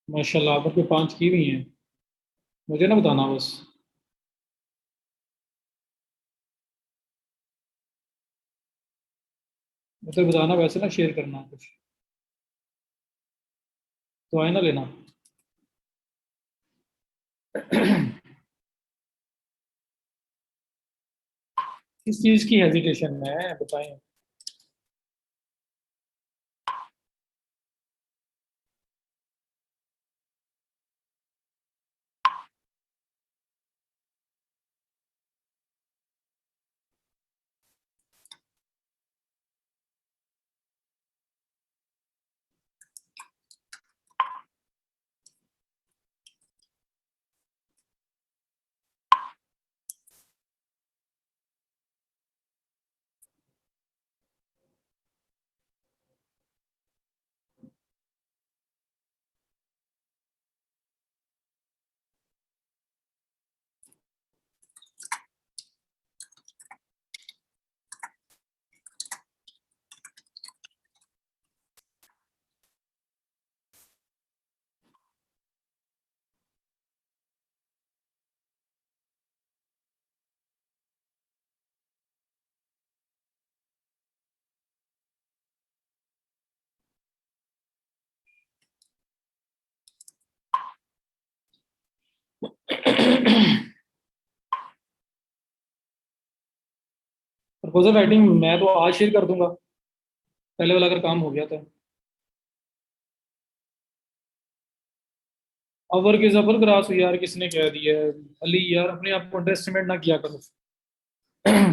माशाल्लाह आपके 5 की हुई हैं। मुझे ना बताना बस। मुझे बताना, वैसे ना शेयर करना कुछ। तो आए ना लेना। किस चीज़ की हेजिटेशन है बताएं। प्रपोजल राइटिंग मैं तो आज शेयर कर दूंगा। पहले वाला अगर काम हो गया तो। अवर के जबर ग्रास हुई यार, किसने कह दिया है? अली यार, अपने आप को अंडर एस्टिमेट ना किया करो।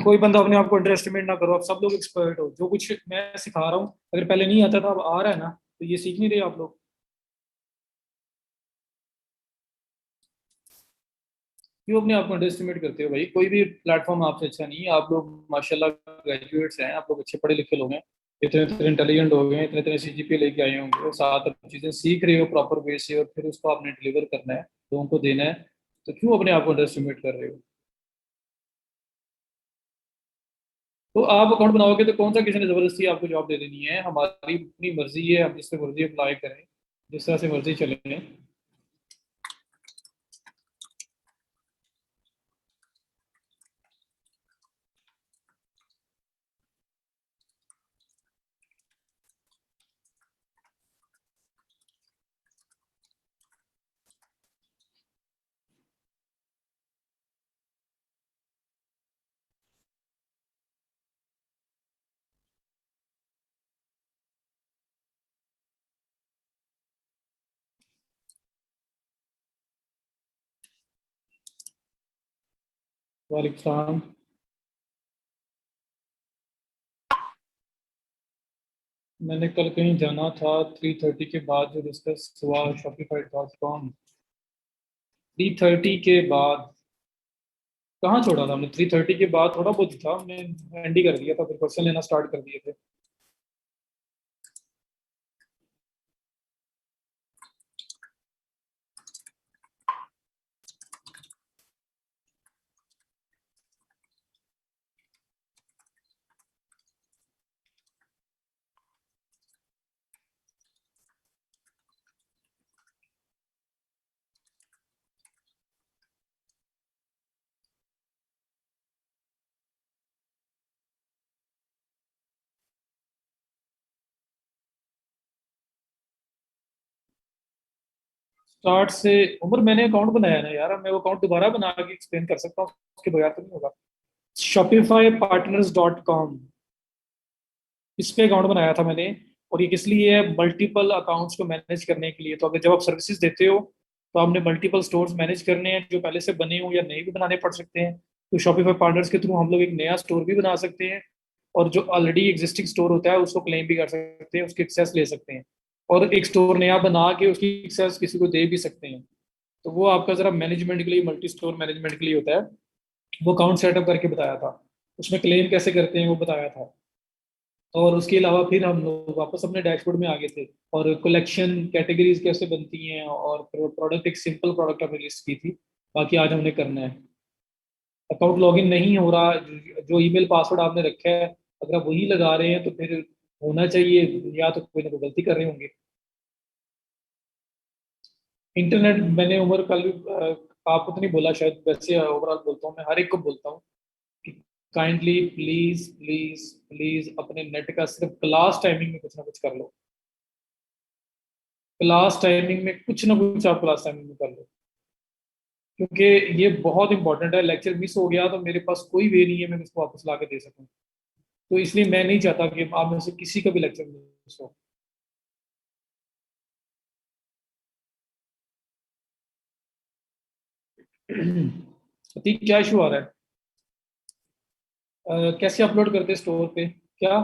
कोई बंदा अपने आप को अंडर एस्टिमेट ना करो। आप सब लोग एक्सपर्ट हो। जो कुछ मैं सिखा रहा हूँ, अगर पहले नहीं आता था अब आ रहा है ना, तो ये सीख नहीं रहे आप लोग। क्यों अपने आप को अंडर एस्टिमेट करते हो भाई? कोई भी प्लेटफॉर्म आपसे अच्छा नहीं है। आप लोग माशाल्लाह ग्रेजुएट्स हैं, आप लोग अच्छे पढ़े लिखे लोग हैं। इतने इतने इंटेलिजेंट हो गए हैं, इतने इतने सीजीपीए लेके आए होंगे, और साथ आप चीजें सीख रहे हो प्रॉपर वे से, और फिर उसको आपने डिलीवर करना है, लोगों को देना है। तो क्यों अपने आप को अंडर एस्टिमेट कर रहे हो? तो आप अकाउंट बनाओगे तो कौन सा किसी ने जबरदस्ती आपको जॉब दे देनी है? हमारी अपनी मर्जी है, हम जिससे मर्जी अप्लाई करें, जिस तरह से मर्जी चलें। वालेकुम सलाम। मैंने कल कहीं जाना था 3:30 के बाद, जो डिस्कस हुआ shopify.com। 3:30 के बाद कहाँ छोड़ा था हमने? 3:30 के बाद थोड़ा बहुत ही था, हमने एंड ही कर दिया था, फिर क्वेश्चन लेना स्टार्ट कर दिए थे। स्टार्ट से। उमर, मैंने अकाउंट बनाया है ना यार, मैं वो अकाउंट दोबारा बना के एक्सप्लेन कर सकता हूँ, उसके बगैर तो नहीं होगा। shopifypartners.com, इस पे अकाउंट बनाया था मैंने। और ये किस लिए है? मल्टीपल अकाउंट्स को मैनेज करने के लिए। तो अगर जब आप सर्विसेज देते हो, तो आपने मल्टीपल स्टोर्स मैनेज करने हैं, जो पहले से बने हो या नए भी बनाने पड़ सकते हैं। तो शॉपिफाई पार्टनर्स के थ्रू हम लोग एक नया स्टोर भी बना सकते हैं, और जो ऑलरेडी एग्जिस्टिंग स्टोर होता है उसको क्लेम भी कर सकते हैं, उसकी एक्सेस ले सकते हैं, और एक स्टोर नया बना के उसकी एक्सेस किसी को दे भी सकते हैं। तो वो आपका जरा मैनेजमेंट के लिए, मल्टी स्टोर मैनेजमेंट के लिए होता है। वो अकाउंट सेटअप करके बताया था, उसमें क्लेम कैसे करते हैं वो बताया था। और उसके अलावा फिर हम लोग वापस अपने डैशबोर्ड में आ गए थे, और कलेक्शन कैटेगरीज कैसे बनती हैं, और प्रोडक्ट, एक सिंपल प्रोडक्ट हमने लिस्ट की थी। बाकी आज हमने करना है। अकाउंट लॉगिन नहीं हो रहा, जो ईमेल पासवर्ड आपने रखा है, अगर आप वही लगा रहे हैं तो फिर होना चाहिए, या तो कोई ना कोई गलती कर रहे होंगे। इंटरनेट मैंने उम्र कल भी आपको तो नहीं बोला शायद, वैसे ओवरऑल बोलता हूँ, मैं हर एक को बोलता हूँ कि काइंडली प्लीज प्लीज प्लीज अपने नेट का सिर्फ क्लास टाइमिंग में कुछ ना कुछ कर लो। क्लास टाइमिंग में कुछ ना कुछ आप क्लास टाइमिंग में कर लो, क्योंकि ये बहुत इंपॉर्टेंट है। लेक्चर मिस हो गया तो मेरे पास कोई वे नहीं है मैं उसको वापस ला के दे सकूँ। तो इसलिए मैं नहीं चाहता कि आप में से किसी का भी लेक्चर मिस हो। प्रतीक क्या इशू आ रहा है? कैसे अपलोड करते स्टोर पे क्या?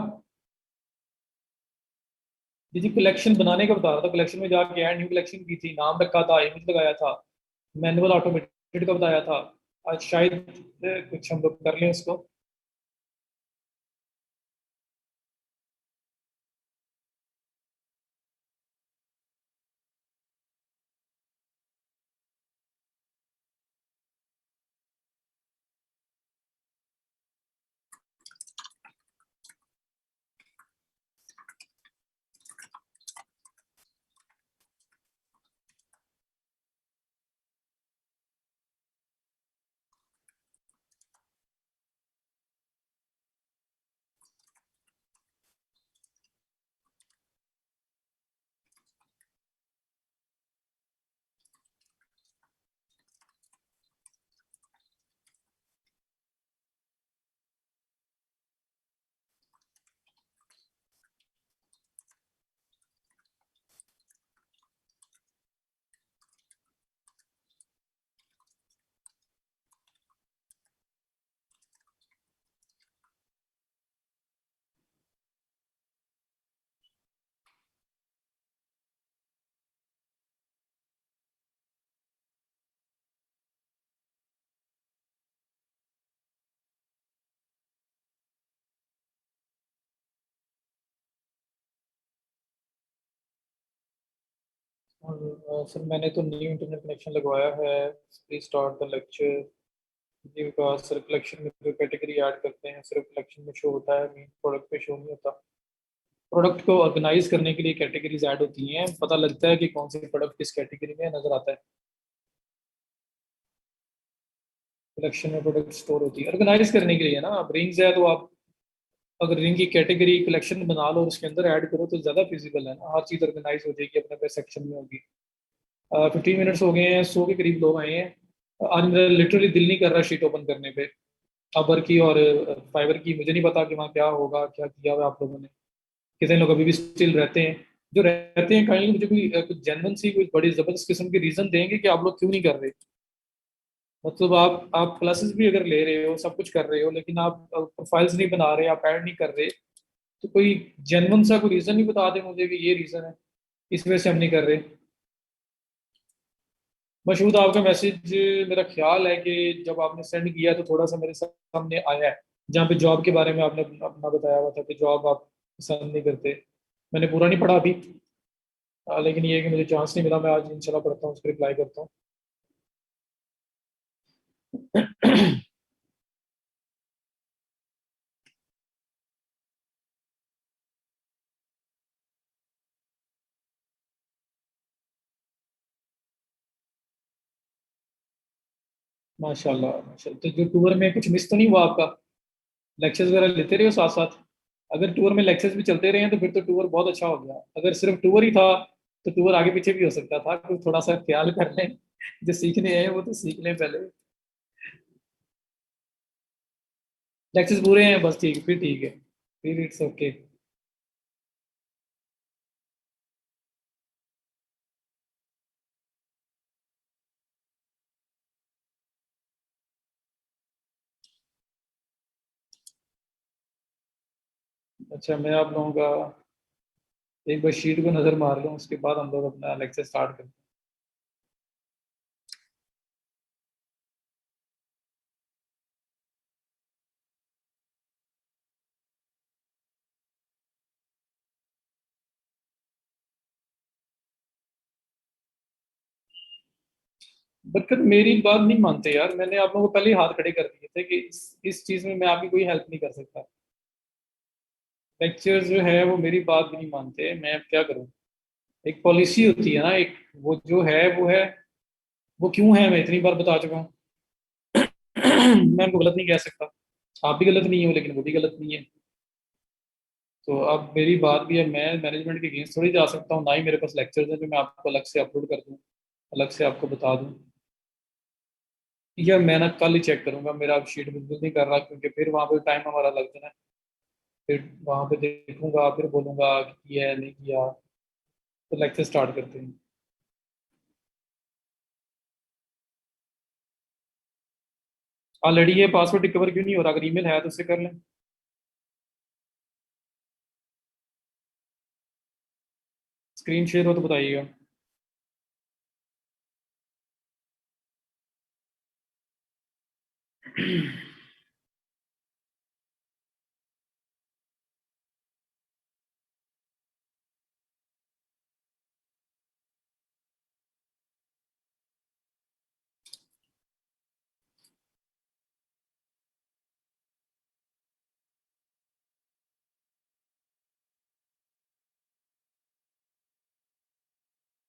जी कलेक्शन बनाने का बता रहा था, कलेक्शन में जाके ऐड न्यू कलेक्शन की थी, नाम रखा था, इमेज लगाया था, मैनुअल ऑटोमेटेड का बताया था। आज शायद कुछ हम लोग कर लें उसको। और सर मैंने तो न्यू इंटरनेट कनेक्शन लगवाया है। Please start the lecture. जी विकास सर, कलेक्शन में जो कैटेगरी ऐड करते हैं सिर्फ कलेक्शन में शो होता है, मेन प्रोडक्ट पे शो नहीं होता। प्रोडक्ट को ऑर्गेनाइज करने के लिए कैटेगरीज ऐड होती हैं, पता लगता है कि कौन सी प्रोडक्ट किस कैटेगरी में है, नजर आता है। कलेक्शन में प्रोडक्ट स्टोर होती है ऑर्गेनाइज करने के लिए ना। अब रिंग्स है तो आप अगर रिंग की कैटेगरी कलेक्शन बना लो और उसके अंदर ऐड करो तो ज्यादा फिजिबल है ना, हर चीज ऑर्गेनाइज हो जाएगी, अपने अपने सेक्शन में होगी। 15 मिनट्स हो गए हैं, 100 के करीब लोग आए हैं। आज मेरा लिटरली दिल नहीं कर रहा शीट ओपन करने पे। अबर की और फाइबर की मुझे नहीं पता कि वहाँ क्या होगा, क्या किया हुआ है आप लोगों ने। कितने लोग अभी भी स्टिल रहते हैं? जो रहते हैं कहीं मुझे कोई कुछ जेन्युइन सी कोई बड़ी जबरदस्त किस्म के रीजन देंगे कि आप लोग क्यों नहीं कर रहे। मतलब आप क्लासेस भी अगर ले रहे हो, सब कुछ कर रहे हो, लेकिन आप प्रोफाइल्स नहीं बना रहे, आप ऐड नहीं कर रहे, तो कोई जेन्युइन सा कोई रीजन नहीं बता दे मुझे कि ये रीजन है, इस वजह से हम नहीं कर रहे। मशहूद आपका मैसेज मेरा ख्याल है कि जब आपने सेंड किया तो थोड़ा सा मेरे सामने आया है, जहाँ पे जॉब के बारे में आपने अपना बताया हुआ था कि जॉब आप पसंद नहीं करते। मैंने पूरा नहीं पढ़ा अभी। लेकिन ये है कि मुझे चांस नहीं मिला, मैं आज इंशाल्लाह पढ़ता हूँ, उस पर रिप्लाई करता हूँ। माशाल्लाह माशाल्लाह। तो जो टूर में कुछ मिस तो नहीं हुआ आपका? लेक्चर्स वगैरह लेते रहे हो साथ साथ? अगर टूर में लेक्चर्स भी चलते रहे हैं तो फिर तो टूर बहुत अच्छा हो गया। अगर सिर्फ टूर ही था तो टूर आगे पीछे भी हो सकता था, तो थोड़ा सा ख्याल कर लें। जो सीखने हैं वो तो सीख लें पहले। लेक्चर्स पूरे हैं बस, ठीक फिर ठीक है, फिर इट्स ओके। अच्छा मैं आप लोगों का एक बार शीट को नजर मार लूँ, उसके बाद हम लोग अपना लेक्चर स्टार्ट करते हैं। बरकत मेरी बात नहीं मानते यार, मैंने आप लोगों को पहले ही हाथ खड़े कर दिए थे कि इस चीज में मैं आपकी कोई हेल्प नहीं कर सकता। लेक्चर जो है वो मेरी बात भी नहीं मानते, मैं अब क्या करूँ? एक पॉलिसी होती है ना, एक वो जो है वो है, वो क्यों है मैं इतनी बार बता चुका हूँ। मैं उनको गलत नहीं कह सकता, आप भी गलत नहीं हो लेकिन वो भी गलत नहीं है। तो अब मेरी बात भी है, मैं मैनेजमेंट के अगेंस्ट थोड़ी जा सकता हूँ, ना ही मेरे पास लेक्चर्स हैं जो मैं आपको अलग से अपलोड कर दूँ, अलग से आपको बता दूँ। या मैं ना कल ही चेक करूंगा, मेरा अब शीट बिल्कुल नहीं कर रहा, क्योंकि फिर वहाँ पे टाइम हमारा लग जाना है। फिर वहाँ पे देखूंगा, फिर बोलूंगा कि किया है नहीं किया। तो लेक्चर स्टार्ट करते हैं। ऑलरेडी ये पासवर्ड रिकवर क्यों नहीं हो रहा? अगर ईमेल है तो उससे कर लें। स्क्रीन शेयर हो तो बताइएगा।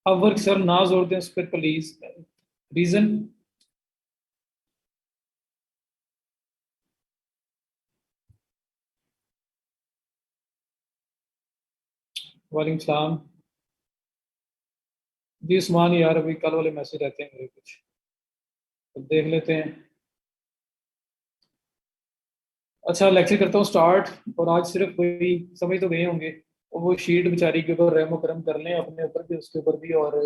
अब वर्क सर ना जोड़ दें उस पर प्लीज। रीजन? वालेकुम सलाम। जी उस्मान यार, अभी कल वाले मैसेज रहते हैं मेरे कुछ, तो देख लेते हैं। अच्छा, लेक्चर करता हूँ स्टार्ट। और आज सिर्फ वही समझ तो गए होंगे, और वो शीट बेचारी के ऊपर रहमो करम कर लें, अपने ऊपर भी उसके ऊपर भी, और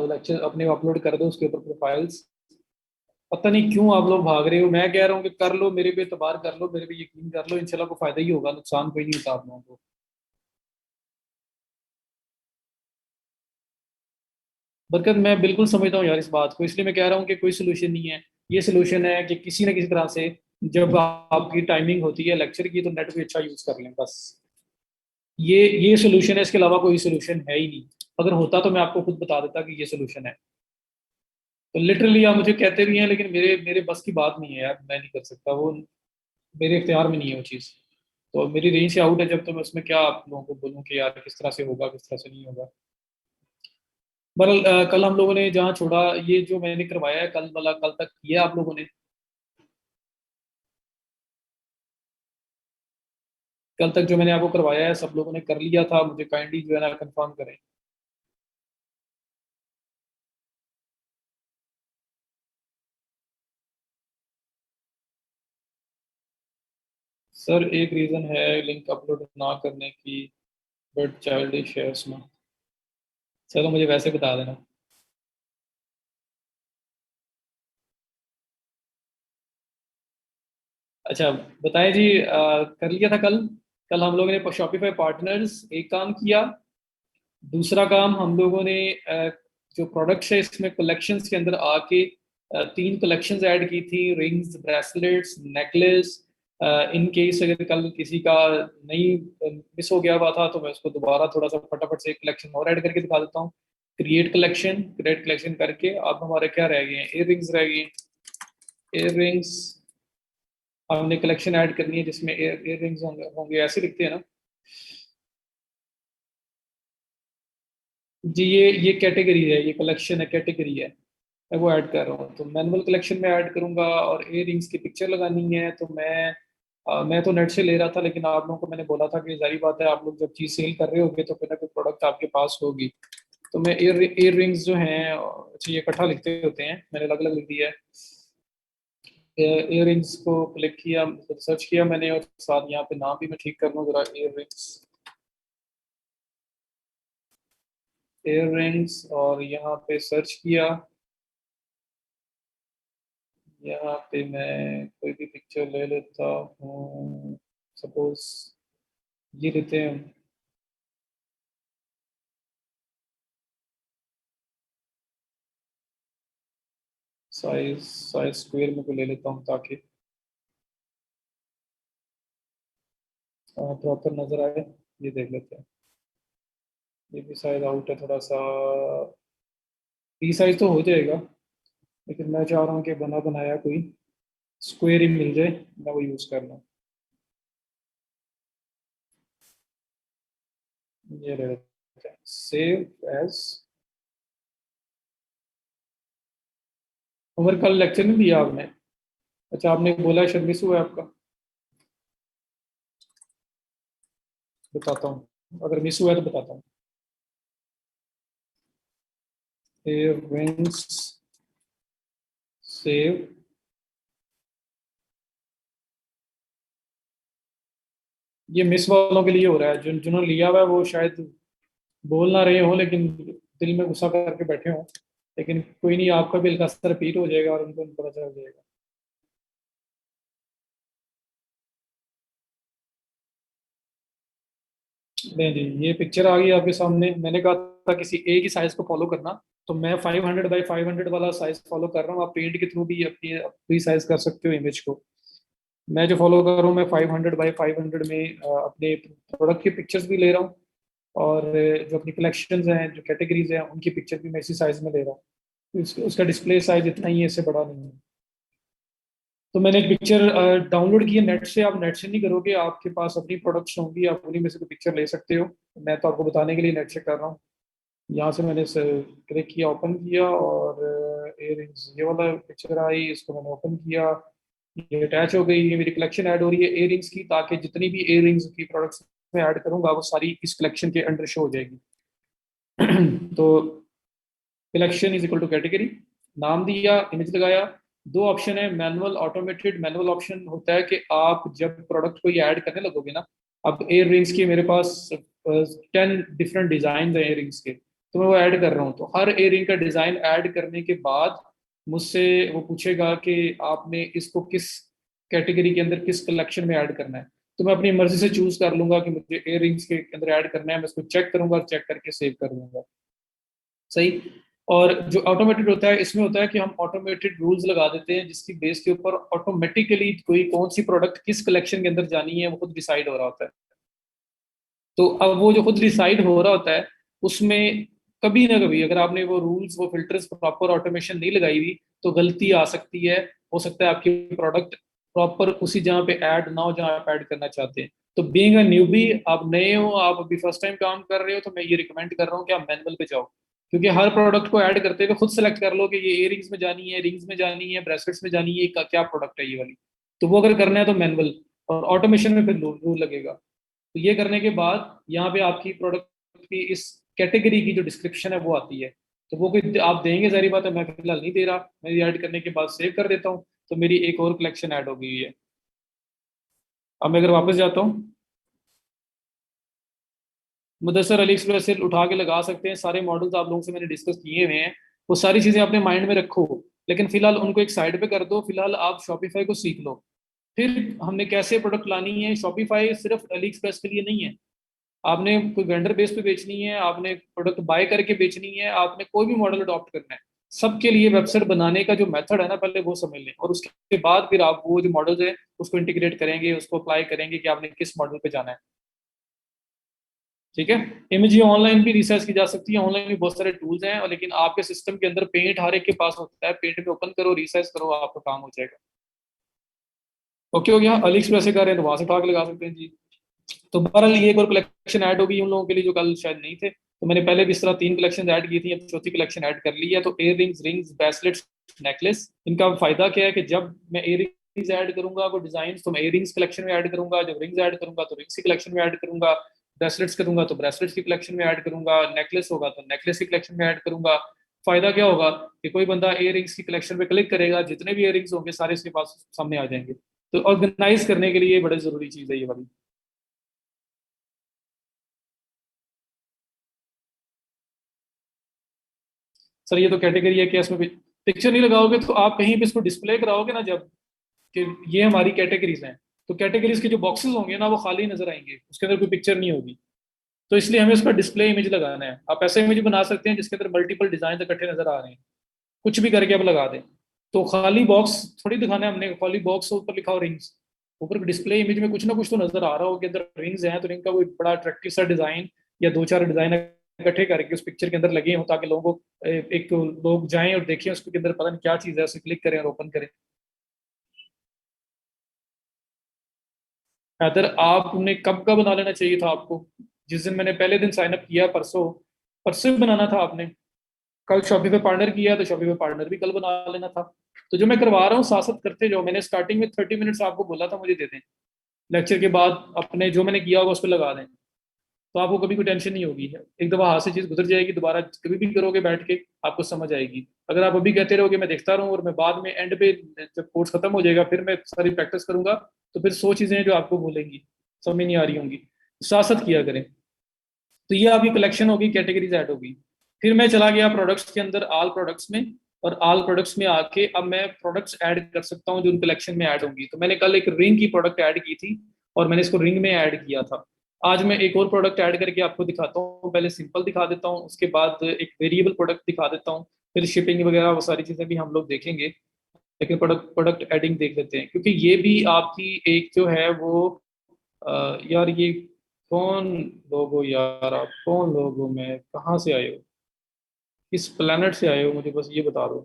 लेक्चर अपने अपलोड कर दो उसके ऊपर प्रोफाइल्स। पता नहीं क्यों आप लोग भाग रहे हो, मैं कह रहा हूँ कि कर लो, मेरे पे एतबार कर लो, मेरे पे यकीन कर लो, इंशाल्लाह को फायदा ही होगा, नुकसान कोई नहीं होता आप लोगों को। बरकत, मैं बिल्कुल समझता हूँ यार इस बात को, इसलिए मैं कह रहा हूँ कि कोई सोल्यूशन नहीं है। ये सोल्यूशन है कि किसी ना किसी तरह से जब आपकी टाइमिंग होती है लेक्चर की, तो नेट भी अच्छा यूज कर लें बस। ये सोल्यूशन है, इसके अलावा कोई सोल्यूशन है ही नहीं। अगर होता तो मैं आपको खुद बता देता कि ये सोल्यूशन है। तो लिटरली आप मुझे कहते भी हैं, लेकिन मेरे मेरे बस की बात नहीं है यार, मैं नहीं कर सकता वो, मेरे इख्तियार में नहीं है वो चीज़। तो मेरी रेंज से आउट है, जब तो मैं उसमें क्या आप लोगों को बोलूँ कि यार किस तरह से होगा किस तरह से नहीं होगा। बहरहाल कल हम लोगों ने जहाँ छोड़ा, ये जो मैंने करवाया है कल वाला, कल तक किया आप लोगों ने? कल तक जो मैंने आपको करवाया है सब लोगों ने कर लिया था? मुझे काइंडली जो है ना कंफर्म करें। सर एक रीज़न है लिंक अपलोड ना करने की, बट चाइल्ड शेयर्स में। चलो मुझे वैसे बता देना। अच्छा बताएं जी, कर लिया था कल। कल हम लोगों ने शॉपिफाई पार्टनर्स एक काम किया। दूसरा काम हम लोगों ने जो प्रोडक्ट्स है इसमें कलेक्शंस के अंदर आके तीन कलेक्शंस ऐड की थी, rings, bracelets, necklace. In case अगर कल किसी का नहीं मिस हो गया हुआ था, तो मैं उसको दोबारा थोड़ा सा फटाफट से एक कलेक्शन और ऐड करके दिखा देता हूँ। क्रिएट कलेक्शन करके अब हमारे क्या रह गए हैं, इयर रिंग्स रह गए। इयर रिंग्स हमने कलेक्शन ऐड करनी है जिसमें इयर रिंग्स होंगे होंगे, ऐसे लिखते हैं ना। जी ये कैटेगरी है, ये कलेक्शन है, कैटेगरी है। मैं वो ऐड कर रहा हूँ, तो मैनुअल कलेक्शन में ऐड करूंगा, और इयर रिंग्स की पिक्चर लगानी है। तो मैं तो नेट से ले रहा था, लेकिन आप लोगों को मैंने बोला था कि जारी बात है, आप लोग जब चीज़ सेल कर रहे होगे तो कोई ना कोई प्रोडक्ट आपके पास होगी। तो मैं इयर रिंग्स जो हैं, अच्छा ये इकट्ठा लिखते होते हैं, मैंने अलग अलग लिख दिया है। इयर रिंग्स को क्लिक किया, सर्च किया मैंने, और साथ यहाँ पे नाम भी मैं ठीक कर लूँ जरा, इयर रिंग्स, और यहाँ पे सर्च किया। यहाँ पे मैं कोई भी पिक्चर ले लेता हूँ, सपोज ये लेते हैं। साइज स्क्वायर में को ले लेता हूँ ताकि प्रॉपर नजर आए। ये देख लेते हैं, ये भी साइज आउट है थोड़ा सा। पी साइज तो हो जाएगा, लेकिन मैं चाह रहा हूँ कि बना बनाया कोई स्क्वायर ही मिल जाए, मैं वो यूज़ कर लूँ। ये ले लेते करते हैं, सेव एज। उमर कल लेक्चर नहीं दिया आपने? अच्छा, आपने बोला शायद मिस हुआ है आपका। बताता हूँ, अगर मिस हुआ है तो बताता हूँ। विंस सेव, ये मिस वालों के लिए हो रहा है, जिन्होंने लिया हुआ है वो शायद बोल ना रहे हो, लेकिन दिल में गुस्सा करके बैठे हो। लेकिन कोई नहीं, आपका भी हल्का सा रिपीट हो जाएगा और उनको पता चल जाएगा। नहीं जी, ये पिक्चर आ गई आपके सामने। मैंने कहा था किसी एक ही साइज को फॉलो करना, तो मैं 500 बाई 500 वाला साइज फॉलो कर रहा हूँ। आप पेंट के थ्रू भी अपनी अपनी साइज कर सकते हो इमेज को। मैं जो फॉलो कर रहा हूँ, मैं 500 बाई 500 में अपने प्रोडक्ट की पिक्चर्स भी ले रहा हूँ, और जो अपनी कलेक्शंस हैं, जो कैटेगरीज हैं, उनकी पिक्चर भी मैं इसी साइज में ले रहा हूँ। उसका डिस्प्ले साइज इतना ही है, इससे बड़ा नहीं है। तो मैंने एक पिक्चर डाउनलोड की है नेट से। आप नेट से नहीं करोगे, आपके पास अपनी प्रोडक्ट्स होंगी, आप उन्हीं में से कोई पिक्चर ले सकते हो। मैं तो आपको बताने के लिए नेट से कर रहा हूँ। यहाँ से मैंने क्लिक किया, ओपन किया, और इयर रिंग्स ये वाला पिक्चर आई, इसको मैंने ओपन किया। ये अटैच हो गई, ये मेरी कलेक्शन ऐड हो रही है इयर रिंग्स की, ताकि जितनी भी इयर रिंग्स की प्रोडक्ट्स में ऐड करूंगा वो सारी इस कलेक्शन के अंडर शो हो जाएगी। तो collection is equal to category, नाम दिया, इमेज लगाया। दो ऑप्शन है, मैनुअल ऑटोमेटेड। मैनुअल ऑप्शन होता है कि आप जब प्रोडक्ट को ये ऐड करने लगोगे ना, अब एयर रिंग्स की मेरे पास 10 डिफरेंट डिजाइन है एयर रिंग्स के, तो मैं वो ऐड कर रहा हूँ। तो हर एयर रिंग का डिजाइन ऐड करने के बाद मुझसे वो पूछेगा कि आपने इसको किस कैटेगरी के अंदर, किस कलेक्शन में ऐड करना है। तो मैं अपनी मर्जी से चूज कर लूंगा कि मुझे एयर रिंग्स के अंदर ऐड करना है। मैं इसको चेक करूंगा और चेक करके सेव कर दूंगा। सही। और जो ऑटोमेटेड होता है, इसमें होता है कि हम ऑटोमेटेड रूल्स लगा देते हैं, जिसकी बेस के ऊपर ऑटोमेटिकली कोई कौन सी प्रोडक्ट किस कलेक्शन के अंदर जानी है वो खुद डिसाइड हो रहा होता है। तो अब वो जो खुद डिसाइड हो रहा होता है, उसमें कभी ना कभी अगर आपने वो रूल्स, वो फिल्टर्स, प्रॉपर ऑटोमेशन नहीं लगाई हुई, तो गलती आ सकती है। हो सकता है आपकी प्रोडक्ट प्रॉपर उसी जगह पे ऐड ना हो जहां आप ऐड करना चाहते हैं। तो बीइंग अ न्यूबी, आप नए हो, आप अभी फर्स्ट टाइम काम कर रहे हो, तो मैं ये रिकमेंड कर रहा हूँ कि आप मैनुअल पे जाओ। क्योंकि हर प्रोडक्ट को ऐड करते हुए खुद सेलेक्ट कर लो कि ये इयरिंग्स में जानी है, रिंग्स में जानी है, ब्रेसलेट्स में जानी है, क्या प्रोडक्ट है ये वाली। तो वो अगर करना है तो मैनुअल, और ऑटोमेशन में फिर रूल लगेगा। तो ये करने के बाद यहाँ पे आपकी प्रोडक्ट की इस कैटेगरी की जो डिस्क्रिप्शन है वो आती है। तो वो कोई आप देंगे, सारी बात है, मैं फिलहाल नहीं दे रहा। मैं ऐड करने के बाद सेव कर देता हूँ, तो मेरी एक और कलेक्शन ऐड हो गई है। अब मैं अगर वापस जाता हूँ, मुदस्सर अली एक्सप्रेस से उठा के लगा सकते हैं। सारे मॉडल्स आप लोगों से मैंने डिस्कस किए हुए हैं, वो सारी चीजें अपने माइंड में रखो। लेकिन फिलहाल उनको एक साइड पे कर दो, फिलहाल आप शॉपिफाई को सीख लो। फिर हमने कैसे प्रोडक्ट लानी है, शॉपिफाई सिर्फ अली एक्सप्रेस के लिए नहीं है। आपने कोई वेंडर बेस पे बेचनी है, आपने प्रोडक्ट बाय करके बेचनी है, आपने कोई भी मॉडल अडॉप्ट करना है, सबके लिए वेबसाइट बनाने का जो मेथड है ना, पहले वो समझ लें, और उसके बाद फिर आप वो जो मॉडल्स है उसको इंटीग्रेट करेंगे, उसको अप्लाई करेंगे कि आपने किस मॉडल पे जाना है। ठीक है। इमेज ये ऑनलाइन भी रिसर्च की जा सकती है, ऑनलाइन भी बहुत सारे टूल्स हैं, और लेकिन आपके सिस्टम के अंदर पेंट हर एक के पास होता है। पेंट में ओपन करो, रिसर्च करो, आपका काम हो जाएगा। ओके हो गया। अली एक्सप्रेस से कर रहे हैं तो वहां से उठा के लगा सकते हैं जी। तो बहरहाल ये एक और कलेक्शन ऐड होगी उन लोगों के लिए जो कल शायद नहीं थे। तो मैंने पहले भी इस तरह 3 कलेक्शन ऐड की थी, अब चौथी कलेक्शन ऐड कर ली है। तो air rings, rings, bracelets, necklace, इनका फायदा क्या है कि जब मैं एयर रिंग्स ऐड करूंगा वो डिजाइन, तो मैं एयर रिंग्स कलेक्शन में ऐड करूंगा। जब रिंग्स ऐड करूंगा तो रिंग्स की कलेक्शन में ऐड करूंगा। ब्रेसलेट्स करूंगा तो ब्रेसलेट्स की कलेक्शन में ऐड करूंगा। नेकलेस होगा तो नेकलेस की कलेक्शन में ऐड करूंगा। फायदा क्या होगा कि कोई बंदा एयर रिंग्स की कलेक्शन पे क्लिक करेगा, जितने भी एयर रिंग्स होंगे सारे इसके पास सामने आ जाएंगे। तो ऑर्गेनाइज करने के लिए बड़ी जरूरी चीज है ये वाली। सर ये तो कैटेगरी है कि इसमें पिक्चर नहीं लगाओगे, तो आप कहीं पे इसको डिस्प्ले कराओगे ना जब, कि ये हमारी कैटेगरीज हैं, तो कैटेगरीज के जो बॉक्सेस होंगे ना वो खाली नजर आएंगे, उसके अंदर कोई पिक्चर नहीं होगी। तो इसलिए हमें उसका डिस्प्ले इमेज लगाना है। आप ऐसे इमेज बना सकते हैं जिसके अंदर मल्टीपल डिजाइन इकट्ठे नजर आ रहे हैं, कुछ भी करके आप लगा दें। तो खाली बॉक्स थोड़ी दिखाना है हमने, खाली बॉक्स ऊपर लिखा हो रिंग्स, ऊपर डिस्प्ले इमेज में कुछ ना कुछ तो नजर आ रहा हो कि अंदर रिंग्स हैं, तो रिंग का कोई बड़ा अट्रैक्टिव सा डिजाइन या दो चार डिजाइन इकट्ठे करके उस पिक्चर के अंदर लगे हों, ताकि लोगों को एक तो लोग जाएं और देखें उसके अंदर पता नहीं क्या चीज है, उसे क्लिक करें और ओपन करें। अदर आपने कब का बना लेना चाहिए था आपको? जिस दिन मैंने पहले दिन साइन अप किया, परसों परसों ही बनाना था आपने। कल शॉपिफाई पार्टनर किया तो शॉपिफाई पार्टनर भी कल बना लेना था। तो जो मैं करवा रहा हूँ साथ साथ करते जाओ। मैंने स्टार्टिंग में 30 मिनट्स आपको बोला था मुझे दे दें, लेक्चर के बाद अपने जो मैंने किया होगा उस पर लगा दें, तो आपको कभी कोई टेंशन नहीं होगी। एक दफा हाथ से चीज गुजर जाएगी, दोबारा कभी भी करोगे बैठ के आपको समझ आएगी। अगर आप अभी कहते रहोगे मैं देखता रहूँ और मैं बाद में एंड पे जब कोर्स खत्म हो जाएगा फिर मैं सारी प्रैक्टिस करूंगा, तो फिर 100 चीजें हैं जो आपको बोलेंगी, समझ नहीं आ रही होंगी। साथ साथ किया करें। तो ये आपकी कलेक्शन होगी, कैटेगरीज ऐड होगी। फिर मैं चला गया प्रोडक्ट्स के अंदर, ऑल प्रोडक्ट्स में। और ऑल प्रोडक्ट्स में आके अब मैं प्रोडक्ट्स ऐड कर सकता हूँ जो उन कलेक्शन में ऐड होंगी। तो मैंने कल एक रिंग की प्रोडक्ट ऐड की थी और मैंने इसको रिंग में ऐड किया था। आज मैं एक और प्रोडक्ट ऐड करके आपको दिखाता हूँ। पहले सिंपल दिखा देता हूँ, उसके बाद एक वेरिएबल प्रोडक्ट दिखा देता हूँ, फिर शिपिंग वगैरह वो सारी चीज़ें भी हम लोग देखेंगे। लेकिन प्रोडक्ट प्रोडक्ट एडिंग देख लेते हैं, क्योंकि ये भी आपकी एक जो है वो यार ये कौन लोग हो यार, आप कौन लोग हो, मैं कहाँ से आए हो, किस प्लेनेट से आए हो, मुझे बस ये बता दो।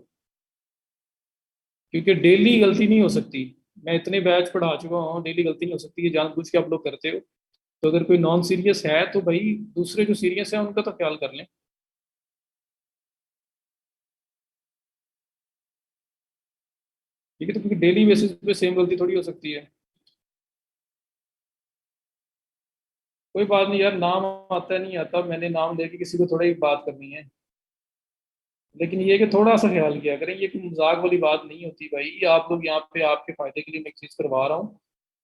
क्योंकि डेली गलती नहीं हो सकती। मैं इतने बैच पढ़ा चुका हूँ, डेली गलती नहीं हो सकती, ये जानबूझ के आप लोग करते हो। तो अगर कोई नॉन सीरियस है तो भाई दूसरे जो सीरियस है उनका तो ख्याल कर लें। ठीक है, तो क्योंकि डेली बेसिस पे सेम गलती थोड़ी हो सकती है। कोई बात नहीं यार, नाम आता नहीं आता, मैंने नाम लेके किसी को थोड़ा ही बात करनी है। लेकिन ये कि थोड़ा सा ख्याल किया करें, ये कोई मजाक वाली बात नहीं होती भाई। ये आप लोग यहाँ पे आपके फायदे के लिए मैं एक चीज करवा रहा हूँ।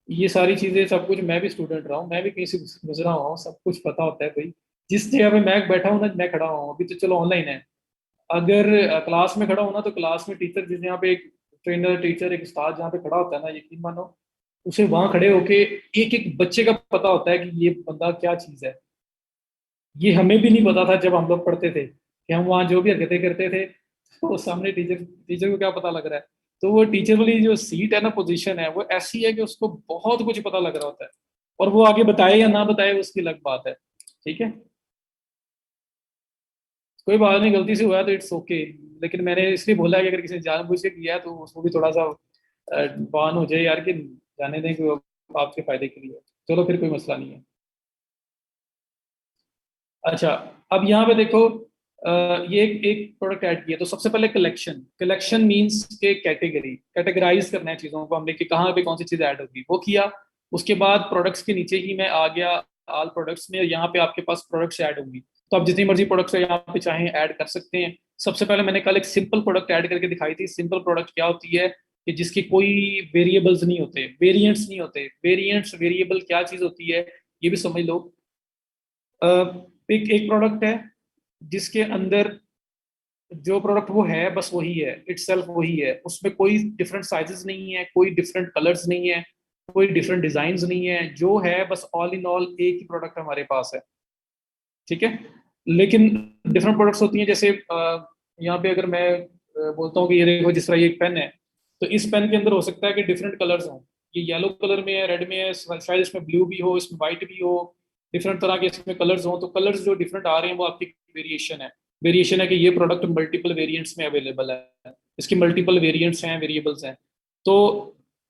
ये सारी चीजें सब कुछ, मैं भी स्टूडेंट रहा हूँ, मैं भी कहीं से गुजरा हुआ हूँ, सब कुछ पता होता है भाई। जिस जगह पे मैं बैठा हूँ ना, मैं खड़ा हूँ अभी तो चलो ऑनलाइन है। अगर क्लास में खड़ा हूँ ना, तो क्लास में टीचर जिस यहाँ पे एक ट्रेनर टीचर एक उस्ताद जहाँ पे खड़ा होता है ना, यकीन मानो उसे वहां खड़े होके एक एक बच्चे का पता होता है कि ये बंदा क्या चीज है। ये हमें भी नहीं पता था जब हम लोग पढ़ते थे कि हम वहाँ जो भी हरकतें करते थे तो सामने टीचर टीचर को क्या पता लग रहा है। तो वो टीचर वाली जो सीट है ना, पोजीशन है, वो ऐसी है कि उसको बहुत कुछ पता लग रहा होता है। और वो आगे बताए या ना बताए उसकी अलग बात है। ठीक है, कोई बात नहीं, गलती से हुआ है तो इट्स ओके। लेकिन मैंने इसलिए बोला कि अगर किसी ने जानबूझ के किया है तो उसको भी थोड़ा सा बान हो जाए यार, कि जाने दें कि वो आपके फायदे के लिए है। चलो फिर कोई मसला नहीं है। अच्छा, अब यहाँ पे देखो, ये एक प्रोडक्ट ऐड किया। तो सबसे पहले कलेक्शन, कलेक्शन मींस के कैटेगरी, कैटेगराइज करना है चीजों को हमने कि कहाँ पे कौन सी चीज ऐड होगी, वो किया। उसके बाद प्रोडक्ट्स के नीचे ही मैं आ गया ऑल प्रोडक्ट्स में, और यहाँ पे आपके पास प्रोडक्ट्स ऐड होंगी। तो आप जितनी मर्जी प्रोडक्ट्स यहाँ पे चाहें ऐड कर सकते हैं। सबसे पहले मैंने कल एक सिंपल प्रोडक्ट ऐड करके दिखाई थी। सिंपल प्रोडक्ट क्या होती है कि जिसके कोई वेरिएबल्स नहीं होते, वेरिएंट्स नहीं होते। वेरिएंट्स वेरिएबल क्या चीज होती है ये भी समझ लो। अ, एक एक प्रोडक्ट है जिसके अंदर जो प्रोडक्ट वो है बस वही है, इटसेल्फ वही है, उसमें कोई डिफरेंट साइजेस नहीं है, कोई डिफरेंट कलर्स नहीं है, कोई डिफरेंट डिजाइन नहीं है, जो है बस ऑल इन ऑल एक ही प्रोडक्ट हमारे पास है। ठीक है। लेकिन डिफरेंट प्रोडक्ट्स होती हैं, जैसे यहाँ पे अगर मैं बोलता हूँ कि ये देखो जिस तरह ये एक पेन है, तो इस पेन के अंदर हो सकता है कि डिफरेंट कलर्स हों। ये येलो कलर में है, रेड में है, शायद इसमें ब्लू भी हो, इसमें व्हाइट भी हो, डिफरेंट तरह के इसमें कलर्स हों। तो कलर्स जो डिफरेंट आ रहे हैं वो आपकी वेरिएशन है। वेरिएशन है कि ये प्रोडक्ट मल्टीपल वेरिएंट्स में अवेलेबल है, इसकी मल्टीपल वेरिएंट्स हैं, वेरिएबल्स हैं। तो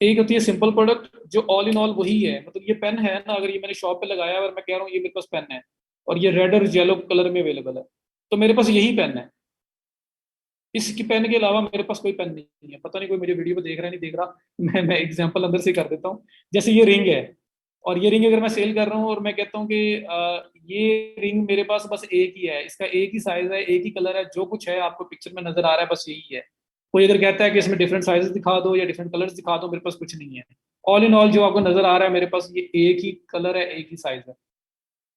एक होती है सिंपल प्रोडक्ट जो ऑल इन ऑल वही है। मतलब ये पेन है ना, अगर ये मैंने शॉप पे लगाया और मैं कह रहा हूँ ये मेरे पास पेन है, और ये रेड और येलो कलर में अवेलेबल है, तो मेरे पास यही पेन है। इसकी पेन के अलावा मेरे पास कोई पेन नहीं है। पता नहीं कोई मेरी वीडियो को देख रहा है नहीं देख रहा। मैं एग्जांपल अंदर से कर देता हूँ। जैसे ये रिंग है, और ये रिंग अगर मैं सेल कर रहा हूँ और मैं कहता हूँ कि ये रिंग मेरे पास बस एक ही है, इसका एक ही साइज है, एक ही कलर है, जो कुछ है आपको पिक्चर में नजर आ रहा है बस यही है। कोई अगर कहता है कि इसमें डिफरेंट साइजेस दिखा दो या डिफरेंट कलर्स दिखा दो, मेरे पास कुछ नहीं है। ऑल इन ऑल जो आपको नजर आ रहा है मेरे पास ये एक ही कलर है, एक ही साइज है।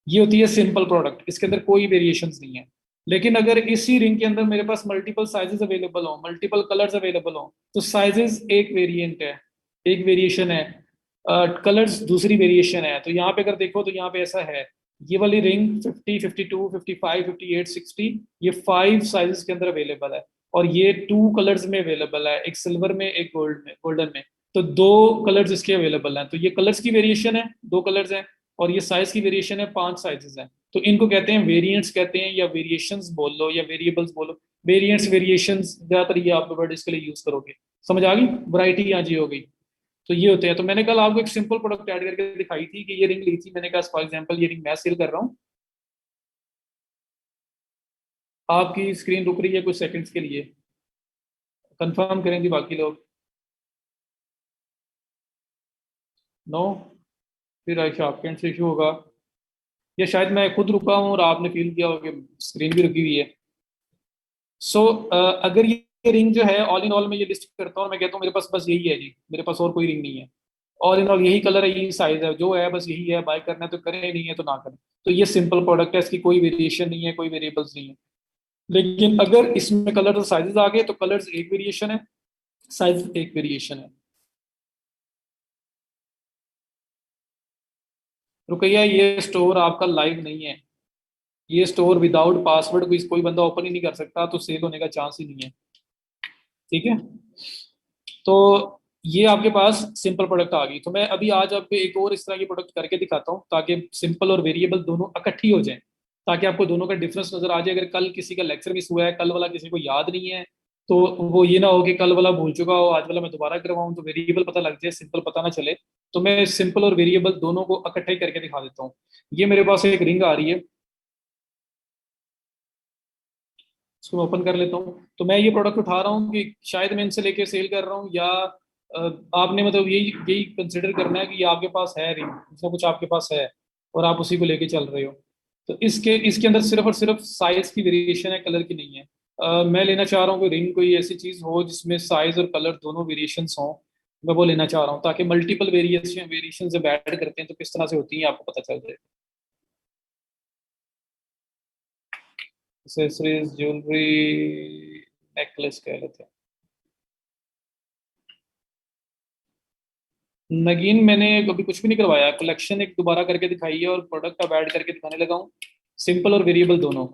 ये होती है सिंपल प्रोडक्ट, इसके अंदर कोई वेरिएशंस नहीं है। लेकिन अगर इसी रिंग के अंदर मेरे पास मल्टीपल साइजेस अवेलेबल हो, मल्टीपल कलर्स अवेलेबल हो, तो साइजेस एक वेरिएंट है, एक वेरिएशन है, कलर्स दूसरी वेरिएशन है। तो यहाँ पे अगर देखो तो यहाँ पे ऐसा है, ये वाली रिंग 50, 52, 55, 58, 60, ये 5 साइजेस के अंदर अवेलेबल है। और ये 2 कलर्स में अवेलेबल है, एक सिल्वर में एक गोल्ड में, गोल्डन में। तो 2 कलर्स इसके अवेलेबल हैं। तो ये कलर्स की वेरिएशन है, 2 कलर्स हैं। और ये साइज की वेरिएशन है, 5 साइजेस हैं। तो इनको कहते हैं वेरिएंट्स कहते हैं, या वेरिएशंस बोल लो या वेरिएबल्स बोलो। वेरिएंट्स वेरिएशंस ज्यादातर ये आप वर्ड इसके लिए यूज करोगे। समझ आ गई, वैरायटी यहाँ जी हो गई। तो ये होते हैं। तो मैंने कल आपको एक सिंपल प्रोडक्ट ऐड करके दिखाई थी कि ये रिंग ली थी मैंने, कहा फॉर एग्जांपल ये रिंग मैं सेल कर रहा हूँ। आपकी स्क्रीन रुक रही है कुछ सेकंड्स के लिए, कंफर्म करेंगे बाकी लोग। नो, फिर अच्छा आपके एंड से इशू होगा, या शायद मैं खुद रुका हूँ और आपने फील किया होगा कि स्क्रीन भी रुकी हुई है। सो अगर ये रिंग जो है ऑल इन ऑल में ये लिस्ट करता हूँ और मैं कहता हूँ मेरे पास बस यही है जी, मेरे पास और कोई रिंग नहीं है, ऑल इन ऑल यही कलर है, यही साइज है, जो है बस यही है, बाय करना है तो करें, नहीं है तो ना करें। तो ये सिंपल प्रोडक्ट है, इसकी कोई वेरिएशन नहीं है, कोई वेरिएबल्स नहीं है। लेकिन अगर इसमें कलर और साइजेस आ गए तो कलर्स एक वेरिएशन है, साइज एक वेरिएशन है। रुकैया ये स्टोर आपका लाइव नहीं है, ये स्टोर विदाउट पासवर्ड कोई बंदा ओपन ही नहीं कर सकता, तो सेल होने का चांस ही नहीं है। ठीक है, तो ये आपके पास सिंपल प्रोडक्ट आ गई। तो मैं अभी आज आपको एक और इस तरह की प्रोडक्ट करके दिखाता हूँ ताकि सिंपल और वेरिएबल दोनों इकट्ठी हो जाएं, ताकि आपको दोनों का डिफरेंस नजर आ जाए। अगर कल किसी का लेक्चर मिस हुआ है, कल वाला किसी को याद नहीं है, तो वो ये ना हो कि कल वाला भूल चुका हो, आज वाला मैं दोबारा करवाऊँ, तो वेरिएबल पता लग जाए, सिंपल पता ना चले। तो मैं सिंपल और वेरिएबल दोनों को इकट्ठा ही करके दिखा देता हूँ। ये मेरे पास एक रिंग आ रही है, इसको मैं ओपन कर लेता हूँ। तो मैं ये प्रोडक्ट उठा रहा हूँ कि शायद मैं इनसे लेके सेल कर रहा हूँ, या आपने मतलब यही यही कंसिडर करना है कि ये आपके पास है रिंग, इसका कुछ आपके पास है और आप उसी को लेके चल रहे हो। तो इसके इसके अंदर सिर्फ और सिर्फ साइज की वेरिएशन है, कलर की नहीं है। मैं लेना चाह रहा हूँ कि रिंग कोई ऐसी चीज हो जिसमें साइज और कलर दोनों वेरिएशंस हों, मैं वो लेना चाह रहा हूँ, ताकि मल्टीपल वेरिएशन जब ऐड करते हैं तो किस तरह से होती है आपको पता चल जाए। एक्सेसरीज, ज्वेलरी, नेकलेस कह लेते हैं। नगीन मैंने कभी कुछ भी नहीं करवाया, कलेक्शन एक दोबारा करके दिखाई है और प्रोडक्ट अब ऐड करके दिखाने लगा हूँ, सिंपल और वेरिएबल दोनों।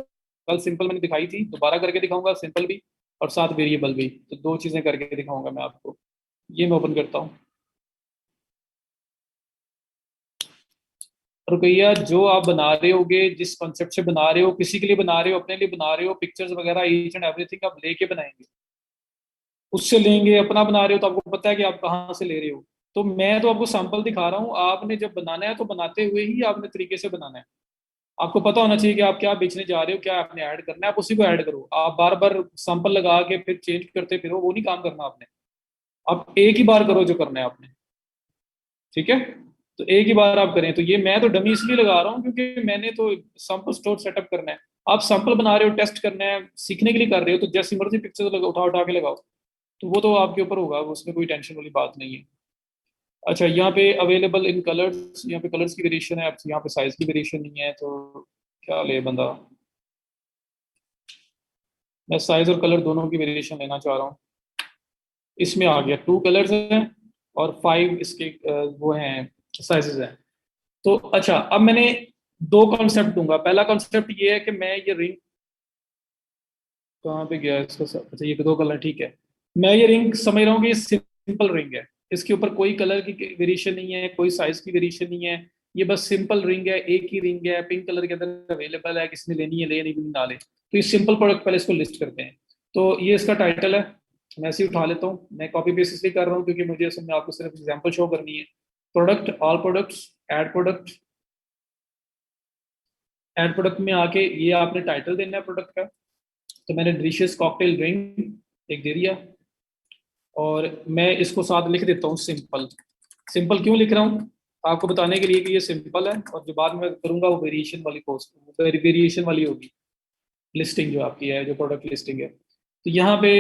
कल सिंपल मैंने दिखाई थी, दोबारा करके दिखाऊंगा सिंपल भी और साथ वेरिएबल भी, तो दो चीजें करके दिखाऊंगा मैं आपको। ये मैं ओपन करता हूँ। रुपया जो आप बना रहे होगे, जिस कॉन्सेप्ट से बना रहे हो, किसी के लिए बना रहे हो, अपने लिए बना रहे हो, पिक्चर्स वगैरह ईच एंड एवरीथिंग आप लेके बनाएंगे, उससे लेंगे। अपना बना रहे हो तो आपको पता है कि आप कहाँ से ले रहे हो। तो मैं तो आपको सैंपल दिखा रहा हूँ, आपने जब बनाना है तो बनाते हुए ही आपने तरीके से बनाना है। आपको पता होना चाहिए कि आप क्या बेचने जा रहे हो, क्या आपने ऐड करना है, आप उसी को ऐड करो। आप बार बार सैंपल लगा के फिर चेंज करते फिरो, वो नहीं काम करना आपने। आप एक ही बार करो जो करना है आपने। ठीक है, तो एक ही बार आप करें। तो ये मैं तो डमी इसलिए लगा रहा हूँ क्योंकि मैंने तो सैंपल स्टोर सेटअप करना है। आप सैंपल बना रहे हो, टेस्ट करना है, सीखने के लिए कर रहे हो, तो जैसी मर्जी पिक्चर उठा उठा के लगाओ, तो वो तो आपके ऊपर होगा, उसमें कोई टेंशन वाली बात नहीं है। अच्छा, यहाँ पे अवेलेबल इन कलर्स, यहाँ पे कलर्स की वेरिएशन है, अब यहाँ पे साइज की वेरिएशन नहीं है, तो क्या ले बंदा। मैं साइज और कलर दोनों की वेरिएशन लेना चाह रहा हूँ। इसमें आ गया 2 कलर्स हैं और 5 इसके वो हैं, साइजेस हैं। तो अच्छा, अब मैंने दो कॉन्सेप्ट दूंगा। पहला कॉन्सेप्ट ये है कि मैं ये रिंग कहाँ पे गया इसका अच्छा, ये 2 कलर ठीक है। मैं ये रिंग समझ रहा हूँ कि ये सिंपल रिंग है, इसके ऊपर कोई कलर की वेरिएशन नहीं है, कोई साइज की वेरिएशन नहीं है। ये बस सिंपल रिंग है, एक ही रिंग है, पिंक कलर के अंदर अवेलेबल है, किसने लेनी है ले, नहीं लेनी ना ले। तो ये सिंपल प्रोडक्ट पहले इसको लिस्ट करते हैं। तो ये इसका टाइटल है, मैं इसे उठा लेता हूँ। मैं कॉपी पेस्ट इसलिए कर रहा हूँ क्योंकि मुझे असल में आपको सिर्फ एग्जाम्पल शो करनी है। Product, all products, add product. Add product में आके ये आपने टाइटल देना है प्रोडक्ट का। तो मैंने डिलीशियस कॉकटेल ड्रिंक एक दे दिया, और मैं इसको साथ लिख देता हूँ सिंपल। सिंपल क्यों लिख रहा हूँ, आपको बताने के लिए कि ये सिंपल है, और जो बाद में करूंगा वो वेरिएशन वाली पोस्ट, वेरिएशन वाली होगी लिस्टिंग जो आपकी है, जो प्रोडक्ट लिस्टिंग है। तो यहाँ पे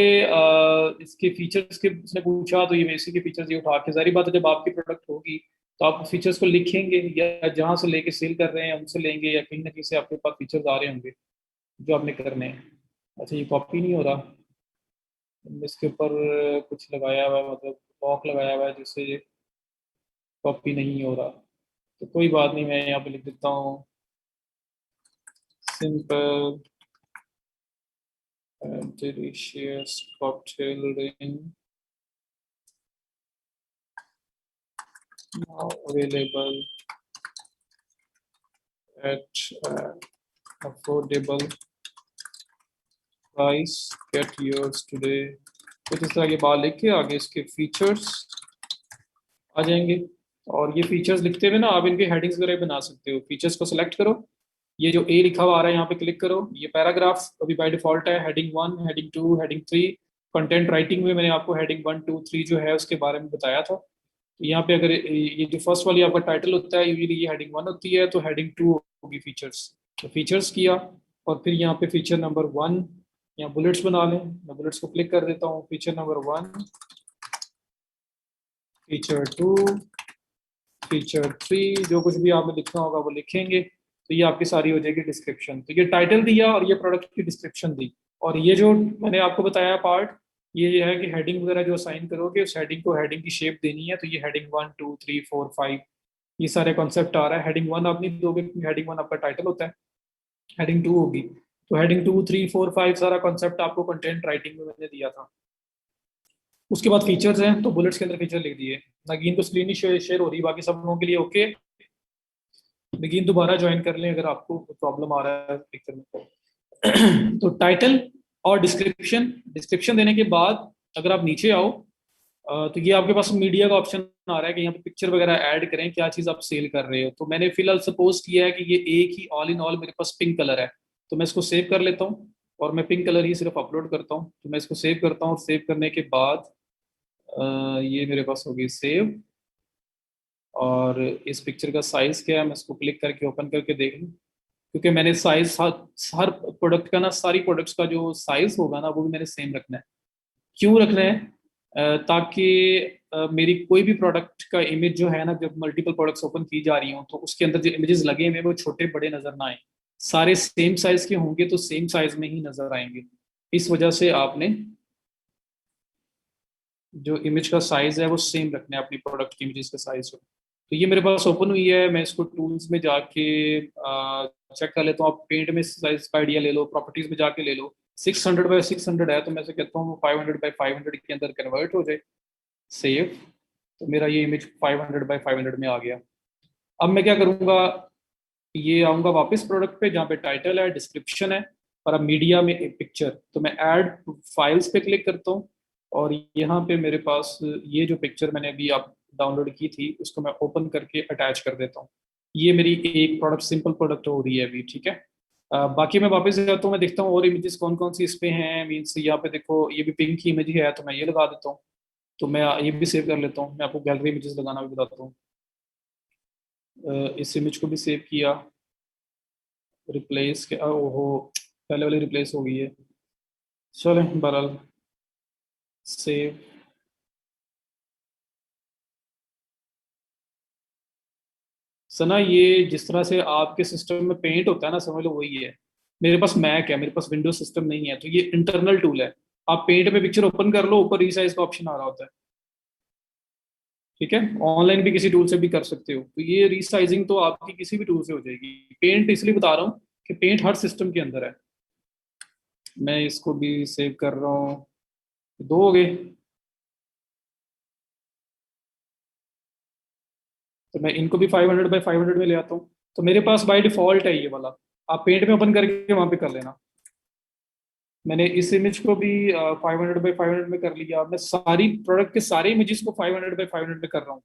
इसके फीचर्स के उसने पूछा, तो ये मैं इसी के फीचर्स ये उठा के, सारी बात है जब आपकी प्रोडक्ट होगी तो आप फीचर्स को लिखेंगे, या जहाँ से लेके सेल कर रहे हैं उनसे लेंगे, या कहीं ना कहीं से आपके पास फीचर्स आ रहे होंगे जो आपने करने हैं। अच्छा, ये कॉपी नहीं हो रहा, इसके ऊपर कुछ लगाया हुआ है, मतलब लॉक लगाया हुआ है जिससे कॉपी नहीं हो रहा। तो कोई बात नहीं, मैं यहाँ पे लिख देता हूँ simple delicious cocktail ring now available at affordable price, get yours today। कुछ इस तरह की बात लिख के आगे इसके फीचर्स, आ जाएंगे। और ये फीचर्स लिखते हुए ना आप इनके हेडिंग्स वगैरह बना सकते हो। फीचर्स को सिलेक्ट करो, ये जो ए लिखा हुआ आ रहा है यहाँ पे क्लिक करो। ये पैराग्राफ अभी बाय डिफॉल्ट है, heading 1, heading 2, heading 3। Content writing में मैंने आपको हेडिंग 1, 2, 3 जो है उसके बारे में बताया था। तो यहाँ पे अगर ये जो फर्स्ट वाली आपका टाइटल होता है, यूजली ये हेडिंग 1 होती है, तो हेडिंग 2 होगी फीचर्स। तो फीचर्स किया, और फिर यहाँ पे फीचर नंबर 1, यहाँ बुलेट्स बना लें। मैं बुलेट्स को क्लिक कर देता हूँ। फीचर नंबर 1, फीचर 2, फीचर 3, जो कुछ भी आपने लिखना होगा वो लिखेंगे। तो ये आपकी सारी हो जाएगी डिस्क्रिप्शन। तो ये टाइटल दिया और ये प्रोडक्ट की डिस्क्रिप्शन दी। और ये जो मैंने आपको बताया पार्ट, ये है कि हेडिंग वगैरह जो असाइन करोगे उस हेडिंग को हेडिंग की शेप देनी है। तो ये हेडिंग 1, 2, 3, 4, 5 ये सारे कॉन्सेप्ट आ रहा है। हेडिंग 1 आप नहीं दोगे, हेडिंग 1 आपका टाइटल होता है। हेडिंग 2 होगी, तो हेडिंग 2, 3, 4, 5 सारा कॉन्सेप्ट आपको कंटेंट राइटिंग में मैंने दिया था। उसके बाद फीचर्स हैं, तो बुलेट्स के अंदर फीचर लिख दिए। नगीन तो स्क्रीन ही शेयर हो रही है, बाकी सब लोगों के लिए ओके। नगीन दोबारा ज्वाइन कर लें अगर आपको प्रॉब्लम आ रहा है पिक्चर में। तो टाइटल और डिस्क्रिप्शन, डिस्क्रिप्शन देने के बाद अगर आप नीचे आओ, तो ये आपके पास मीडिया का ऑप्शन आ रहा है कि यहाँ पे पिक्चर वगैरह ऐड करें, क्या चीज़ आप सेल कर रहे हो। तो मैंने फिलहाल सपोज किया है कि ये एक ही ऑल इन ऑल मेरे पास पिंक कलर है, तो मैं इसको सेव कर लेता हूँ और मैं पिंक कलर ही सिर्फ अपलोड करता हूँ। तो मैं इसको सेव करता हूँ, सेव करने के बाद ये मेरे पास होगी सेव। और इस पिक्चर का साइज क्या है, मैं इसको क्लिक करके ओपन करके देख लूँ, क्योंकि मैंने साइज हर प्रोडक्ट का ना, सारी प्रोडक्ट्स का जो साइज होगा ना वो भी मैंने सेम रखना है। क्यों रखना है? ताकि मेरी कोई भी प्रोडक्ट का इमेज जो है ना, जब मल्टीपल प्रोडक्ट्स ओपन की जा रही हो तो उसके अंदर जो इमेजेस लगे हुए हैं वो छोटे बड़े नजर ना आए। सारे सेम साइज के होंगे तो सेम साइज में ही नजर आएंगे। इस वजह से आपने जो इमेज का साइज है वो सेम रखना है अपनी प्रोडक्ट की इमेजेस का साइज को। तो ये मेरे पास ओपन हुई है, मैं इसको टूल्स में जाके चेक कर लेता हूँ। आप पेंट में साइज का आइडिया ले लो, प्रॉपर्टीज में जाके ले लो। 600 बाय 600 है, तो मैं से कहता हूँ 500 बाय 500 के अंदर कन्वर्ट हो जाए। सेव। तो मेरा ये इमेज 500 बाय 500 में आ गया। अब मैं क्या करूँगा, ये आऊँगा वापस प्रोडक्ट पे जहाँ पे टाइटल है, डिस्क्रिप्शन है, और अब मीडिया में एक पिक्चर। तो मैं ऐड फाइल्स पे क्लिक करता हूँ, और यहाँ पे मेरे पास ये जो पिक्चर मैंने अभी आप डाउनलोड की थी उसको मैं ओपन करके अटैच कर देता हूँ। ये मेरी एक प्रोडक्ट, सिंपल प्रोडक्ट हो रही है अभी, ठीक है। बाकी मैं वापस जाता हूँ, मैं देखता हूँ और इमेजेस कौन कौन सी इस पे हैं। मीन्स यहाँ पे देखो, ये भी पिंक की इमेज है, तो मैं ये लगा देता हूँ। तो मैं ये भी सेव कर लेता हूँ। मैं आपको गैलरी इमेजेस लगाना भी बताता हूँ। इस इमेज को भी सेव किया, रिप्लेस के, ओहो पहले वाली रिप्लेस हो गई है। चले बहरहाल, सेव। सना, ये जिस तरह से आपके सिस्टम में पेंट होता है ना, समझ लो वही है। मेरे पास मैक है, मेरे पास विंडोज सिस्टम नहीं है, तो ये इंटरनल टूल है। आप पेंट में पिक्चर ओपन कर लो, ऊपर रीसाइज का ऑप्शन आ रहा होता है। ठीक है, ऑनलाइन भी किसी टूल से भी कर सकते हो। तो ये रीसाइजिंग तो आपकी किसी भी टूल से हो जाएगी। पेंट इसलिए बता रहा हूँ कि पेंट हर सिस्टम के अंदर है। मैं इसको भी सेव कर रहा हूँ। दो हो गए। तो मैं इनको भी 500 बाय 500 में ले आता हूँ। तो मेरे पास बाय डिफॉल्ट है ये वाला। आप पेंट में ओपन करके वहां पे कर लेना। मैंने इस इमेज को भी 500 बाय 500 में कर लिया। मैं सारी प्रोडक्ट के सारे इमेजेस को 500 बाय 500 में कर रहा हूँ।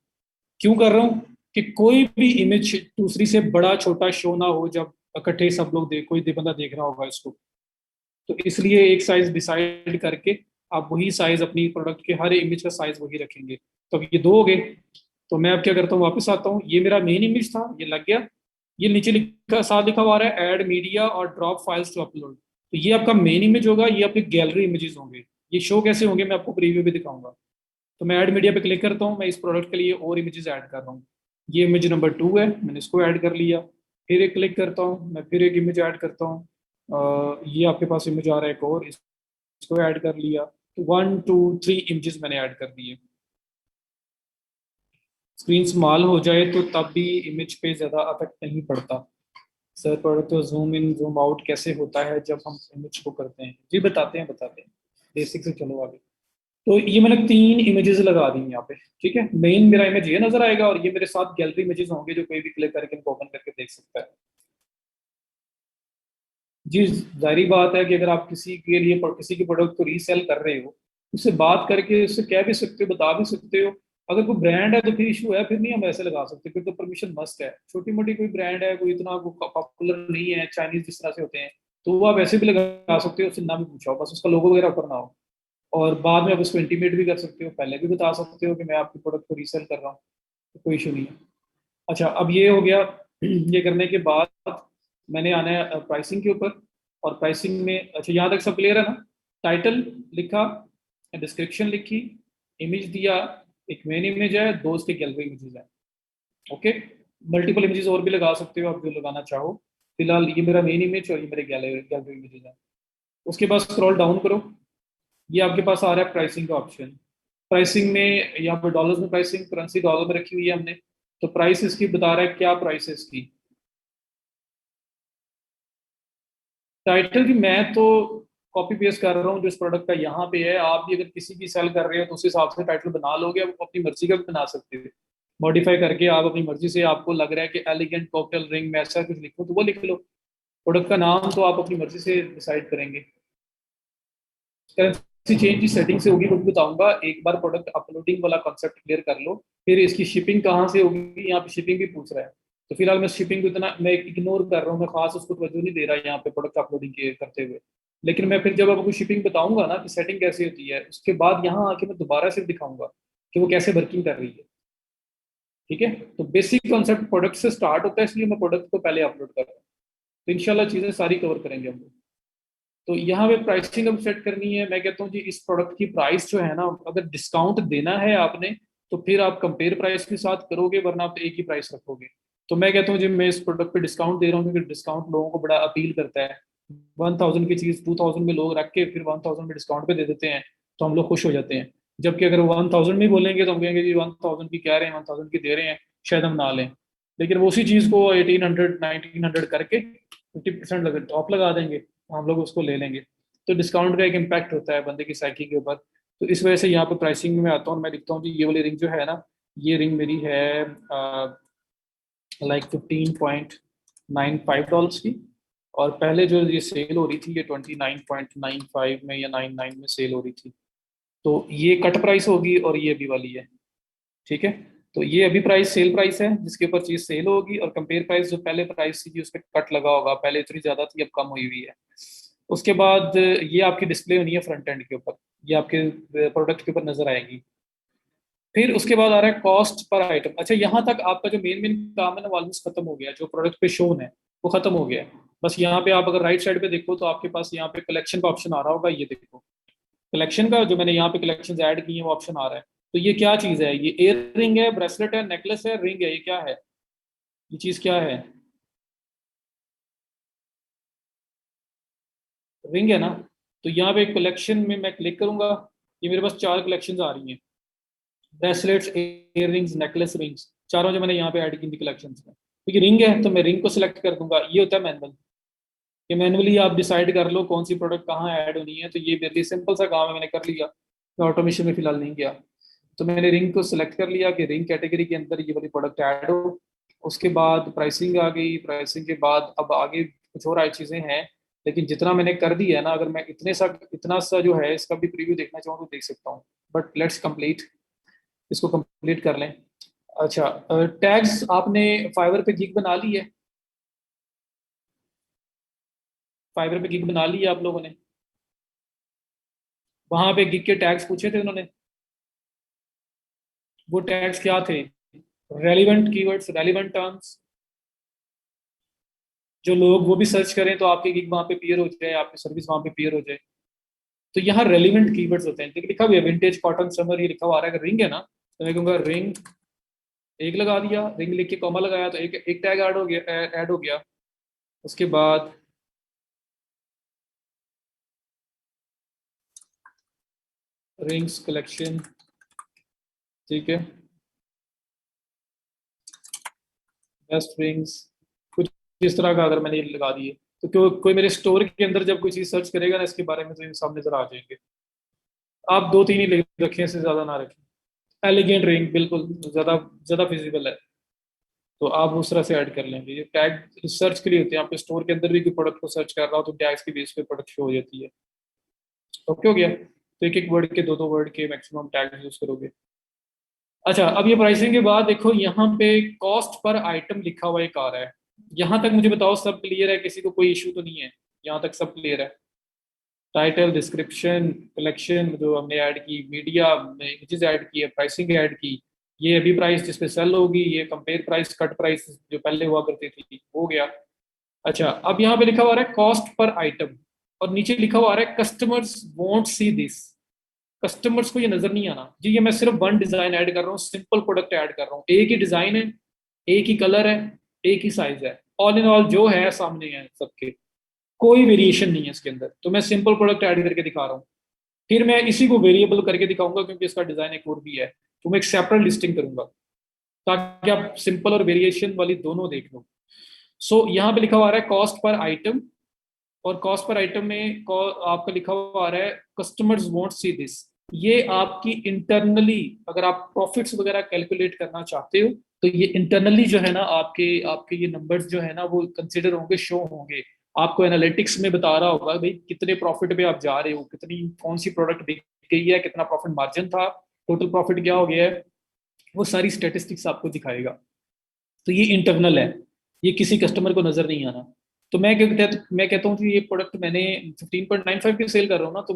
क्यों कर रहा हूँ? कि कोई भी इमेज दूसरी से बड़ा छोटा शो ना हो जब इकट्ठे सब लोग देख, कोई बंदा देख रहा होगा इसको। तो इसलिए एक साइज डिसाइड करके आप वही साइज अपनी प्रोडक्ट के हर इमेज का साइज वही रखेंगे। तो अब ये दो हो गए। तो मैं अब क्या करता हूँ, वापस आता हूँ। ये मेरा मेन इमेज था, ये लग गया। ये नीचे लिखा, साथ लिखा हुआ आ रहा है ऐड मीडिया और ड्रॉप फाइल्स टू अपलोड। तो ये आपका मेन इमेज होगा, ये आपके गैलरी इमेजेस होंगे। ये शो कैसे होंगे मैं आपको प्रीव्यू भी दिखाऊंगा। तो मैं ऐड मीडिया पे क्लिक करता हूँ, मैं इस प्रोडक्ट के लिए और इमेजेस ऐड कर रहा हूँ। ये इमेज नंबर 2 है, मैंने इसको ऐड कर लिया। फिर एक क्लिक करता हूँ, मैं फिर एक इमेज ऐड करता हूँ। ये आपके पास इमेज आ रहा है एक और, इसको ऐड कर लिया। तो 1, 2, 3 इमेजेस मैंने ऐड कर दिए। स्क्रीन स्मॉल हो जाए तो तब भी इमेज पे ज़्यादा अफेक्ट नहीं पड़ता। सर पर तो जूम इन जूम आउट कैसे होता है जब हम इमेज को करते हैं? जी बताते हैं बेसिक से चलो आगे। तो ये मैंने 3 इमेजेस लगा दी यहाँ पे। ठीक है, मेन मेरा इमेज ये नजर आएगा, और ये मेरे साथ गैलरी इमेजेस होंगे जो कोई भी क्लिक करके इनको ओपन करके देख सकता है। जी, जाहिर बात है कि अगर आप किसी के लिए किसी के प्रोडक्ट को रीसेल कर रहे हो, उससे बात करके उससे कह भी सकते हो, बता भी सकते हो अगर कोई ब्रांड है तो फिर इशू है, फिर नहीं हम ऐसे लगा सकते, फिर तो परमिशन मस्ट है। छोटी मोटी कोई ब्रांड है, कोई इतना पॉपुलर नहीं है, चाइनीज जिस तरह से होते हैं, तो वो आप ऐसे भी लगा सकते हो, उससे नाम भी पूछा हो, बस उसका लोगो वगैरह ऊपर ना हो। और बाद में आप उसको इंटीमेट भी कर सकते हो, पहले भी बता सकते हो कि मैं आपके प्रोडक्ट को रीसेल कर रहा हूँ, तो कोई इशू नहीं है। अच्छा, अब ये हो गया। ये करने के बाद मैंने आना है प्राइसिंग के ऊपर। और प्राइसिंग में, अच्छा यहाँ तक सब क्लियर है ना? टाइटल लिखा, डिस्क्रिप्शन लिखी, इमेज दिया, एक मेन इमेज है, दो उसके गैलरी इमेजेस है। ओके। मल्टीपल इमेजेस और भी लगा सकते हो आप, जो लगाना चाहो। फिलहाल ये मेरा मेन इमेज और ये मेरे गैलरी गैलरी इमेजेस है। उसके बाद स्क्रॉल डाउन करो, ये आपके पास आ रहा है प्राइसिंग का ऑप्शन। प्राइसिंग में यहाँ पर डॉलर्स में प्राइसिंग, करेंसी डॉलर में रखी हुई है हमने। तो प्राइस इसकी बता रहा है, क्या प्राइस है इसकी। टाइटल की मैं तो कॉपी पेस्ट कर रहा हूँ जो इस प्रोडक्ट का यहाँ पे है। आप भी अगर किसी की सेल कर रहे हो तो उस हिसाब से टाइटल बना लोगे, आप अपनी मर्जी का भी बना सकते हो। मॉडिफाई करके आप अपनी मर्जी से, आपको लग रहा है कि एलिगेंट कॉकटेल रिंग में ऐसा कुछ लिखो तो वो लिख लो। प्रोडक्ट का नाम तो आप अपनी मर्जी से डिसाइड करेंगे। करेंसी चेंज की सेटिंग से होगी वो भी बताऊंगा। एक बार प्रोडक्ट अपलोडिंग वाला कॉन्सेप्ट क्लियर कर लो, फिर इसकी शिपिंग कहाँ से होगी, यहाँ पे शिपिंग भी पूछ रहा है। तो फिलहाल मैं शिपिंग को इतना मैं इग्नोर कर रहा हूँ, मैं खास उसको तवज्जो नहीं दे रहा यहाँ पे प्रोडक्ट अपलोडिंग के करते हुए। लेकिन मैं फिर जब आपको शिपिंग बताऊंगा ना कि सेटिंग कैसे होती है, उसके बाद यहाँ आके मैं दोबारा से दिखाऊंगा कि वो कैसे वर्किंग कर रही है। ठीक है। तो बेसिक कॉन्सेप्ट प्रोडक्ट से स्टार्ट होता है, इसलिए मैं प्रोडक्ट को पहले अपलोड कर रहा हूँ। तो इंशाल्लाह चीजें सारी कवर करेंगे हम लोग। तो यहाँ पे प्राइसिंग अब सेट करनी है। मैं कहता हूँ जी, इस प्रोडक्ट की प्राइस जो है ना, अगर डिस्काउंट देना है आपने, तो फिर आप कंपेयर प्राइस के साथ करोगे, वरना आप एक ही प्राइस रखोगे। तो मैं कहता हूँ जी, मैं इस प्रोडक्ट पे डिस्काउंट दे रहा हूँ, क्योंकि डिस्काउंट लोगों को बड़ा अपील करता है। 1000 की चीज 2000 में लोग रख के फिर 1000 में डिस्काउंट पे दे देते हैं, तो हम लोग खुश हो जाते हैं। जबकि अगर 1000 में बोलेंगे तो हम कहेंगे जी 1000 की कह रहे हैं, 1000 की दे रहे हैं, शायद हम ना लें। लेकिन वो उसी चीज को 1800 1900 करके 50% लगा टॉप लगा देंगे, तो हम लोग उसको ले लेंगे। तो डिस्काउंट का एक इम्पैक्ट होता है बंदे की साइकी के ऊपर। तो इस वजह से यहाँ पे प्राइसिंग में आता हूँ और मैं दिखता हूँ जी, ये वाली रिंग जो है ना, ये रिंग मेरी है लाइक $15.95 की। और पहले जो ये सेल हो रही थी, ये 29.95 में या 99 में सेल हो रही थी। तो ये कट प्राइस होगी और ये अभी वाली है। ठीक है। तो ये अभी प्राइस सेल प्राइस है जिसके ऊपर चीज सेल होगी, और कंपेयर प्राइस जो पहले प्राइस थी, उस पर कट लगा होगा, पहले इतनी ज्यादा थी अब कम हुई हुई है। उसके बाद ये आपकी डिस्प्ले होनी है फ्रंट एंड के ऊपर, ये आपके प्रोडक्ट के ऊपर नजर आएगी। फिर उसके बाद आ रहा है कॉस्ट पर आइटम। अच्छा, यहाँ तक आपका जो मेन मेन काम है ना, ऑलमोस्ट खत्म हो गया। जो प्रोडक्ट पे शोन है वो खत्म हो गया है। बस यहाँ पे आप अगर राइट साइड पे देखो तो आपके पास यहाँ पे कलेक्शन का ऑप्शन आ रहा होगा, ये देखो। कलेक्शन का जो मैंने यहाँ पे कलेक्शन ऐड की है वो ऑप्शन आ रहा है। तो ये क्या चीज है? ये एयर रिंग है, ब्रेसलेट है, नेकलेस है, रिंग है, ये क्या है? ये चीज क्या है? रिंग है ना? तो यहाँ पे कलेक्शन में मैं क्लिक करूंगा, ये मेरे पास चार कलेक्शन आ रही हैं। Bracelets, ear rings, necklace, rings, चारों जो मैंने यहाँ पे ऐड की थी कलेक्शन में। तो ये रिंग है तो मैं रिंग को सिलेक्ट कर दूंगा। ये होता है मैनुअल, कि मैनुअली आप डिसाइड कर लो कौन सी प्रोडक्ट कहाँ ऐड होनी है। तो ये मेरे लिए सिंपल सा काम है, मैंने कर लिया। मैं ऑटोमेशन में फिलहाल नहीं गया। तो मैंने रिंग को सिलेक्ट कर लिया कि रिंग कैटेगरी के अंदर ये वाली प्रोडक्ट ऐड हो। उसके बाद प्राइसिंग आ गई। प्राइसिंग के बाद अब आगे कुछ और आई चीज़ें हैं, लेकिन जितना मैंने कर दिया है ना, अगर मैं इतना सा जो है इसका भी प्रीव्यू देखना चाहूँ तो देख सकता हूँ। बट लेट्स कंप्लीट, इसको कंप्लीट कर लें। अच्छा, टैग्स आपने फाइवर पे गिग बना ली है? फाइवर पे गिग बना ली है आप लोगों ने? वहां पे गिग के टैग्स पूछे थे उन्होंने? वो टैग्स क्या थे? रेलिवेंट कीवर्ड्स, रेलिवेंट टर्म्स, जो लोग वो भी सर्च करें तो आपकी गिग वहां पे पीयर हो जाए, आपकी सर्विस वहां पे पीयर हो जाए। तो यहाँ रेलिवेंट कीवर्ड्स होते हैं। देखिए लिखा हुआ है विंटेज कॉटन समर, ये लिखा हुआ आ रहा है। अगर रिंग है ना, तो मैं कहूँगा रिंग, एक लगा दिया, रिंग लिख के कॉमा लगाया तो एक टैग ऐड हो गया, ऐड हो गया। उसके बाद रिंग्स कलेक्शन, ठीक है, बेस्ट रिंग्स, कुछ इस तरह का अगर मैंने ये लगा दिए, तो कोई मेरे स्टोर के अंदर जब कोई चीज सर्च करेगा ना इसके बारे में, तो ये सामने नजर आ जाएंगे। आप दो तीन ही लिख रखें, इससे ज्यादा ना रखें। एलिगेंट रिंग बिल्कुल ज्यादा ज्यादा फिजिबल है, तो आप उस तरह से ऐड कर लेंगे। ये टैग सर्च के लिए होते हैं। आप स्टोर के अंदर भी कोई प्रोडक्ट को सर्च कर रहा हो तो टैग्स के बेस पे प्रोडक्ट शो हो जाती है। ओके हो गया? तो एक एक वर्ड के, दो दो वर्ड के मैक्सिमम टैग यूज करोगे। अच्छा, अब ये प्राइसिंग के बाद देखो यहाँ पे कॉस्ट पर आइटम लिखा हुआ एक आ रहा है। यहाँ तक मुझे बताओ सब क्लियर है, किसी को कोई इशू तो नहीं है? यहाँ तक सब क्लियर है? टाइटल, डिस्क्रिप्शन, कलेक्शन जो हमने ऐड की, मीडिया में इमेजेस ऐड की है, प्राइसिंग ऐड की, ये अभी प्राइस जिस पे सेल होगी, ये कंपेयर प्राइस, कट प्राइस जो पहले हुआ करती थी हो गया। अच्छा, अब यहाँ पे लिखा हुआ है कॉस्ट पर आइटम, और नीचे लिखा हुआ है customers won't see this. Customers को ये नजर नहीं आना जी, ये मैं सिर्फ वन डिजाइन ऐड कर रहा हूँ, सिंपल प्रोडक्ट ऐड कर रहा हूँ, एक ही डिजाइन है, एक ही कलर है, एक ही साइज है, ऑल इन ऑल जो है सामने है सबके, कोई वेरिएशन नहीं है इसके अंदर, तो मैं सिंपल प्रोडक्ट ऐड करके दिखा रहा हूँ। फिर मैं इसी को वेरिएबल करके दिखाऊंगा क्योंकि इसका डिजाइन एक और भी है, तो मैं एक सेपरेट लिस्टिंग करूंगा ताकि आप सिंपल और वेरिएशन वाली दोनों देख लो। सो यहाँ पे लिखा हुआ है कॉस्ट पर आइटम, और कॉस्ट पर आइटम में आपका लिखा हुआ आ रहा है कस्टमर्स वॉन्ट सी दिस। ये आपकी इंटरनली, अगर आप प्रॉफिट्स वगैरह कैलकुलेट करना चाहते हो तो ये इंटरनली जो है ना, आपके आपके ये नंबर्स जो है ना वो कंसिडर होंगे, शो होंगे। आपको एनालिटिक्स में बता रहा होगा भाई कितने प्रॉफिट पे आप जा रहे हो, कितनी कौन सी प्रोडक्ट बिक गई है, कितना प्रॉफिट मार्जिन था, टोटल प्रॉफिट क्या हो गया है, वो सारी स्टेटिस्टिक्स आपको दिखाएगा। तो ये इंटरनल है, ये किसी कस्टमर को नजर नहीं आना। तो मैं कहता हूँ कि ये प्रोडक्ट मैंने 15.95 की सेल कर रहा हूँ ना, तो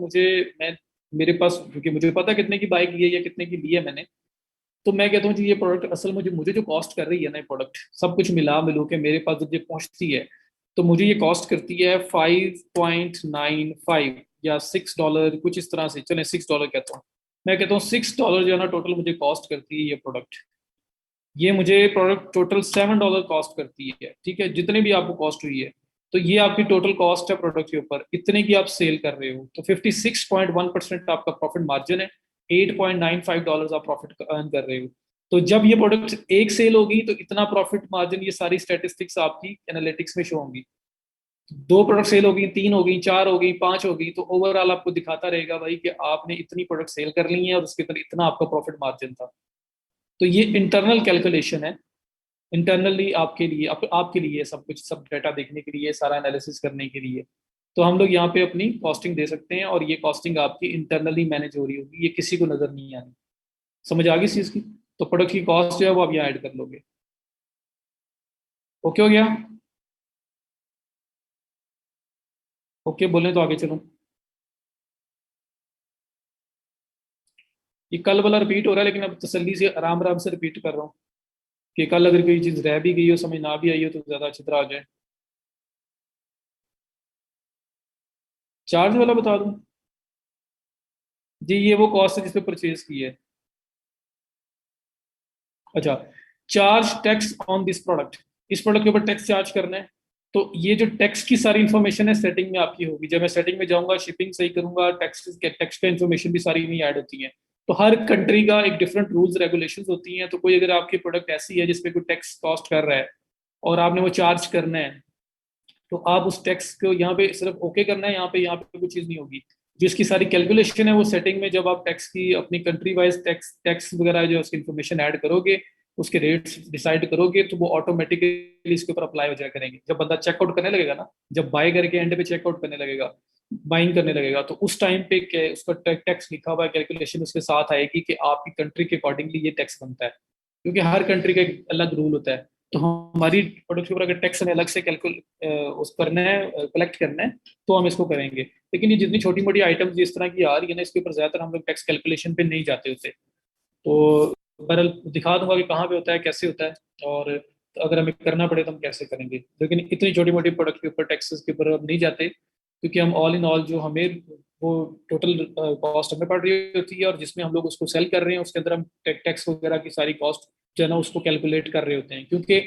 मैं मेरे पास, क्योंकि मुझे पता है कितने की बाइक ली है या कितने की ली है मैंने, तो मैं कहता हूँ कि ये प्रोडक्ट असल मुझे मुझे जो कॉस्ट कर रही है ना, ये प्रोडक्ट सब कुछ मिला मिलू के मेरे पास जब ये पहुंचती है, तो मुझे ये कॉस्ट करती है 5.95 या $6 कुछ इस तरह से, चले $6 कहता हूँ। मैं कहता हूँ $6 जो है ना टोटल मुझे कॉस्ट करती है ये प्रोडक्ट। ये मुझे प्रोडक्ट टोटल $7 कॉस्ट करती है, ठीक है, जितने भी आपको कॉस्ट हुई है। तो ये आपकी टोटल कॉस्ट है प्रोडक्ट के ऊपर, इतने की आप सेल कर रहे हो, तो 56.1% आपका प्रॉफिट मार्जिन है, $8.95 आप प्रॉफिट अर्न कर रहे हो। तो जब ये प्रोडक्ट एक सेल होगी तो इतना प्रॉफिट मार्जिन, ये सारी स्टेटिस्टिक्स आपकी एनालिटिक्स में शो होंगी। दो प्रोडक्ट सेल हो गई, तीन हो गई, चार हो गई, पांच हो गई, तो ओवरऑल आपको दिखाता रहेगा भाई कि आपने इतनी प्रोडक्ट सेल कर ली है और उसके अंदर इतना आपका प्रॉफिट मार्जिन था। तो ये इंटरनल कैलकुलेशन है, इंटरनली आपके लिए, आपके लिए सब कुछ, सब डाटा देखने के लिए, सारा एनालिसिस करने के लिए। तो हम लोग यहाँ पे अपनी कॉस्टिंग दे सकते हैं और ये कॉस्टिंग आपकी इंटरनली मैनेज हो रही होगी, ये किसी को नजर नहीं आनी। समझ आ गई इस चीज की? तो प्रोडक्ट की कॉस्ट जो है वो आप यहाँ ऐड कर लोगे। ओके हो गया? ओके बोले तो आगे चलो। ये कल वाला रिपीट हो रहा है, लेकिन अब तसल्ली से आराम आराम से रिपीट कर रहा हूँ कि कल अगर कोई चीज रह भी गई हो, समझ ना भी आई हो, तो ज्यादा अच्छी तरह आ जाए। चार्ज वाला बता दूं? जी, ये वो कॉस्ट है जिस पे परचेज की है। अच्छा, charge tax on this product, इस प्रोडक्ट के ऊपर टैक्स चार्ज करना है। तो ये जो टैक्स की सारी इन्फॉर्मेशन है सेटिंग में आपकी होगी, जब मैं सेटिंग में जाऊंगा शिपिंग सही करूंगा, टैक्स टैक्स का इन्फॉर्मेशन भी सारी नहीं ऐड होती है। तो हर कंट्री का एक डिफरेंट रूल्स रेगुलेशंस होती हैं, तो कोई अगर आपकी प्रोडक्ट ऐसी है जिसपे कोई टैक्स कॉस्ट कर रहा है और आपने वो चार्ज करना है, तो आप उस टैक्स को यहाँ पे सिर्फ ओके करना है, यहाँ पे कोई चीज़ नहीं होगी। जिसकी सारी कैलकुलेशन है वो सेटिंग में, जब आप टैक्स की अपनी कंट्री वाइज टैक्स टैक्स वगैरह जो उसकी इन्फॉर्मेशन ऐड करोगे, उसके रेट्स डिसाइड करोगे, तो वो ऑटोमेटिकली इसके ऊपर अप्लाई हो जाया करेंगे। जब बंदा चेकआउट करने लगेगा ना, जब बाय करके एंड पे चेकआउट करने लगेगा, बाइंग करने लगेगा, तो उस टाइम पे उसका टैक्स लिखा हुआ है, कैलकुलेशन उसके साथ आएगी कि आपकी कंट्री के अकॉर्डिंगली ये टैक्स बनता है, क्योंकि हर कंट्री का एक अलग रूल होता है। तो हमारी प्रोडक्ट के ऊपर अगर टैक्स हमें अलग से उस करना है, कलेक्ट करना है, तो हम इसको करेंगे। लेकिन ये जितनी छोटी मोटी आइटम्स जिस तरह की आ रही है ना, इसके ऊपर ज्यादातर हम लोग टैक्स कैलकुलेशन पे नहीं जाते होते। तो बहरहाल दिखा दूंगा कि कहाँ पे होता है, कैसे होता है, और अगर हमें करना पड़े तो हम कैसे करेंगे। लेकिन इतनी छोटी मोटी प्रोडक्ट के ऊपर, टैक्सेस के ऊपर हम नहीं जाते, क्योंकि हम ऑल इन ऑल जो हमें वो टोटल कॉस्ट हमें पड़ रही होती है, और जिसमें हम लोग उसको सेल कर रहे हैं उसके अंदर हम टैक्स वगैरह की सारी कॉस्ट जो है ना उसको कैलकुलेट कर रहे होते हैं। क्योंकि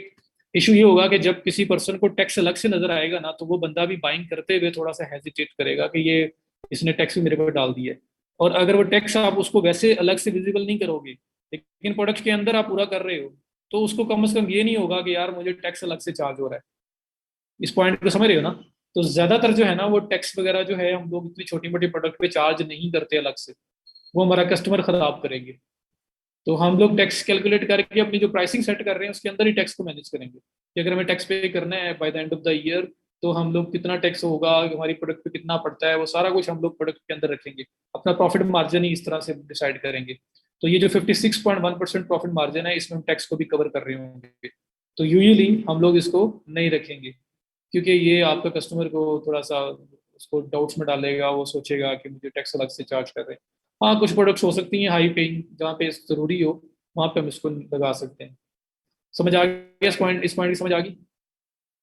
इशू ये होगा कि जब किसी पर्सन को टैक्स अलग से नजर आएगा ना, तो वो बंदा भी बाइंग करते हुए थोड़ा सा हेजिटेट करेगा कि ये इसने टैक्स भी मेरे पर डाल दिया है। और अगर वो टैक्स आप उसको वैसे अलग से विजिबल नहीं करोगे, लेकिन प्रोडक्ट के अंदर आप पूरा कर रहे हो, तो उसको कम से कम ये नहीं होगा कि यार मुझे टैक्स अलग से चार्ज हो रहा है। इस पॉइंट को समझ रहे हो ना? तो ज्यादातर जो है ना वो टैक्स वगैरह जो है हम लोग इतनी छोटी मोटी प्रोडक्ट पे चार्ज नहीं करते अलग से, वो हमारा कस्टमर खराब करेंगे। तो हम लोग टैक्स कैलकुलेट करके अपनी जो प्राइसिंग सेट कर रहे हैं उसके अंदर ही टैक्स को मैनेज करेंगे कि अगर हमें टैक्स पे करना है by the end of the year, तो हम लोग कितना टैक्स होगा, हमारी प्रोडक्ट पे कितना पड़ता है, वो सारा कुछ हम लोग प्रोडक्ट के अंदर रखेंगे। अपना प्रॉफिट मार्जिन ही इस तरह से डिसाइड करेंगे। तो ये जो 56.1% प्रॉफिट मार्जिन है, इसमें हम टैक्स को भी कवर कर रहे होंगे। तो यूजुअली हम लोग इसको नहीं रखेंगे, क्योंकि ये आपका कस्टमर को थोड़ा सा उसको डाउट्स में डालेगा, वो सोचेगा कि मुझे टैक्स अलग से चार्ज कर रहे हैं। हाँ, कुछ प्रोडक्ट्स हो सकती हैं हाई पेइंग, जहाँ पे जरूरी हो वहाँ पे हम इसको लगा सकते हैं। समझ आ गया? इस पॉइंट की समझ आ गई?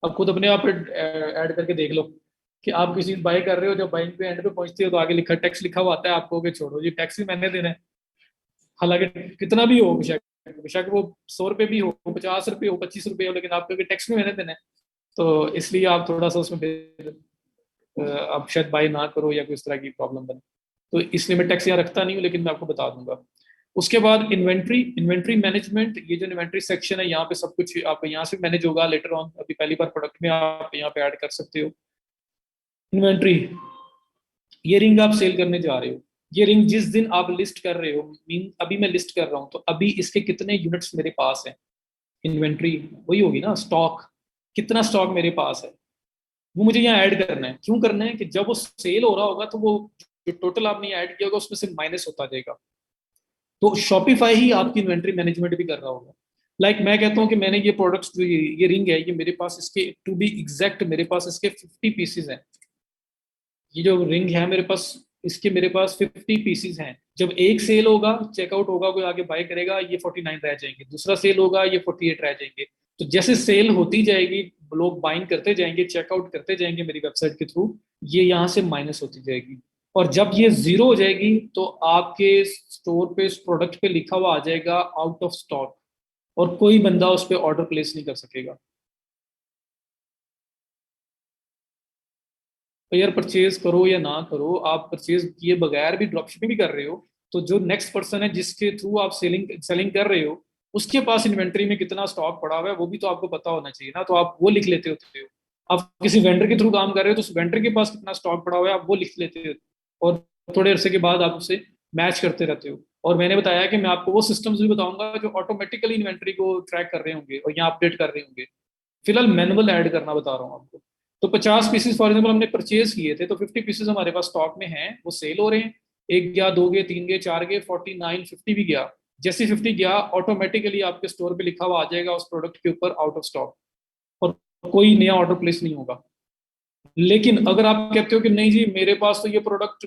अब खुद अपने आप ऐड करके देख लो कि आप किसी चीज बाय कर रहे हो, जब बाइंग पे एंड पे पहुंचते हो तो आगे लिखा टैक्स लिखा हुआ आता है आपको कि छोड़ो जी, टैक्स भी मैंने देना है। हालांकि कितना भी हो, बेशक बेशक वो 100 रुपये भी हो, 50 रुपये हो, 25 रुपये हो, लेकिन आपको टैक्स भी मैंने देना है। तो इसलिए आप थोड़ा सा उसमें आप शायद बाय ना करो या कोई इस तरह की प्रॉब्लम बने। तो इसलिए मैं टैक्स यहाँ रखता नहीं हूँ, लेकिन मैं आपको बता दूंगा। उसके बाद इन्वेंट्री, इन्वेंट्री मैनेजमेंट, ये जो इन्वेंट्री सेक्शन है, यहाँ पे सब कुछ आपका यहाँ से मैनेज होगा लेटर ऑन। अभी पहली बार प्रोडक्ट में आप यहाँ पे ऐड कर सकते हो इन्वेंट्री। ये रिंग आप सेल करने जा रहे हो, ये रिंग जिस दिन आप लिस्ट कर रहे हो, मीन अभी मैं लिस्ट कर रहा हूँ, तो अभी इसके कितने यूनिट्स मेरे पास है, इन्वेंट्री वही होगी ना, स्टॉक, कितना स्टॉक मेरे पास है, वो मुझे यहाँ ऐड करना है। क्यों करना है? कि जब वो सेल हो रहा होगा तो वो जो टोटल आपने ऐड किया होगा उसमें से माइनस होता जाएगा। तो शॉपिफाई ही आपकी इन्वेंट्री मैनेजमेंट भी कर रहा होगा। लाइक मैं कहता हूँ कि मैंने ये प्रोडक्ट्स जो ये रिंग है, ये मेरे पास इसके टू बी एग्जैक्ट मेरे पास इसके 50 पीसेज हैं। ये जो रिंग है मेरे पास, इसके मेरे पास 50 पीसेज हैं। जब एक सेल होगा, चेकआउट होगा, कोई आगे बाय करेगा, ये 49 रह जाएंगे, दूसरा सेल होगा, ये 48 रह जाएंगे। तो जैसे सेल होती जाएगी, लोग बाइंग करते जाएंगे, चेकआउट करते जाएंगे मेरी वेबसाइट के थ्रू, ये यहाँ से माइनस होती जाएगी। और जब ये जीरो हो जाएगी तो आपके स्टोर पे, इस प्रोडक्ट पे लिखा हुआ आ जाएगा आउट ऑफ स्टॉक, और कोई बंदा उस पर ऑर्डर प्लेस नहीं कर सकेगा। तो यार परचेज करो या ना करो, आप परचेज किए बगैर भी ड्रॉपशिपिंग भी कर रहे हो, तो जो नेक्स्ट पर्सन है जिसके थ्रू आप सेलिंग सेलिंग कर रहे हो, उसके पास इन्वेंट्री में कितना स्टॉक पड़ा हुआ है वो भी तो आपको पता होना चाहिए ना। तो आप वो लिख लेते होते हो। आप किसी वेंडर के थ्रू काम कर रहे हो तो उस वेंडर के पास कितना स्टॉक पड़ा हुआ है आप वो लिख लेते हो, और थोड़े अरसे के बाद आप उसे मैच करते रहते हो। और मैंने बताया कि मैं आपको वो सिस्टम्स भी बताऊंगा जो ऑटोमेटिकली इन्वेंट्री को ट्रैक कर रहे होंगे और यहाँ अपडेट कर रहे होंगे। फिलहाल मैनुअल ऐड करना बता रहा हूँ आपको। तो 50 पीसेस फॉर एग्जाम्पल हमने परचेज किए थे, तो 50 पीसेस हमारे पास स्टॉक में हैं, वो सेल हो रहे हैं। एक गया, दो गए, तीन गए, चार गए, 49, 50 भी गया। जैसे 50 गया, ऑटोमेटिकली आपके स्टोर पे लिखा हुआ आ जाएगा उस प्रोडक्ट के ऊपर आउट ऑफ स्टॉक, और कोई नया ऑर्डर प्लेस नहीं होगा। लेकिन अगर आप कहते हो कि नहीं जी, मेरे पास तो ये प्रोडक्ट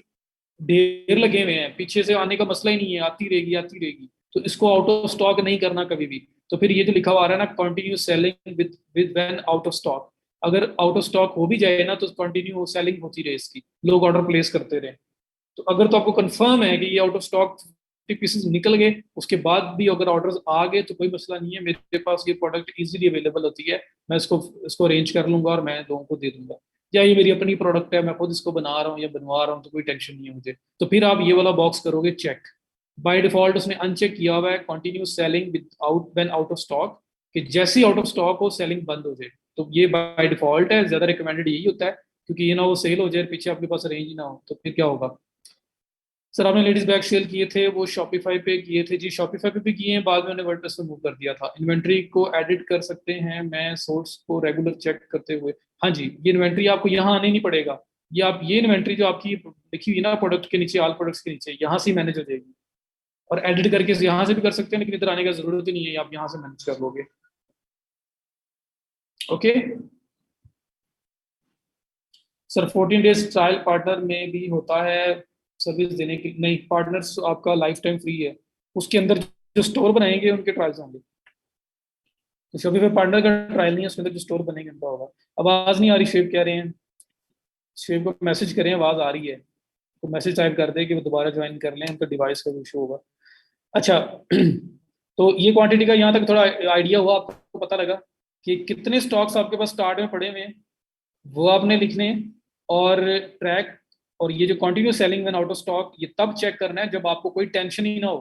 ढेर लगे हुए हैं, पीछे से आने का मसला ही नहीं है, आती रहेगी आती रहेगी, तो इसको आउट ऑफ स्टॉक नहीं करना कभी भी। तो फिर ये जो लिखा हुआ आ रहा है ना, continue selling with with when out of stock, अगर आउट ऑफ स्टॉक हो भी जाए ना, तो कंटिन्यू सेलिंग होती रहे इसकी, लोग ऑर्डर प्लेस करते रहे। तो अगर तो आपको कंफर्म है कि ये आउट ऑफ स्टॉक पीसेस निकल गए, उसके बाद भी अगर ऑर्डर्स आ गए तो कोई मसला नहीं है, मेरे पास ये प्रोडक्ट इजीली अवेलेबल होती है, मैं इसको इसको अरेंज कर लूंगा और मैं लोगों को दे दूंगा। या ये मेरी अपनी प्रोडक्ट है, मैं खुद इसको बना रहा हूँ या बनवा रहा हूँ, तो कोई टेंशन नहीं है मुझे। तो फिर आप ये वाला बॉक्स करोगे चेक। बाय डिफॉल्ट उसने अनचेक किया हुआ है continue selling with out when out of stock, कि जैसे ही आउट ऑफ स्टॉक हो सेलिंग बंद हो जाए। तो ये बाय डिफॉल्ट है, ज्यादा रिकमेंडेड यही होता है, क्योंकि ये ना वो सेल हो जाए पीछे आपके पास रेंज ही ना हो, तो फिर क्या होगा। सर आपने लेडीज बैग सेल किए थे, वो शॉपिफाई पे किए थे जी? शॉपिफाई पे भी किए हैं, बाद में मैंने वर्डप्रेस पे मूव कर दिया था। इन्वेंट्री को एडिट कर सकते हैं मैं सोर्स को रेगुलर चेक करते हुए? हाँ जी, ये इन्वेंट्री आपको यहाँ आने नहीं पड़ेगा। ये आप ये इन्वेंट्री जो आपकी लिखी हुई ना प्रोडक्ट के नीचे, ऑल प्रोडक्ट्स के नीचे, यहाँ से मैनेज हो जाएगी। और एडिट करके यहाँ से भी कर सकते हैं, लेकिन इधर आने का जरूरत ही नहीं है, आप यहाँ से मैनेज कर लोगे। Okay sir, 14 days trial partner में भी होता है सर्विस देने की? नहीं, पार्टनर्स आपका लाइफ टाइम फ्री है, उसके अंदर जो स्टोर बनाएंगे उनके ट्रायल्स होंगे। तो शॉपिफाई पार्टनर का ट्रायल नहीं है, उसके अंदर जो स्टोर बनेंगे उनका होगा। आवाज नहीं आ रही, शेव कह रहे हैं, शेव को मैसेज करें आवाज आ रही है, तो मैसेज टाइप कर दे कि वो दोबारा ज्वाइन कर लें, उनका डिवाइस का इशू होगा। अच्छा तो ये क्वांटिटी का यहाँ तक थोड़ा आइडिया हुआ आपको, पता लगा कि कितने स्टॉक्स आपके पास स्टार्ट में पड़े हुए हैं, वो आपने लिखने हैं। और ट्रैक, और ये जो continue selling when out of stock, ये तब चेक करना है जब आपको कोई टेंशन ही ना हो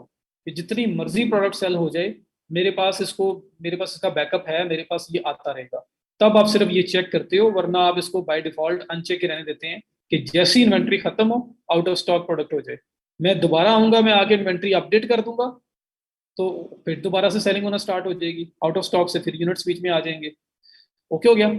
कि जितनी मर्जी प्रोडक्ट सेल हो जाए, मेरे पास इसका बैकअप है, मेरे पास ये आता रहेगा। तब आप सिर्फ ये चेक करते हो, वरना आप इसको बाय डिफॉल्ट अनचेक रहने देते हैं कि जैसी इन्वेंट्री खत्म हो, आउट ऑफ स्टॉक प्रोडक्ट हो जाए, मैं दोबारा आऊंगा, मैं आके इन्वेंट्री अपडेट कर दूंगा, तो फिर दोबारा से सेलिंग होना स्टार्ट हो जाएगी, आउट ऑफ स्टॉक से फिर यूनिट्स बीच में आ जाएंगे। ओके हो गया?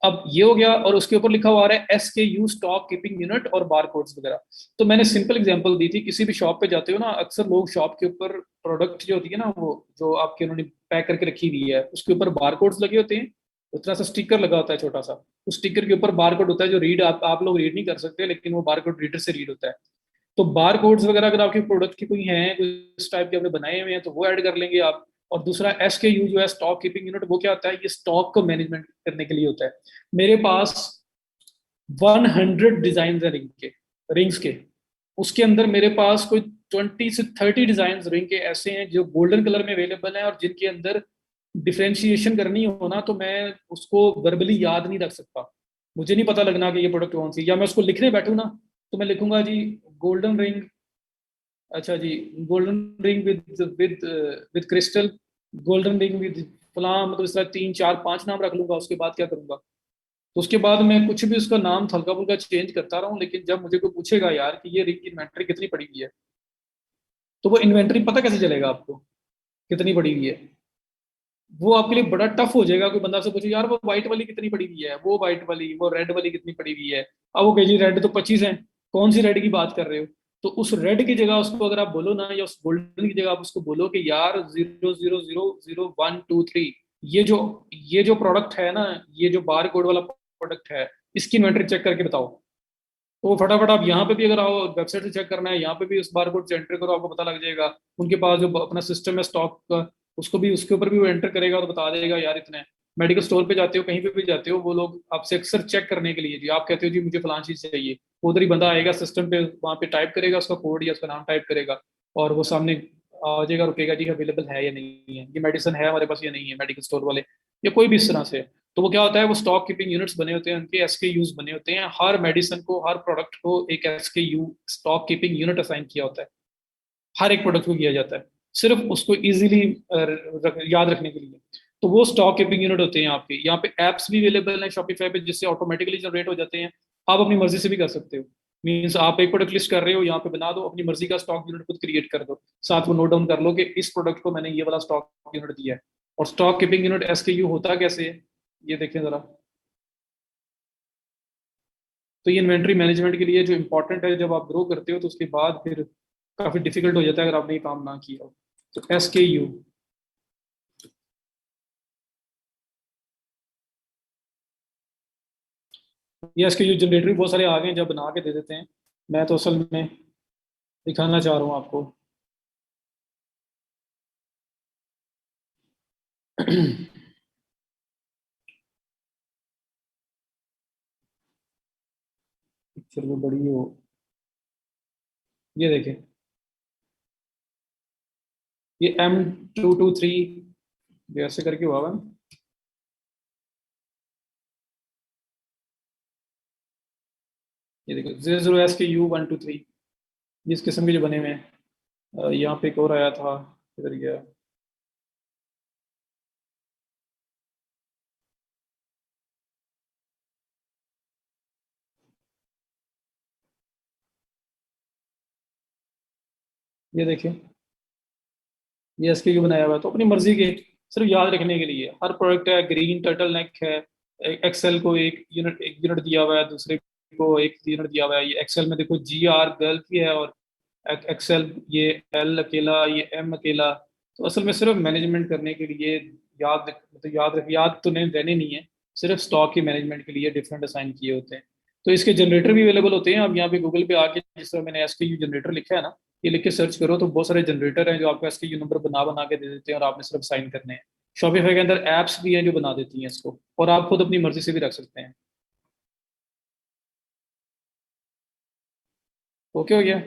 अब ये हो गया, और उसके ऊपर लिखा हुआ आ रहा है SKU स्टॉक कीपिंग यूनिट और बार कोड्स वगैरह। तो मैंने सिंपल एग्जांपल दी थी, किसी भी शॉप पे जाते हो ना, अक्सर लोग शॉप के ऊपर प्रोडक्ट जो होती है ना, वो जो आपके उन्होंने पैक करके रखी हुई है, उसके ऊपर बार कोड्स लगे होते हैं, उस तरह सा स्टिकर लगा होता है छोटा सा। उस स्टिकर के ऊपर बार कोड होता है, जो रीड आप लोग रीड नहीं कर सकते, लेकिन वो बार कोड रीडर से रीड होता है। तो बार कोड्स वगैरह अगर आपके प्रोडक्ट की कोई है, कोई इस टाइप के आपने बनाए हुए हैं, तो वो ऐड कर लेंगे आप। और दूसरा SKU जो है स्टॉक कीपिंग यूनिट, वो क्या होता है, ये स्टॉक को मैनेजमेंट करने के लिए होता है। मेरे पास 100 डिजाइन है रिंग्स के। उसके अंदर मेरे पास कोई 20 से 30 डिजाइन रिंग के ऐसे हैं जो गोल्डन कलर में अवेलेबल हैं, और जिनके अंदर डिफ्रेंशिएशन करनी हो ना, तो मैं उसको वर्बली याद नहीं रख सकता। मुझे नहीं पता लगना कि ये प्रोडक्ट कौन सी, या मैं उसको लिखने बैठूं ना, तो मैं लिखूंगा जी गोल्डन रिंग, अच्छा जी golden ring with with with crystal, golden ring with फलां, मतलब इस तरह 3 4 5 नाम रख लूंगा। उसके बाद क्या करूंगा, तो उसके बाद मैं कुछ भी उसका नाम हल्का फुल्का चेंज करता रहूं, लेकिन जब मुझे कोई पूछेगा यार कि ये रिंग की इन्वेंट्री कितनी पड़ी हुई है, तो वो इन्वेंट्री पता कैसे चलेगा आपको कितनी पड़ी हुई है। वो आपके लिए बड़ा टफ हो जाएगा। कोई बंदा से पूछे यार वो व्हाइट वाली कितनी पड़ी हुई है, वो व्हाइट वाली, वो रेड वाली कितनी पड़ी हुई है। अब वो कहे जी रेड तो 25 है, कौन सी रेड की बात कर रहे हो। तो उस रेड की जगह उसको अगर आप बोलो ना, या उस गोल्डन की जगह आप उसको बोलो कि यार 00000123, ये जो प्रोडक्ट है ना, ये जो बार कोड वाला प्रोडक्ट है, इसकी इन्वेंट्री चेक करके बताओ। तो वो फटाफट, आप यहाँ पे भी अगर आओ वेबसाइट से चेक करना है, यहाँ पे भी उस बार कोड से एंटर करो, आपको पता लग जाएगा। उनके पास जो अपना सिस्टम है स्टॉक का, उसको भी, उसके ऊपर भी वो एंटर करेगा और बता देगा यार इतने। मेडिकल स्टोर पे जाते हो, कहीं पे भी जाते हो, वो लोग आपसे अक्सर चेक करने के लिए, जी आप कहते हो जी मुझे फलां चीज चाहिए, वो उधर ही बंदा आएगा सिस्टम पे, वहाँ पे टाइप करेगा उसका कोड या उसका नाम टाइप करेगा, और वो सामने आ जाएगा, रुकेगा जी अवेलेबल है या नहीं है, ये मेडिसिन है हमारे पास या नहीं है, मेडिकल स्टोर वाले या कोई भी इस तरह से। तो वो क्या होता है, वो स्टॉक कीपिंग यूनिट्स बने होते हैं, उनके SKUs बने होते हैं, हर मेडिसिन को, हर प्रोडक्ट को एक SKU stock keeping unit assign किया होता है। हर एक प्रोडक्ट को किया जाता है, सिर्फ उसको इजीली याद रखने के लिए। तो वो स्टॉक कीपिंग यूनिट होते हैं आपके। यहाँ पे एप्स भी अवेलेबल हैं शॉपिफाई पे, जिससे ऑटोमेटिकली जनरेट हो जाते हैं। आप अपनी मर्जी से भी कर सकते हो। मीन्स आप एक प्रोडक्ट लिस्ट कर रहे हो, यहाँ पे बना दो अपनी मर्जी का स्टॉक यूनिट, खुद क्रिएट कर दो, साथ वो नोट डाउन कर लो कि इस प्रोडक्ट को मैंने ये वाला स्टॉक यूनिट दिया है। और स्टॉक कीपिंग यूनिट SKU होता कैसे है, ये देखें जरा। तो ये इन्वेंट्री मैनेजमेंट के लिए जो इंपॉर्टेंट है, जब आप ग्रो करते हो तो उसके बाद फिर काफी डिफिकल्ट हो जाता है अगर आपने ये काम ना किया हो। तो SKU, ये SKU जनरेटर भी बहुत सारे आ गए हैं, जब बना के दे देते हैं। मैं तो असल में दिखाना चाह रहा हूँ आपको। पिक्चर वो बड़ी हो, ये देखें, ये M223 ऐसे करके हुआ हुआ है। ये देखो 00 SKU 123, इस किस्म के जो बने हुए हैं। यहाँ पे एक और आया था, किधर गया, ये देखिए, ये SKU बनाया हुआ है, तो अपनी मर्जी के, सिर्फ याद रखने के लिए। हर प्रोडक्ट है, ग्रीन टर्टल नेक है, एक्सेल को एक यूनिट दिया हुआ है, दूसरे को एक यूनिट दिया हुआ है। ये एक्सेल में देखो GR गर्ल की है, और एक्सेल ये L अकेला, ये M अकेला। तो असल में सिर्फ मैनेजमेंट करने के लिए, मतलब याद तो नहीं रहनी नहीं है, सिर्फ स्टॉक की मैनेजमेंट के लिए डिफरेंट असाइन किए होते हैं। तो इसके जनरेटर भी अवेलेबल होते हैं। आप यहाँ पे गूगल पे आके, जिस तरह मैंने SKU जनरेटर लिखा है ना, ये लिख के सर्च करो, तो बहुत सारे जनरेटर हैं जो आपको SKU नंबर बना बना के दे देते हैं, और आपने सिर्फ साइन करने हैं। शॉपिफाई के अंदर एप्स भी हैं जो बना देती हैं इसको, और आप खुद अपनी मर्जी से भी रख सकते हैं। ओके हो गया,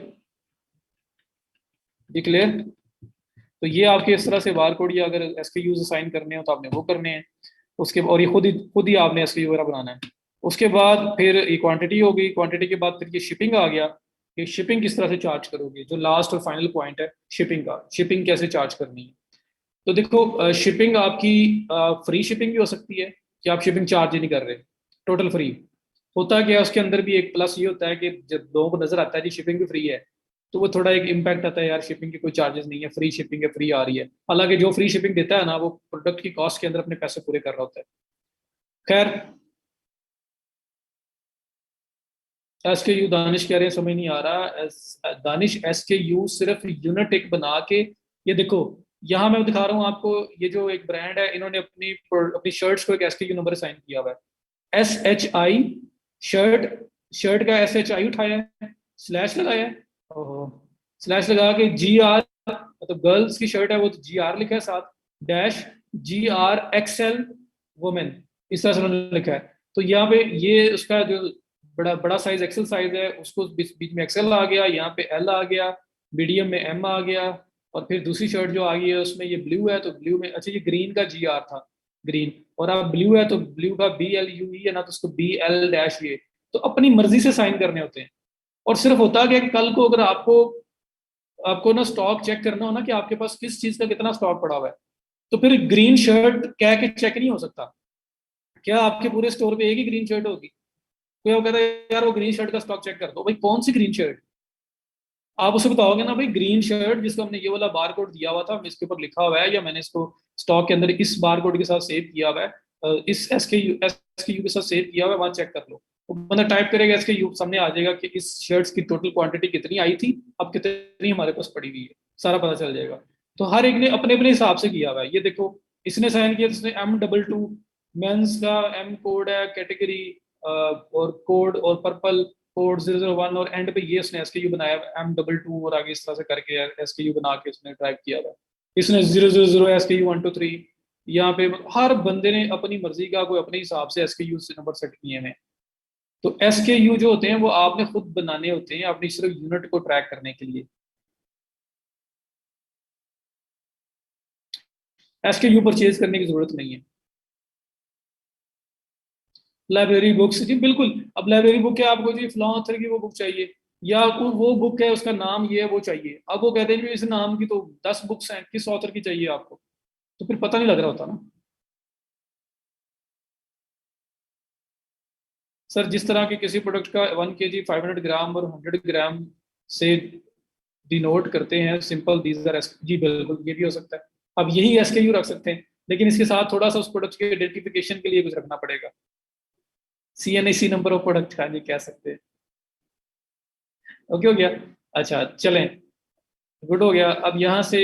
ये क्लियर। तो ये आपके इस तरह से बार कोड, या अगर SKU साइन करने हो तो आपने वो करने हैं। उसके और ये खुद ही आपने SKU वगैरह बनाना है। उसके बाद फिर ये क्वांटिटी हो गई, क्वांटिटी के बाद फिर ये शिपिंग आ गया। ये शिपिंग किस तरह से चार्ज करोगे, जो लास्ट और फाइनल पॉइंट है शिपिंग का, शिपिंग कैसे चार्ज करनी है। तो देखो, शिपिंग आपकी फ्री शिपिंग भी हो सकती है, कि आप शिपिंग चार्ज ही नहीं कर रहे, टोटल फ्री। होता क्या है उसके अंदर भी एक प्लस ये होता है कि जब लोगों को नजर आता है कि शिपिंग भी फ्री है, तो वो थोड़ा एक इम्पैक्ट आता है, यार शिपिंग के कोई चार्जेस नहीं है, फ्री शिपिंग है, फ्री आ रही है। हालांकि जो फ्री शिपिंग देता है ना, वो प्रोडक्ट की कॉस्ट के अंदर अपने पैसे पूरे कर रहा होता है। खैर, SKU दानिश कह रहे हैं समझ नहीं आ रहा। दानिश SKU सिर्फ यूनिट एक बना के, ये देखो यहाँ मैं दिखा रहा हूँ आपको, ये जो एक ब्रांड है इन्होंने अपनी अपनी शर्ट्स को एक SKU नंबर साइन किया हुआ है, SHI शर्ट, शर्ट का SHI उठाया है, स्लैश लगाया है, ओहो, स्लैश लगा के GR, मतलब गर्ल्स की शर्ट है वो तो GR लिखा है साथ, डैश GR XL वुमेन, इस तरह से उन्होंने लिखा है। तो यहाँ पे ये उसका जो बड़ा बड़ा साइज एक्सेल साइज है, उसको बीच बीच में XL आ गया, यहाँ पे L आ गया, मीडियम में M आ गया, और फिर दूसरी शर्ट जो आ गई है उसमें ये ब्लू है तो ब्लू में, अच्छा ये ग्रीन का GR था, ग्रीन, और अब ब्लू है तो ब्लू का BLUE है ना, तो उसको BL डैश ये, तो अपनी मर्जी से साइन करने होते हैं। और सिर्फ होता क्या कि कल को अगर आपको आपको ना स्टॉक चेक करना हो ना कि आपके पास किस चीज का कितना स्टॉक पड़ा हुआ है, तो फिर ग्रीन शर्ट कह के चेक नहीं हो सकता। क्या आपके पूरे स्टोर पे एक ही ग्रीन शर्ट होगी? कोई वो कहता है यार वो ग्रीन शर्ट का स्टॉक चेक कर दो, भाई कौन सी ग्रीन शर्ट? आप उसे बताओगे ना भाई ग्रीन शर्ट जिसको हमने ये वाला बार कोड दिया हुआ था, इसके ऊपर लिखा हुआ है, या मैंने इसको स्टॉक के अंदर इस बार कोड के साथ सेव किया हुआ है, इस एसकेयू के साथ सेव किया हुआ है, वहां चेक कर लो। वो बंदा टाइप करेगा एसकेयू, सामने आ जाएगा कि इस शर्ट्स की टोटल क्वांटिटी कितनी आई थी, अब कितनी हमारे पास पड़ी हुई है, सारा पता चल जाएगा। तो हर एक ने अपने अपने हिसाब से किया हुआ है। ये देखो इसने साइन किया, इसने M22 मेंस का M कोड है, कैटेगरी और कोड और पर्पल कोड 001, और एंड पे ये इसने SKU बनाया M22 और आगे इस तरह से करके SKU बना के इसने ट्रैक किया हुआ है। इसने 000 SKU 123, यहाँ पे हर बंदे ने अपनी मर्जी का कोई अपने हिसाब से SKU से नंबर सेट किए हैं। तो SKU जो होते हैं वो आपने खुद बनाने होते हैं अपनी सिर्फ यूनिट को ट्रैक करने के लिए। SKU परचेज करने की जरूरत नहीं है। लाइब्रेरी बुक्स जी बिल्कुल, अब लाइब्रेरी बुक है आपको जी फलां ऑथर की वो बुक चाहिए, या आपको वो बुक है उसका नाम ये है वो चाहिए, अब वो कहते हैं कि इस नाम की तो 10 बुक्स हैं, किस ऑथर की चाहिए आपको? तो फिर पता नहीं लग रहा होता ना। सर जिस तरह के किसी प्रोडक्ट का 1 kg 500 ग्राम और 100 ग्राम से डिनोट करते हैं सिंपल दीज आर, जी बिल्कुल ये भी हो सकता है। अब यही SKU रख सकते हैं, लेकिन इसके साथ थोड़ा सा उस प्रोडक्ट के आइडेंटिफिकेशन के लिए कुछ रखना पड़ेगा। CNAC नंबर ऑफ प्रोडक्ट का ये कह सकते हैं। ओके हो गया। अच्छा चलें, गुड हो गया। अब यहाँ से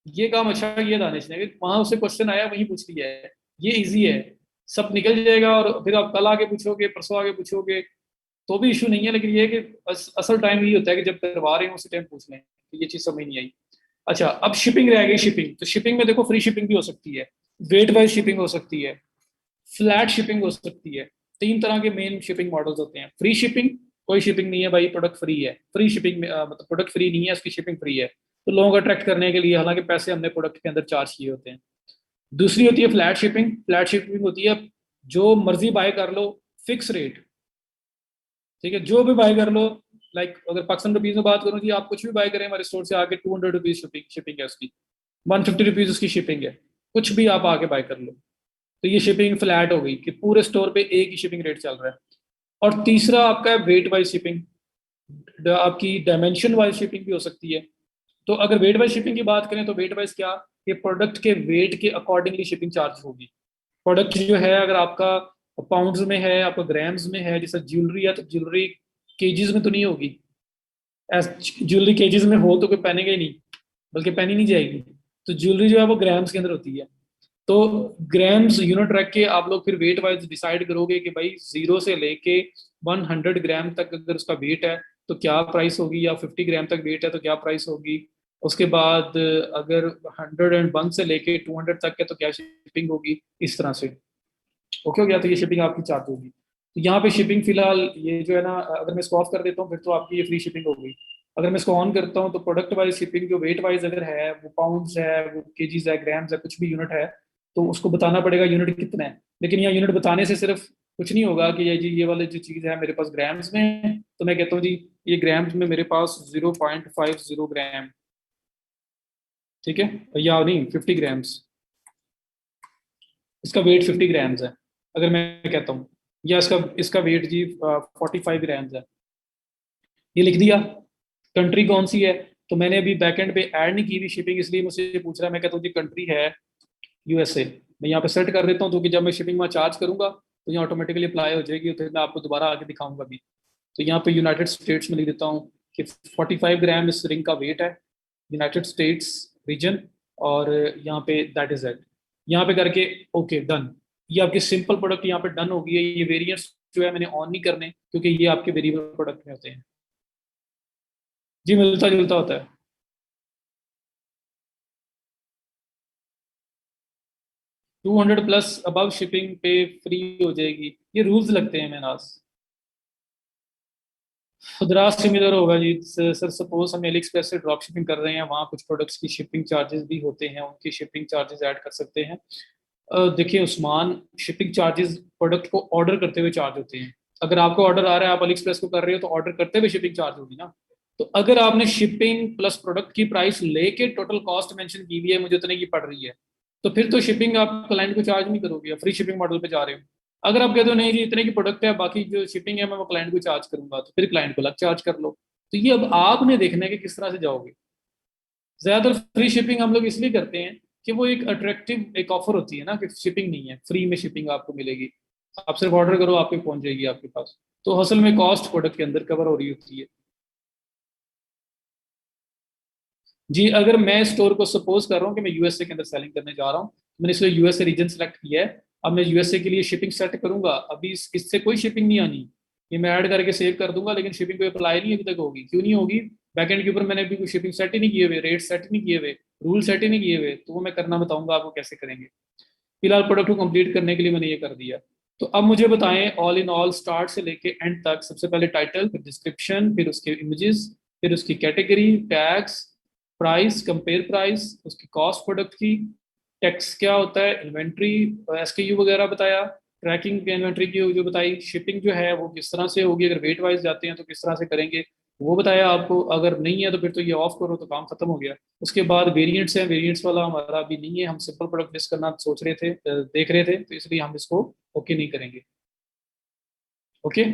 ये काम अच्छा किया दानिश ने, वहां उसे क्वेश्चन आया वहीं पूछ लिया है, ये इजी है, सब निकल जाएगा, और फिर आप कल आगे पूछोगे परसों आगे पूछोगे तो भी इशू नहीं है, लेकिन ये है कि असल टाइम ये होता है कि जब करवा रहे हो उसी टाइम पूछ लें, तो ये चीज़ समझ नहीं आई। अच्छा अब शिपिंग रह गई, शिपिंग, तो शिपिंग में देखो फ्री शिपिंग भी हो सकती है, वेट वाइज शिपिंग हो सकती है, फ्लैट शिपिंग हो सकती है। तीन तरह के मेन शिपिंग मॉडल्स होते हैं। फ्री शिपिंग, कोई शिपिंग नहीं है भाई, प्रोडक्ट फ्री है, फ्री शिपिंग में मतलब प्रोडक्ट फ्री नहीं है, उसकी शिपिंग फ्री है, तो लोगों को अट्रैक्ट करने के लिए, हालांकि पैसे हमने प्रोडक्ट के अंदर चार्ज किए होते हैं। दूसरी होती है फ्लैट शिपिंग, फ्लैट शिपिंग होती है जो मर्जी बाय कर लो, फिक्स रेट, ठीक है, जो भी बाय कर लो, लाइक अगर पाकिस्तान रुपीज में बात करूँ जी, आप कुछ भी बाय करें हमारे स्टोर से आके, ₹200 शिपिंग शिपिंग है उसकी, ₹150 उसकी शिपिंग है, कुछ भी आप आके बाय कर लो। तो ये शिपिंग फ्लैट हो गई कि पूरे स्टोर पे एक ही शिपिंग रेट चल रहा है। और तीसरा आपका है वेट वाइज शिपिंग, आपकी डायमेंशन वाइज शिपिंग भी हो सकती है। तो अगर वेट वाइज शिपिंग की बात करें तो वेट वाइज क्या, कि प्रोडक्ट के वेट के अकॉर्डिंगली शिपिंग चार्ज होगी। प्रोडक्ट जो है अगर आपका पाउंड्स में है, आपका ग्राम्स में है, जैसे ज्वेलरी है तो ज्वेलरी केजीज में तो नहीं होगी, ज्वेलरी केजीज में हो तो कोई पहनेगा ही नहीं, बल्कि पहनी नहीं जाएगी। तो ज्वेलरी जो है वो ग्राम्स के अंदर होती है। तो ग्राम्स यूनिट रख के आप लोग फिर वेट वाइज डिसाइड करोगे कि भाई 0 से लेके 100 ग्राम तक अगर उसका वेट है तो क्या प्राइस होगी, या 50 ग्राम तक वेट है तो क्या प्राइस होगी। उसके बाद अगर 101 से लेके 200 तक है तो क्या शिपिंग होगी, इस तरह से। ओके हो गया, तो ये शिपिंग आपकी चार्ज होगी। तो यहाँ पे शिपिंग फिलहाल ये जो है ना, अगर मैं इसको ऑफ कर देता हूँ फिर तो आपकी ये फ्री शिपिंग हो गई। अगर मैं इसको ऑन करता हूँ तो प्रोडक्ट वाइज शिपिंग जो वेट वाइज अगर है, वो पाउंड्स है, वो केजीज है, ग्राम्स है, कुछ भी यूनिट है, तो उसको बताना पड़ेगा यूनिट कितना है। लेकिन यहाँ यूनिट बताने से सिर्फ कुछ नहीं होगा कि ये जी ये वाली जो चीज़ है मेरे पास ग्राम्स में है, तो मैं कहता हूँ जी ये ग्राम्स में मेरे पास 0.50 ग्राम, ठीक है, या नहीं 50 ग्राम्स, इसका वेट 50 ग्राम्स है अगर मैं कहता हूँ, या इसका इसका वेट जी 45 ग्राम्स है, ये लिख दिया। कंट्री कौन सी है, तो मैंने अभी बैकएंड पे ऐड नहीं की हुई शिपिंग, इसलिए मुझसे पूछ रहा है, मैं कहता हूँ जी कंट्री है USA। मैं यहाँ पे सेट कर देता हूँ, तो कि जब मैं शिपिंग में चार्ज करूंगा तो यहाँ ऑटोमेटिकली अप्लाई हो जाएगी, तो मैं आपको दोबारा आगे दिखाऊंगा अभी। तो यहाँ पे यूनाइटेड स्टेट्स में लिख देता हूँ कि 45 ग्राम इस रिंग का वेट है, यूनाइटेड स्टेट्स रीजन, और यहाँ पे दैट इज इट, यहाँ पे करके ओके डन। ये आपकी सिंपल प्रोडक्ट यहाँ पे डन हो गई है। ये वेरिएंट्स जो है मैंने ऑन नहीं करने, क्योंकि ये आपके वेरिएबल प्रोडक्ट में होते हैं। जी मिलता जुलता होता है। 200 प्लस अबव शिपिंग पे फ्री हो जाएगी, ये रूल्स लगते हैं मेनास। खुदरा सिमिलर होगा जी सर। सपोज हम एली एक्सप्रेस से ड्रॉप शिपिंग कर रहे हैं, वहाँ कुछ प्रोडक्ट्स की शिपिंग चार्जेस भी होते हैं, उनकी शिपिंग चार्जेस ऐड कर सकते हैं। देखिए उस्मान, शिपिंग चार्जेस प्रोडक्ट को ऑर्डर करते हुए चार्ज होते हैं। अगर आपको ऑर्डर आ रहा है, आप अली एक्सप्रेस को कर रहे हो, तो ऑर्डर करते हुए शिपिंग चार्ज होगी ना। तो अगर आपने शिपिंग प्लस प्रोडक्ट की प्राइस लेके टोटल कॉस्ट मेंशन की हुई है, मुझे उतने की पड़ रही है, तो फिर तो शिपिंग आप क्लाइंट को चार्ज नहीं करोगे, फ्री शिपिंग मॉडल पे जा रहे हो। अगर आप कहते हो नहीं जी इतने की प्रोडक्ट है, बाकी जो शिपिंग है मैं वो क्लाइंट को चार्ज करूंगा, तो फिर क्लाइंट को अलग चार्ज कर लो। तो ये अब आपने देखना है कि किस तरह से जाओगे। ज्यादातर फ्री शिपिंग हम लोग इसलिए करते हैं कि वो एक अट्रैक्टिव एक ऑफर होती है ना, कि शिपिंग नहीं है, फ्री में शिपिंग आपको मिलेगी, आप सिर्फ ऑर्डर करो आपके पहुंच जाएगी आपके पास। तो असल में कॉस्ट प्रोडक्ट के अंदर कवर हो रही होती है। जी अगर मैं स्टोर को सपोज कर रहा हूँ कि मैं यूएसए के अंदर सेलिंग करने जा रहा हूँ, मैंने इसलिए यूएसए रीजन सेलेक्ट किया है। अब मैं यूएसए के लिए शिपिंग सेट करूंगा, अभी इससे कोई शिपिंग नहीं आनी, ये मैं ऐड करके सेव कर दूंगा, लेकिन शिपिंग कोई अप्लाई नहीं अभी तक होगी। क्यों नहीं होगी? बैकएंड के ऊपर मैंने अभी कोई शिपिंग सेट ही नहीं किए हुए, रेट सेट ही नहीं किए हुए, रूल सेट ही नहीं किए हुए, तो वो मैं करना बताऊंगा आपको कैसे करेंगे। फिलहाल प्रोडक्ट को कंप्लीट करने के लिए मैंने ये कर दिया। तो अब मुझे बताएं ऑल इन ऑल स्टार्ट से लेके एंड तक, सबसे पहले टाइटल, फिर डिस्क्रिप्शन, फिर उसके इमेजेस, फिर उसकी category, tags, price, compare price, उसकी कॉस्ट प्रोडक्ट की, टैक्स क्या होता है, इन्वेंट्री, एसकेयू वगैरह बताया, ट्रैकिंग इन्वेंट्री की जो बताई, शिपिंग जो है वो किस तरह से होगी, अगर वेट वाइज जाते हैं तो किस तरह से करेंगे वो बताया आपको। अगर नहीं है तो फिर तो ये ऑफ करो, तो काम खत्म हो गया। उसके बाद वेरिएंट्स हैं, वेरिएंट्स वाला हमारा अभी नहीं है, हम सिंपल प्रोडक्ट लिस्ट करना सोच रहे थे, देख रहे थे, तो इसलिए हम इसको ओके नहीं करेंगे। ओके,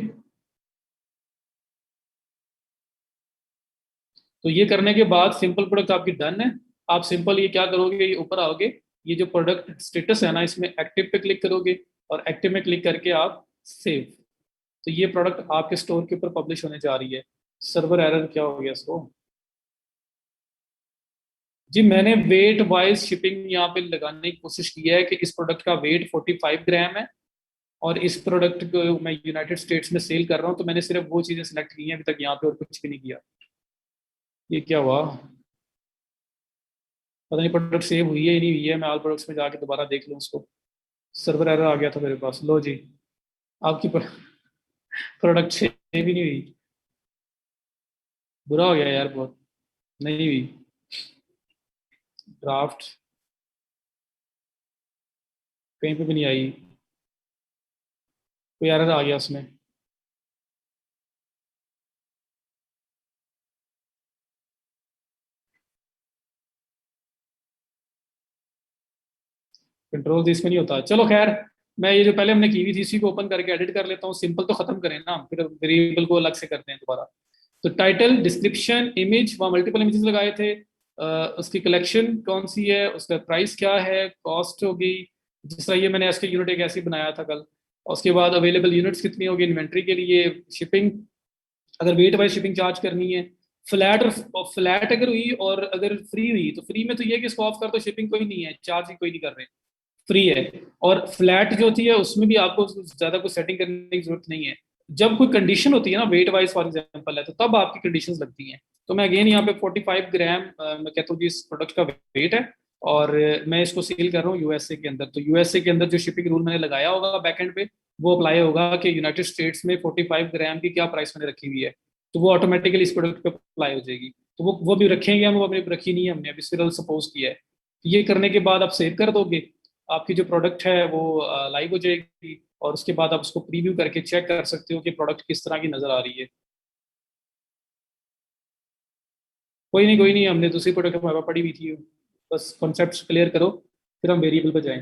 तो ये करने के बाद सिंपल प्रोडक्ट आपकी डन है। आप सिंपल ये क्या करोगे, ये ऊपर आओगे, ये जो प्रोडक्ट स्टेटस है ना, इसमें एक्टिव पे क्लिक करोगे, और एक्टिव में क्लिक करके आप सेव। तो ये प्रोडक्ट आपके स्टोर के ऊपर पब्लिश होने जा रही है। सर्वर एरर क्या हो गया इसको? जी मैंने वेट वाइज शिपिंग यहाँ पे लगाने की कोशिश की है कि इस प्रोडक्ट का वेट 45 ग्राम है, और इस प्रोडक्ट को मैं यूनाइटेड स्टेट्स में सेल कर रहा हूँ, तो मैंने सिर्फ वो चीज़ें सेलेक्ट की हैं अभी तक यहाँ पे, और कुछ भी नहीं किया। ये क्या हुआ? पता नहीं प्रोडक्ट सेव हुई है या नहीं हुई है, मैं ऑल प्रोडक्ट्स में जाके दोबारा देख लूँ उसको। सर्वर एरर आ गया था मेरे पास, लो जी, आपकी प्रोडक्ट सेव ही नहीं हुई। बुरा हो गया यार बहुत, नहीं हुई। ड्राफ्ट कहीं पे भी नहीं आई, कोई एरर आ गया उसमें। कंट्रोल इसमें नहीं होता, चलो खैर। मैं ये जो पहले हमने की हुई थी इसी को ओपन करके एडिट कर लेता हूँ, सिंपल तो खत्म करें ना, फिर वेरिएबल को अलग से करते हैं दोबारा। तो टाइटल, डिस्क्रिप्शन, इमेज, वहाँ मल्टीपल इमेजेस लगाए थे, उसकी कलेक्शन कौन सी है, उसका प्राइस क्या है, कॉस्ट होगी, जिस तरह ये मैंने इसके यूनिट एक ऐसे ही बनाया था कल। और उसके बाद अवेलेबल यूनिट्स कितनी होगी इन्वेंट्री के लिए, शिपिंग, अगर वेट वाइज शिपिंग चार्ज करनी है, फ्लैट, और फ्लैट अगर हुई और अगर फ्री हुई, तो फ्री में तो ये है कि इसको ऑफ कर दो, शिपिंग कोई नहीं है, चार्ज ही कोई नहीं कर रहे, फ्री है। और फ्लैट जो होती है उसमें भी आपको ज्यादा कुछ सेटिंग करने की जरूरत नहीं है। जब कोई कंडीशन होती है ना, वेट वाइज फॉर एग्जांपल है, तो तब आपकी कंडीशंस लगती हैं। तो मैं अगेन यहाँ पे 45 ग्राम मैं कहता हूँ कि इस प्रोडक्ट का वेट है, और मैं इसको सेल कर रहा हूँ यूएसए के अंदर। तो यूएसए के अंदर जो शिपिंग रूल मैंने लगाया होगा बैकएंड पे, वो अप्लाई होगा कि यूनाइटेड स्टेट्स में 45 ग्राम की क्या प्राइस मैंने रखी हुई है, तो वो ऑटोमेटिकली इस प्रोडक्ट पे अप्लाई हो जाएगी। तो वो भी रखेंगे हम, वो अपनी रखी नहीं है हमने, अभी सिर्फ सपोज किया है। तो ये करने के बाद आप सेव कर दोगे, आपकी जो प्रोडक्ट है वो लाइव हो जाएगी, और उसके बाद आप उसको प्रीव्यू करके चेक कर सकते हो कि प्रोडक्ट किस तरह की नजर आ रही है। कोई नहीं, कोई नहीं, हमने दूसरी प्रोडक्ट हमारे पास पड़ी हुई थी, बस कॉन्सेप्ट क्लियर करो, फिर हम वेरिएबल पर जाएं।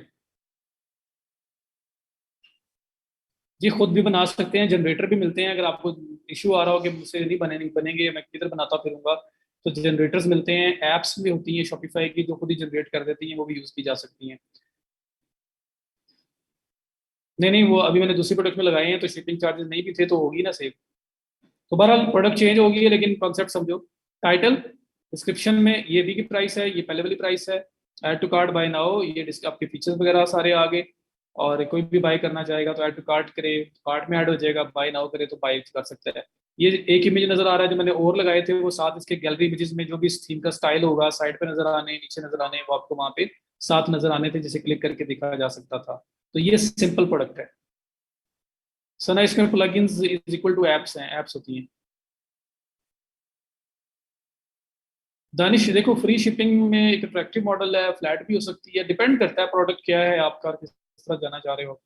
जी खुद भी बना सकते हैं, जनरेटर भी मिलते हैं, अगर आपको इशू आ रहा हो कि मुझसे नहीं बने, नहीं बनेंगे, मैं किधर बनाता फिरूंगा, तो जनरेटर्स मिलते हैं, एप्स भी होती हैं शॉपिफाई की जो खुद ही जनरेट कर देती हैं, वो भी यूज़ की जा सकती हैं। नहीं नहीं, वो अभी मैंने दूसरी प्रोडक्ट में लगाए हैं तो शिपिंग चार्जेस नहीं भी थे तो होगी ना सेव। तो बहरहाल प्रोडक्ट चेंज होगी है, लेकिन कॉन्सेप्ट समझो। टाइटल, डिस्क्रिप्शन में ये भी की प्राइस है, ये पहले वाली प्राइस है। Add to cart buy now, ये आपके फीचर्स वगैरह सारे आ गए। और कोई भी बाय करना चाहेगा तो ऐड टू कार्ट करे, कार्ट में ऐड हो जाएगा, बाय नाउ करे तो बाय कर सकता है। ये एक इमेज नजर आ रहा है जो मैंने और लगाए थे, वो साथ इसके गैलरी इमेजेस में जो भी थीम का स्टाइल होगा साइड पे नजर आने, नीचे नजर आने, वो आपको वहां पे साथ नजर आने थे, जिसे क्लिक करके दिखा जा सकता था। तो ये सिंपल प्रोडक्ट है। सना इसमें plugins is equal to apps हैं, एप्स होती हैं। दानिश देखो, फ्री शिपिंग में एक अट्रैक्टिव मॉडल है, फ्लैट भी हो सकती है, डिपेंड करता है प्रोडक्ट क्या है आपका, किस तरह जाना चाह रहे हो।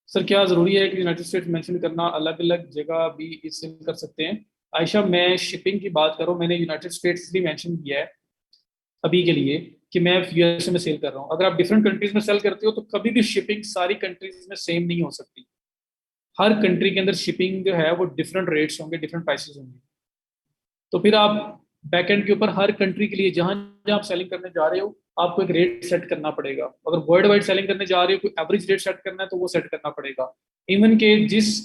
सर क्या जरूरी है कि यूनाइटेड स्टेट्स मेंशन करना, अलग अलग जगह भी इससे कर सकते हैं? आयशा, मैं शिपिंग की बात करूँ, मैंने यूनाइटेड स्टेट्स भी मेंशन किया है अभी के लिए, कि मैं यूएसए में सेल कर रहा हूँ। अगर आप डिफरेंट कंट्रीज में सेल करते हो तो कभी भी शिपिंग सारी कंट्रीज में सेम नहीं हो सकती। हर कंट्री के अंदर शिपिंग जो है वो डिफरेंट रेट्स होंगे, डिफरेंट प्राइसेस होंगे। तो फिर आप बैकएंड के ऊपर हर कंट्री के लिए जहां जहां आप सेलिंग करने जा रहे हो, आपको एक रेट सेट करना पड़ेगा। अगर वर्ल्ड वाइड सेलिंग करने जा रहे हो, कोई एवरेज रेट सेट करना है तो वो सेट करना पड़ेगा। इवन के जिस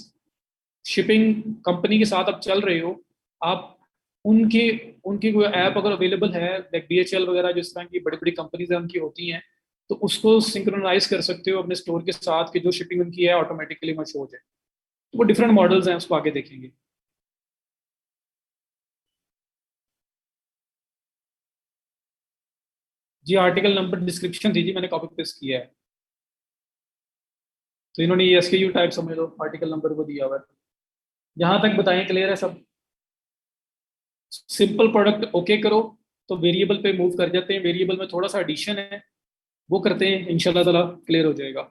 शिपिंग कंपनी के साथ आप चल रहे हो, आप उनके उनकी कोई ऐप अगर अवेलेबल है, लाइक डीएचएल वगैरह जिस तरह की बड़ी बड़ी कंपनीज है उनकी होती हैं, तो उसको सिंक्रोनाइज कर सकते हो अपने स्टोर के साथ कि जो शिपिंग उनकी है ऑटोमेटिकली वहाँ शो हो जाए। तो वो डिफरेंट मॉडल्स हैं, उसको आगे देखेंगे। जी आर्टिकल नंबर डिस्क्रिप्शन थी जी, मैंने कॉपी पेस्ट किया है। तो इन्होंने ये एसकेयू टाइप समझ लो, आर्टिकल नंबर को दिया हुआ है। यहाँ तक बताएं, क्लियर है सब? सिंपल प्रोडक्ट ओके करो तो वेरिएबल पे मूव कर जाते हैं, वेरिएबल में थोड़ा सा एडिशन है वो करते हैं, इंशाल्लाह ताला क्लियर हो जाएगा।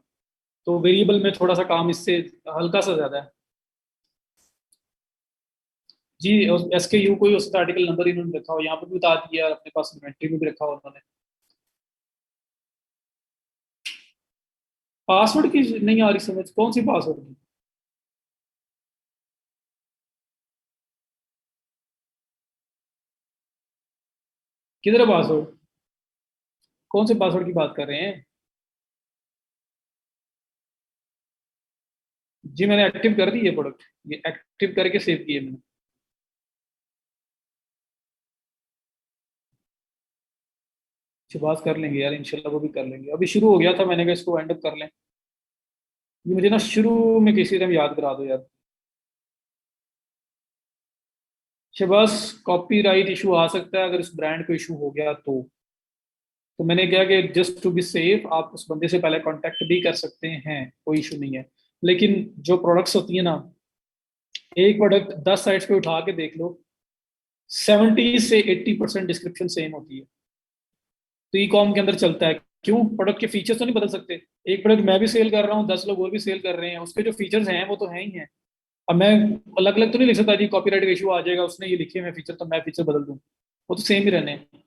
तो वेरिएबल में थोड़ा सा काम इससे हल्का सा ज्यादा है। जी, एसकेयू को ही उसका आर्टिकल नंबर इन्होंने रखा हो, यहाँ पर भी बता दिया, अपने पास इन्वेंट्री में भी रखा हो उन्होंने। पासवर्ड की नहीं आ रही समझ, कौन सी पासवर्ड की? किधर है पासवर्ड? कौन से पासवर्ड की बात कर रहे हैं? जी मैंने एक्टिव कर दी है प्रोडक्ट, ये एक्टिव करके सेव किए मैंने। बात कर लेंगे यार, इंशाल्लाह वो भी कर लेंगे। अभी शुरू हो गया था, मैंने कहा इसको एंड अप कर लें। ये मुझे ना शुरू में किसी टाइम याद करा दो यार। बस कॉपीराइट इशू आ सकता है अगर इस ब्रांड को इशू हो गया तो मैंने क्या कि जस्ट टू बी सेफ आप उस बंदे से पहले कांटेक्ट भी कर सकते हैं, कोई इशू नहीं है। लेकिन जो प्रोडक्ट्स होती है ना, एक प्रोडक्ट 10 साइट्स पे उठा के देख लो, 70 से 80% डिस्क्रिप्शन सेम होती है। तो ई कॉम के अंदर चलता है। क्यों? प्रोडक्ट के फीचर्स तो नहीं बदल सकते। एक प्रोडक्ट मैं भी सेल कर रहा हूँ, 10 लोग और भी सेल कर रहे हैं, उसके जो फीचर्स हैं वो तो हैं ही हैं। अब मैं अलग अलग तो नहीं लिख सकता जी, कॉपीराइट इशू आ जाएगा, उसने ये लिखे हुए फीचर तो मैं फीचर बदल दूं। वो तो सेम ही रहने हैं।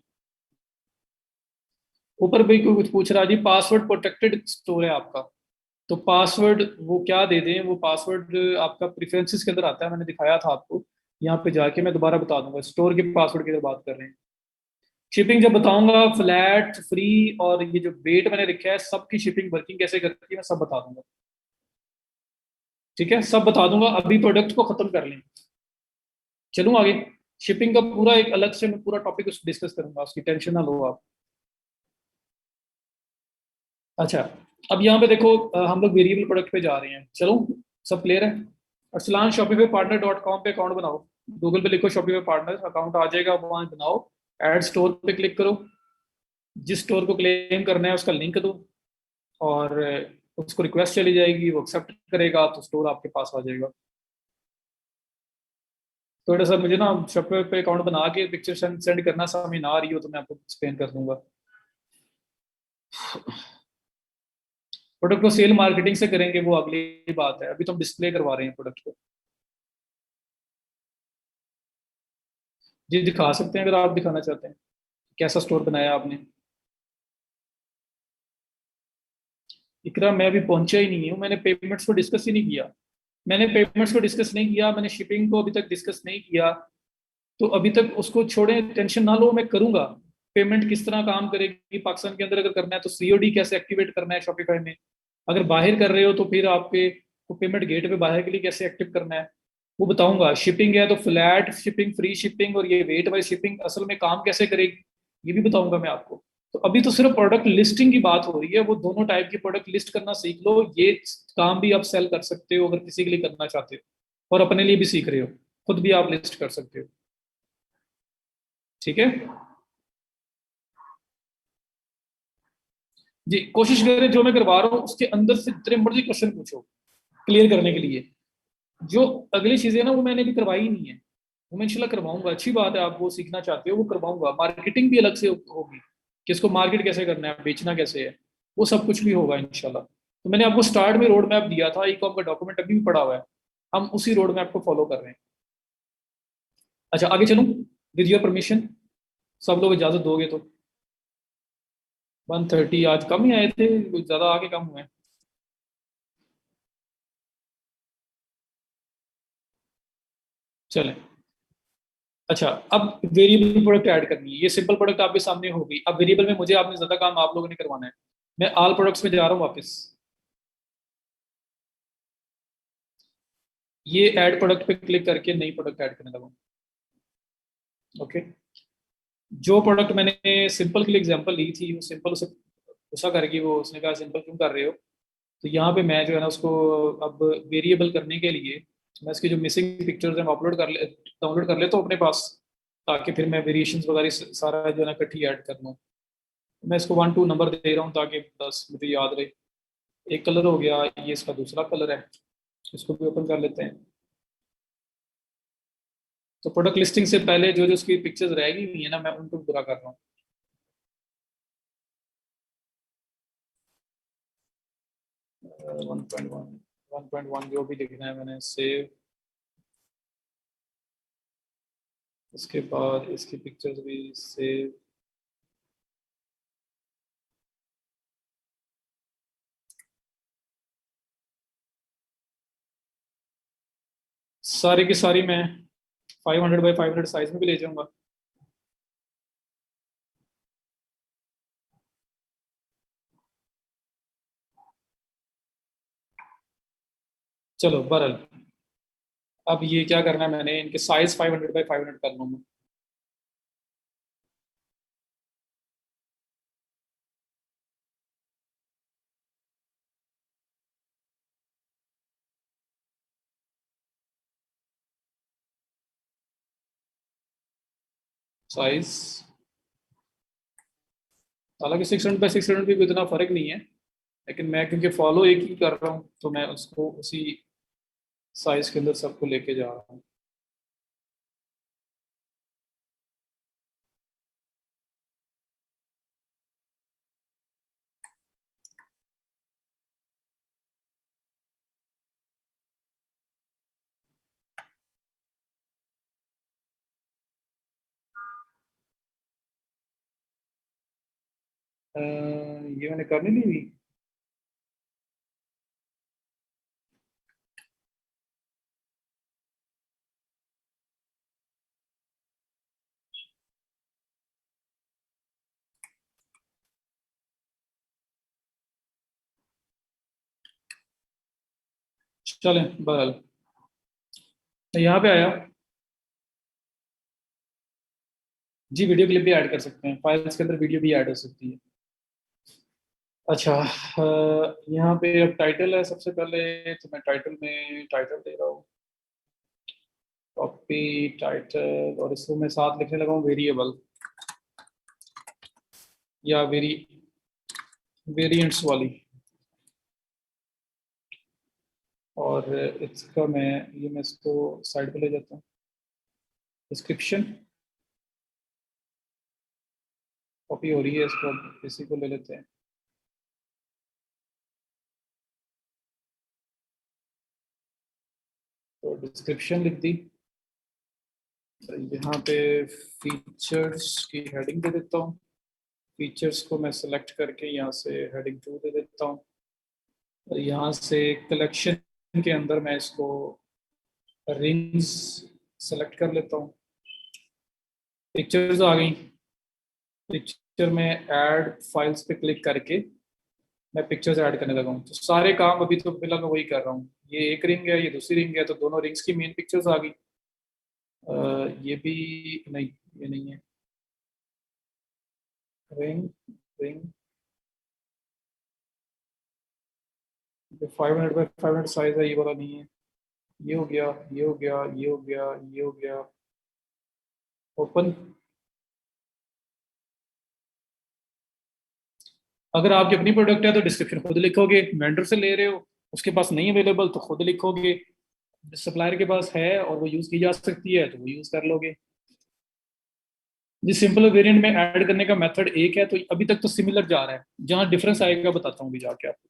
ऊपर भी कोई कुछ पूछ रहा है जी, पासवर्ड प्रोटेक्टेड स्टोर है आपका, तो पासवर्ड वो क्या दे दें? वो पासवर्ड आपका प्रेफरेंसेस के अंदर आता है, मैंने दिखाया था आपको। यहाँ पे जाके मैं दोबारा बता दूंगा, स्टोर के पासवर्ड की अगर बात कर रहे हैं। शिपिंग जब बताऊंगा, फ्लैट, फ्री और ये जो वेट मैंने लिखा है, सबकी शिपिंग वर्किंग कैसे करती है मैं सब बता दूंगा। ठीक है, सब बता दूंगा। अभी प्रोडक्ट को खत्म कर लें, चलूँ आगे। शिपिंग का पूरा एक अलग से मैं पूरा टॉपिक डिस्कस करूंगा, उसकी टेंशन ना लो आप। अच्छा, अब यहाँ पे देखो, हम लोग वेरिएबल प्रोडक्ट पे जा रहे हैं, चलो सब क्लियर है? Arsalan, Shopify partner dot com पे अकाउंट बनाओ। गूगल पे लिखो शॉपिफाई पार्टनर, अकाउंट आ जाएगा, वहां बनाओ। ऐड स्टोर पे क्लिक करो, जिस स्टोर को क्लेम करना है उसका लिंक दो, और उसको रिक्वेस्ट चली जाएगी, वो एक्सेप्ट करेगा तो स्टोर आपके पास आ जाएगा। थोड़ा सा मुझे ना शॉपिफाई पे अकाउंट बना के पिक्चर सेंड करना, समझ ना आ रही हो तो मैं आपको एक्सप्लेन कर दूंगा। प्रोडक्ट को सेल मार्केटिंग से करेंगे वो अगली बात है, अभी तो हम डिस्प्ले करवा रहे हैं प्रोडक्ट को। जी दिखा सकते हैं अगर आप दिखाना चाहते हैं, कैसा स्टोर बनाया आपने। इकरा, मैं अभी पहुंचा ही नहीं हूँ, मैंने पेमेंट्स को डिस्कस ही नहीं किया। मैंने पेमेंट्स को डिस्कस नहीं किया, मैंने शिपिंग को अभी तक डिस्कस नहीं किया। तो अभी तक उसको छोड़ें, टेंशन ना लो, मैं करूंगा। पेमेंट किस तरह काम करेगी पाकिस्तान के अंदर अगर करना है तो सीओडी कैसे एक्टिवेट करना है शॉपिफाई में, अगर बाहर कर रहे हो तो फिर आपके को पेमेंट गेट पे बाहर के लिए कैसे एक्टिव करना है वो बताऊंगा। शिपिंग है तो फ्लैट शिपिंग, फ्री शिपिंग और ये वेट वाइज शिपिंग असल में काम कैसे करेगी ये भी बताऊंगा मैं आपको। तो अभी तो सिर्फ प्रोडक्ट लिस्टिंग की बात हो रही है, वो दोनों टाइप की प्रोडक्ट लिस्ट करना सीख लो। ये काम भी आप सेल कर सकते हो अगर किसी के लिए करना चाहते हो, और अपने लिए भी सीख रहे हो, खुद भी आप लिस्ट कर सकते हो। ठीक है जी, कोशिश करें जो मैं करवा रहा हूँ उसके अंदर से जितने मर्जी क्वेश्चन पूछो क्लियर करने के लिए। जो अगली चीजें ना वो मैंने भी करवाई ही नहीं है, वो मैं इंशाल्लाह करवाऊंगा। अच्छी बात है, आप वो सीखना चाहते हो वो करवाऊंगा। मार्केटिंग भी अलग से होगी कि इसको मार्केट कैसे करना है, बेचना कैसे है, वो सब कुछ भी होगा इंशाल्लाह। तो मैंने आपको स्टार्ट में रोड मैप दिया था, ई कॉम का डॉक्यूमेंट अभी भी पड़ा हुआ है, हम उसी रोड मैप को फॉलो कर रहे हैं। अच्छा आगे चलूँ विद योर परमिशन, सब लोग इजाजत दोगे तो। 1:30 आज कम ही आए थे, कुछ ज्यादा आगे कम हुए। चलें। अच्छा, अब वेरिएबल प्रोडक्ट ऐड करनी है, ये सिंपल प्रोडक्ट आपके सामने होगी। अब वेरिएबल में मुझे आपने ज्यादा काम आप लोगों ने करवाना है। मैं ऑल प्रोडक्ट्स में जा रहा हूँ वापस। ये ऐड प्रोडक्ट पे क्लिक करके नई प्रोडक्ट ऐड करने लगा। ओके, जो प्रोडक्ट मैंने सिंपल के लिए एग्जांपल ली थी वो सिंपल उसे गुस्सा करके वो उसने कहा सिंपल क्यों कर रहे हो। तो यहाँ पे मैं जो है ना उसको अब वेरिएबल करने के लिए मैं इसकी जो मिसिंग पिक्चर्स हैं अपलोड कर ले, डाउनलोड कर लेता हूँ अपने पास, ताकि फिर मैं वेरिएशंस वगैरह सारा जो है ना इकट्ठी ऐड कर लूँ। मैं इसको 1 2 नंबर दे रहा हूँ ताकि बस मुझे याद रहे। एक कलर हो गया, ये इसका दूसरा कलर है, इसको भी ओपन कर लेते हैं। तो प्रोडक्ट लिस्टिंग से पहले जो जो उसकी पिक्चर्स रहेगी हुई है ना मैं उनको पूरा कर रहा हूँ। 1.1 1.1 जो भी लिखना है मैंने सेव। उसके बाद इसकी पिक्चर्स भी सेव। सारी की सारी मैं 500 बाई 500 साइज में भी ले जाऊंगा। चलो बहरल, अब ये क्या करना है, मैंने इनके साइज 500 बाई 500 कर लूंगा। साइज हालांकि 600 बाई 600 भी कोई इतना फर्क नहीं है, लेकिन मैं क्योंकि फॉलो एक ही कर रहा हूँ तो मैं उसको उसी साइज के अंदर सबको लेके जा रहा हूँ। ये मैंने कर नहीं ली। चलें बहरल, तो यहाँ पे आया। जी वीडियो क्लिप भी ऐड कर सकते हैं, फाइल्स के अंदर वीडियो भी ऐड हो सकती है। अच्छा, यहाँ पे अब टाइटल है सबसे पहले, तो मैं टाइटल में टाइटल दे रहा हूँ, कॉपी टाइटल, और इसको मैं साथ लिखने लगा हूँ वेरिएबल या वेरिएंट्स वाली। और इसका मैं इसको साइड पे ले जाता हूँ। डिस्क्रिप्शन कॉपी हो रही है, इसको अब इसी को ले लेते हैं। तो डिस्क्रिप्शन लिख दी। यहाँ पे फीचर्स की हेडिंग दे देता हूँ। फीचर्स को मैं सेलेक्ट करके यहाँ से हेडिंग 2 दे देता हूँ। और यहाँ से कलेक्शन के अंदर मैं इसको रिंग्स सेलेक्ट कर लेता हूँ। पिक्चर्स आ गई। पिक्चर में ऐड फाइल्स पे क्लिक करके मैं पिक्चर्स ऐड करने लगा हूँ। तो सारे काम अभी तो फिलहाल मैं वही कर रहा हूँ। ये एक रिंग है, ये दूसरी रिंग है, तो दोनों रिंग्स की मेन पिक्चर्स आ गई। ये भी नहीं, ये नहीं है। रिंग, रिंग, 500 बाय 500 साइज है, ये वाला नहीं है। ये हो गया, ये हो गया, ये हो गया, ये हो गया। ओपन। अगर आपकी अपनी प्रोडक्ट है तो डिस्क्रिप्शन खुद लिखोगे, वेंडर से ले रहे हो, उसके पास नहीं अवेलेबल तो खुद लिखोगे, सप्लायर के पास है और वो यूज की जा सकती है तो वो यूज कर लोगे। जिस सिंपल वेरिएंट में ऐड करने का मेथड एक है, तो अभी तक तो सिमिलर जा रहा है। जहां डिफरेंस आएगा बताता हूँ अभी जाके आपको।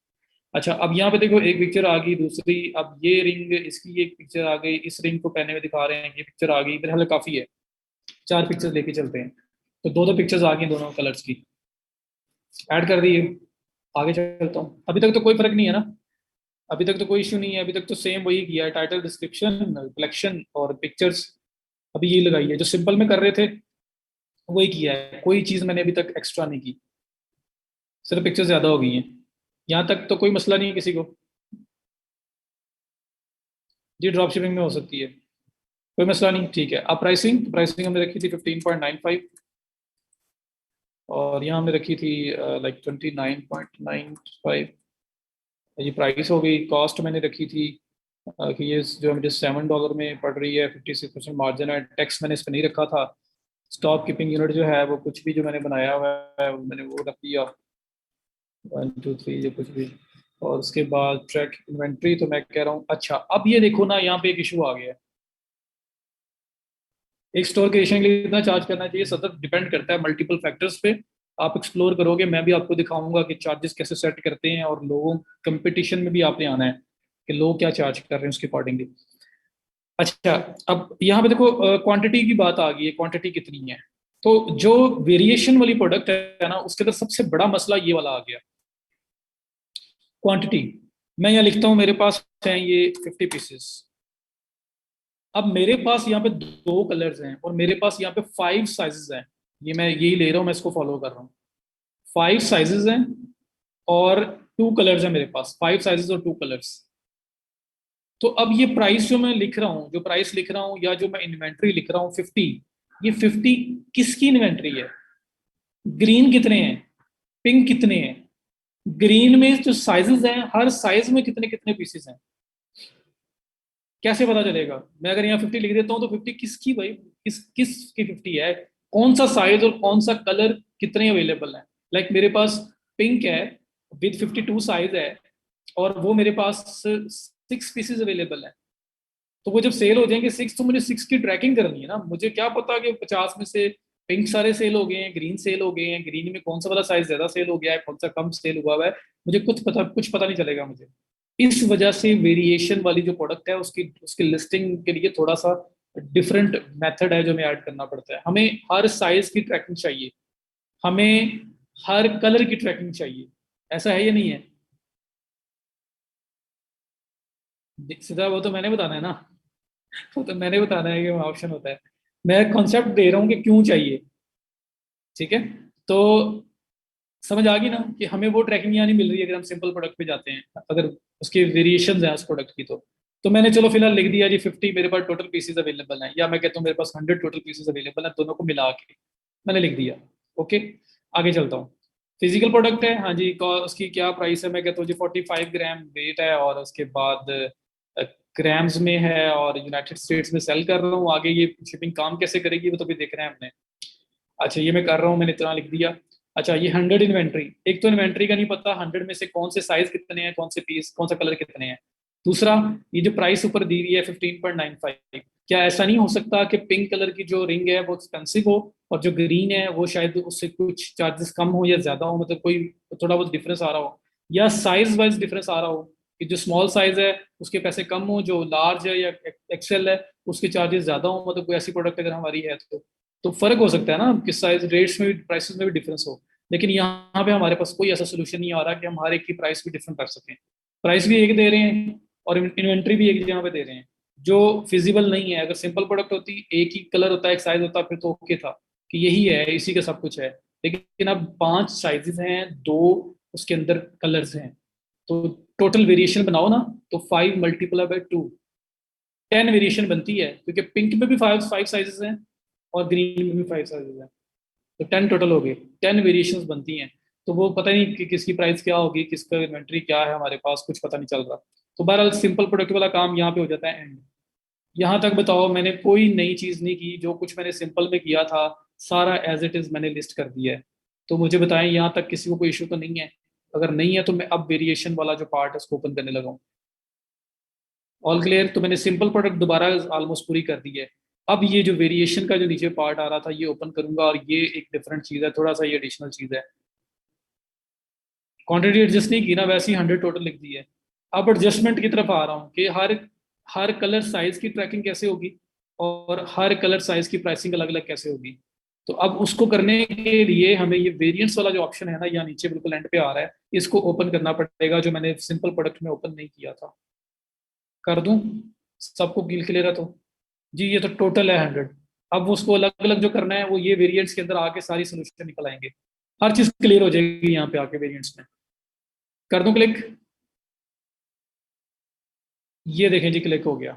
अच्छा, अब यहाँ पे देखो एक पिक्चर आ गई, दूसरी, अब ये रिंग, इसकी एक पिक्चर आ गई, इस रिंग को पहने में दिखा रहे हैं, ये पिक्चर आ गई, मेरे हाल काफी है। 4 पिक्चर लेके चलते हैं, तो दो दो पिक्चर्स आ गई दोनों कलर्स की, ऐड कर दिए। आगे चलता हूँ, अभी तक तो कोई फर्क नहीं है ना, अभी तक तो कोई इश्यू नहीं है, अभी तक तो सेम वही किया है, टाइटल, डिस्क्रिप्शन, कलेक्शन और पिक्चर्स। अभी ये लगाई है जो सिंपल में कर रहे थे, वही किया है, कोई चीज मैंने अभी तक एक्स्ट्रा नहीं की, सिर्फ पिक्चर ज्यादा हो गई हैं। यहाँ तक तो कोई मसला नहीं है किसी को। जी, ड्रॉप शिपिंग में हो सकती है, कोई मसला नहीं, ठीक है। अब प्राइसिंग, प्राइसिंग हमने रखी थी 15.95, और यहाँ हमने रखी थी लाइक 29.95। ये प्राइस हो गई। कॉस्ट मैंने रखी थी कि ये जो मुझे $7 में पड़ रही है, 56% मार्जिन है। टैक्स मैंने इस पर नहीं रखा था। स्टॉक कीपिंग यूनिट जो है वो कुछ भी जो मैंने बनाया हुआ है मैंने वो रख दिया, 1 2 3 जो कुछ भी। और उसके बाद ट्रैक इन्वेंट्री, तो मैं कह रहा हूँ, अच्छा अब ये देखो ना, यहाँ पे एक इशू आ गया है। एक स्टोर क्रिएशन के लिए कितना चार्ज करना चाहिए, सतत डिपेंड करता है मल्टीपल फैक्टर्स पे। आप एक्सप्लोर करोगे, मैं भी आपको दिखाऊंगा कि चार्जेस कैसे सेट करते हैं, और लोगों कंपटीशन में भी आपने आना है कि लोग क्या चार्ज कर रहे हैं उसके अकॉर्डिंगली। अच्छा, अब यहाँ पे देखो क्वांटिटी की बात आ गई है, क्वांटिटी कितनी है। तो जो वेरिएशन वाली प्रोडक्ट है ना, उसके अंदर सबसे बड़ा मसला ये वाला आ गया, क्वांटिटी। मैं यहाँ लिखता हूँ, मेरे पास है ये 50 पीसेस। अब मेरे पास यहाँ पे 2 कलर्स हैं, और मेरे पास यहाँ पे 5 साइजेस हैं। ये मैं यही ले रहा हूँ, मैं इसको फॉलो कर रहा हूँ। 5 साइजेस हैं और 2 कलर्स हैं मेरे पास, 5 साइजेस और 2 कलर्स। तो अब ये प्राइस जो मैं लिख रहा हूँ, जो प्राइस लिख रहा हूँ, या जो मैं इन्वेंट्री लिख रहा हूँ 50, ये 50 किसकी इन्वेंट्री है? ग्रीन कितने हैं, पिंक कितने हैं, ग्रीन में जो साइजेस हैं, हर साइज में कितने कितने पीसेस हैं, कैसे पता चलेगा? मैं अगर यहाँ 50 लिख देता हूँ तो 50 किसकी भाई, किस किस की 50 है? कौन सा साइज और कौन सा कलर कितने अवेलेबल है? लाइक मेरे पास पिंक है विद 52 साइज है, और वो मेरे पास 6 पीसेस अवेलेबल है। तो वो जब सेल हो जाएंगे 6, तो मुझे 6 की ट्रैकिंग करनी है ना। मुझे क्या पता कि 50 में से पिंक सारे सेल हो गए हैं, ग्रीन सेल हो गए हैं, ग्रीन में कौन सा वाला साइज ज्यादा सेल हो गया है, कौन सा कम सेल हुआ हुआ है। मुझे कुछ पता नहीं चलेगा मुझे। इस वजह से वेरिएशन वाली जो प्रोडक्ट है उसकी उसकी लिस्टिंग के लिए थोड़ा सा डिफरेंट मेथड है जो हमें ऐड करना पड़ता है। हमें हर साइज की ट्रैकिंग चाहिए, हमें हर कलर की ट्रैकिंग चाहिए। ऐसा है या नहीं है? सीधा वो तो मैंने बताना है ना, वो तो मैंने बताना है कि ऑप्शन होता है। मैं कॉन्सेप्ट दे रहा हूँ कि क्यों चाहिए, ठीक है। तो समझ आ गई ना कि हमें वो ट्रैकिंग यहाँ नहीं मिल रही है अगर हम सिंपल प्रोडक्ट पे जाते हैं, अगर उसके वेरिएशन हैं उस प्रोडक्ट की। तो मैंने चलो फिलहाल लिख दिया जी 50 मेरे पास टोटल पीसेज अवेलेबल हैं, या मैं कहता हूँ मेरे पास 100 टोटल पीसेज अवेलेबल हैं, दोनों को मिला के मैंने लिख दिया। ओके, आगे चलता हूँ। फिजिकल प्रोडक्ट है, हाँ जी, उसकी क्या प्राइस है? मैं कहता हूँ जी 45 ग्राम वेट है, और उसके बाद ग्राम्स में है, और यूनाइटेड स्टेट्स में सेल कर रहा हूँ। आगे ये शिपिंग काम कैसे करेगी वो तो भी देख रहे हैं हमने। अच्छा, ये मैं कर रहा हूँ, मैंने इतना लिख दिया। अच्छा, ये 100 इन्वेंट्री, एक तो इन्वेंट्री का नहीं पता 100 में से कौन से साइज कितने हैं, कौन से पीस, कौन सा कलर कितने हैं। दूसरा, ये जो प्राइस ऊपर दी हुई है 15.95, क्या ऐसा नहीं हो सकता कि पिंक कलर की जो रिंग है वो एक्सपेंसिव हो, और जो ग्रीन है वो शायद उससे कुछ चार्जेस कम हो या ज्यादा हो, मतलब कोई थोड़ा बहुत डिफरेंस आ रहा हो, या साइज वाइज डिफरेंस आ रहा हो कि जो स्मॉल साइज है उसके पैसे कम हो, जो लार्ज है या एक्सेल है उसके चार्जेस ज्यादा हो, मतलब कोई ऐसी प्रोडक्ट अगर हमारी है तो फर्क हो सकता है ना कि साइज रेट्स में भी, प्राइसेस में भी डिफरेंस हो। लेकिन यहाँ पे हमारे पास कोई ऐसा सोल्यूशन नहीं आ रहा कि हम हर एक की प्राइस भी डिफरेंट कर सकें। प्राइस भी एक दे रहे हैं और इन्वेंट्री भी एक जगह पे दे रहे हैं, जो फिजिबल नहीं है। अगर सिंपल प्रोडक्ट होती, एक ही कलर होता है, एक साइज होता, फिर तो ओके था कि यही है, इसी का सब कुछ है। लेकिन अब 5 साइजेस हैं, 2 उसके अंदर कलर्स हैं, तो टोटल वेरिएशन बनाओ ना, तो 5 मल्टीप्लाई बाय 2 10 वेरिएशन बनती है, क्योंकि पिंक में भी 5 साइजेस हैं और ग्रीन में भी 5 साइजेस हैं, तो 10 टोटल हो गए, 10 वेरिएशंस बनती हैं। तो वो पता नहीं कि किसकी प्राइस क्या होगी, किसका इन्वेंट्री क्या है, हमारे पास कुछ पता नहीं चल रहा। तो बहरहाल सिंपल प्रोडक्ट वाला काम यहाँ पे हो जाता है एंड। यहाँ तक बताओ, मैंने कोई नई चीज़ नहीं की, जो कुछ मैंने सिंपल में किया था सारा एज इट इज़ मैंने लिस्ट कर दिया है। तो मुझे बताएं यहाँ तक किसी को कोई इशू तो नहीं है? अगर नहीं है तो मैं अब वेरिएशन वाला जो पार्ट है उसको ओपन करने लगा हूँ। All clear? तो मैंने सिंपल प्रोडक्ट दोबारा ऑलमोस्ट पूरी कर दी है। अब ये जो वेरिएशन का जो नीचे पार्ट आ रहा था ये ओपन करूंगा, और ये एक डिफरेंट चीज़ है, थोड़ा सा ये एडिशनल चीज़ है। क्वांटिटी एडजस्ट नहीं की ना, वैसे ही 100 टोटल लिख दी है। अब एडजस्टमेंट की तरफ आ रहा हूँ कि हर हर कलर साइज की ट्रैकिंग कैसे होगी, और हर कलर साइज की प्राइसिंग अलग अलग कैसे होगी। तो अब उसको करने के लिए हमें ये वेरिएंट्स वाला जो ऑप्शन है ना, यहाँ नीचे बिल्कुल एंड पे आ रहा है, इसको ओपन करना पड़ेगा, जो मैंने सिंपल प्रोडक्ट में ओपन नहीं किया था। कर दूं? सबको क्लियर है तो? जी, ये तो टोटल है 100। अब उसको अलग अलग जो करना है वो ये वेरिएंट्स के अंदर आके सारी सोल्यूशन निकल आएंगे, हर चीज क्लियर हो जाएगी यहाँ पे आके वेरिएंट्स में। कर दूं क्लिक? ये देखें जी, क्लिक हो गया।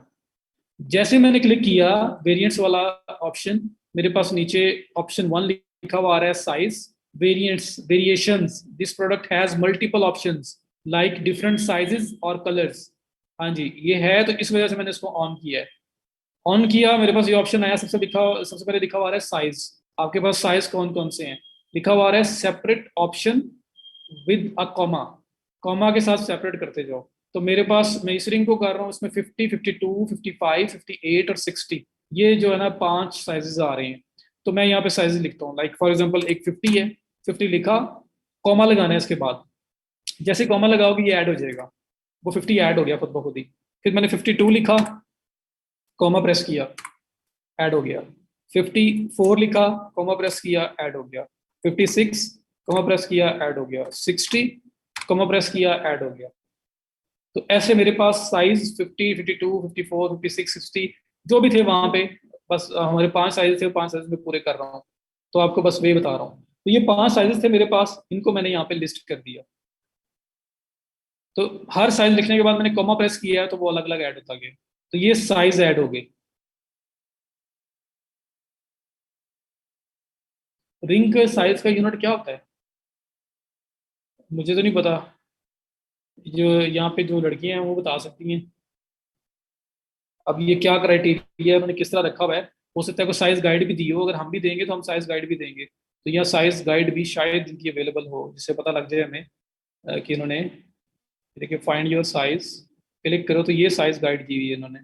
जैसे मैंने क्लिक किया वेरिएंट्स वाला ऑप्शन, मेरे पास नीचे ऑप्शन 1 लिखा हुआ आ रहा है, size variants variations, this product has multiple options like different sizes और कलर्स। हाँ जी, ये है, तो इस वजह से मैंने इसको ऑन किया है। ऑन किया, मेरे पास ये ऑप्शन आया, सबसे पहले लिखा हुआ आ रहा है साइज। आपके पास साइज कौन कौन से हैं? लिखा हुआ आ रहा है separate option with a comma, comma के साथ सेपरेट करते जाओ। तो मेरे पास, मैं इस रिंग को कर रहा हूँ, इसमें 50, 52, 55, 58 और 60, ये जो है ना 5 साइजेस आ रहे हैं। तो मैं यहाँ पे साइज लिखता हूँ, लाइक फॉर एग्जांपल एक 50 है, 50 लिखा, कॉमा लगाना है इसके बाद। जैसे कॉमा लगाओगे ये ऐड हो जाएगा, वो 50 ऐड हो गया खुद ब खुद ही। फिर मैंने 52 लिखा, कॉमा प्रेस किया, ऐड हो गया। 54 लिखा, कॉमा प्रेस किया, ऐड हो गया। 56 कॉमा प्रेस किया, ऐड हो गया। 60 कॉमा प्रेस किया, ऐड हो गया। तो ऐसे मेरे पास साइज 50, 52, 54, 56, 60 जो भी थे वहां पे, बस हमारे 5 साइज थे, 5 साइज में पूरे कर रहा हूँ। तो आपको बस वे बता रहा हूँ, तो ये 5 साइजेस थे मेरे पास, इनको मैंने यहाँ पे लिस्ट कर दिया। तो हर साइज लिखने के बाद मैंने कॉमा प्रेस किया है, तो वो अलग अलग ऐड होता गया, तो ये साइज ऐड हो गई। रिंग के साइज का यूनिट क्या होता है? मुझे तो नहीं पता, जो यहाँ पे जो लड़कियां हैं वो बता सकती हैं। अब ये क्या क्राइटेरिया है, मैंने किस तरह रखा हुआ है, हो सकता है कोई साइज गाइड भी दी हो, अगर हम भी देंगे तो हम साइज गाइड भी देंगे, तो यह साइज गाइड भी शायद इनकी अवेलेबल हो, जिससे पता लग जाए हमें कि इन्होंने, देखिए फाइंड योर साइज, क्लिक करो तो ये साइज गाइड दी हुई है इन्होंने।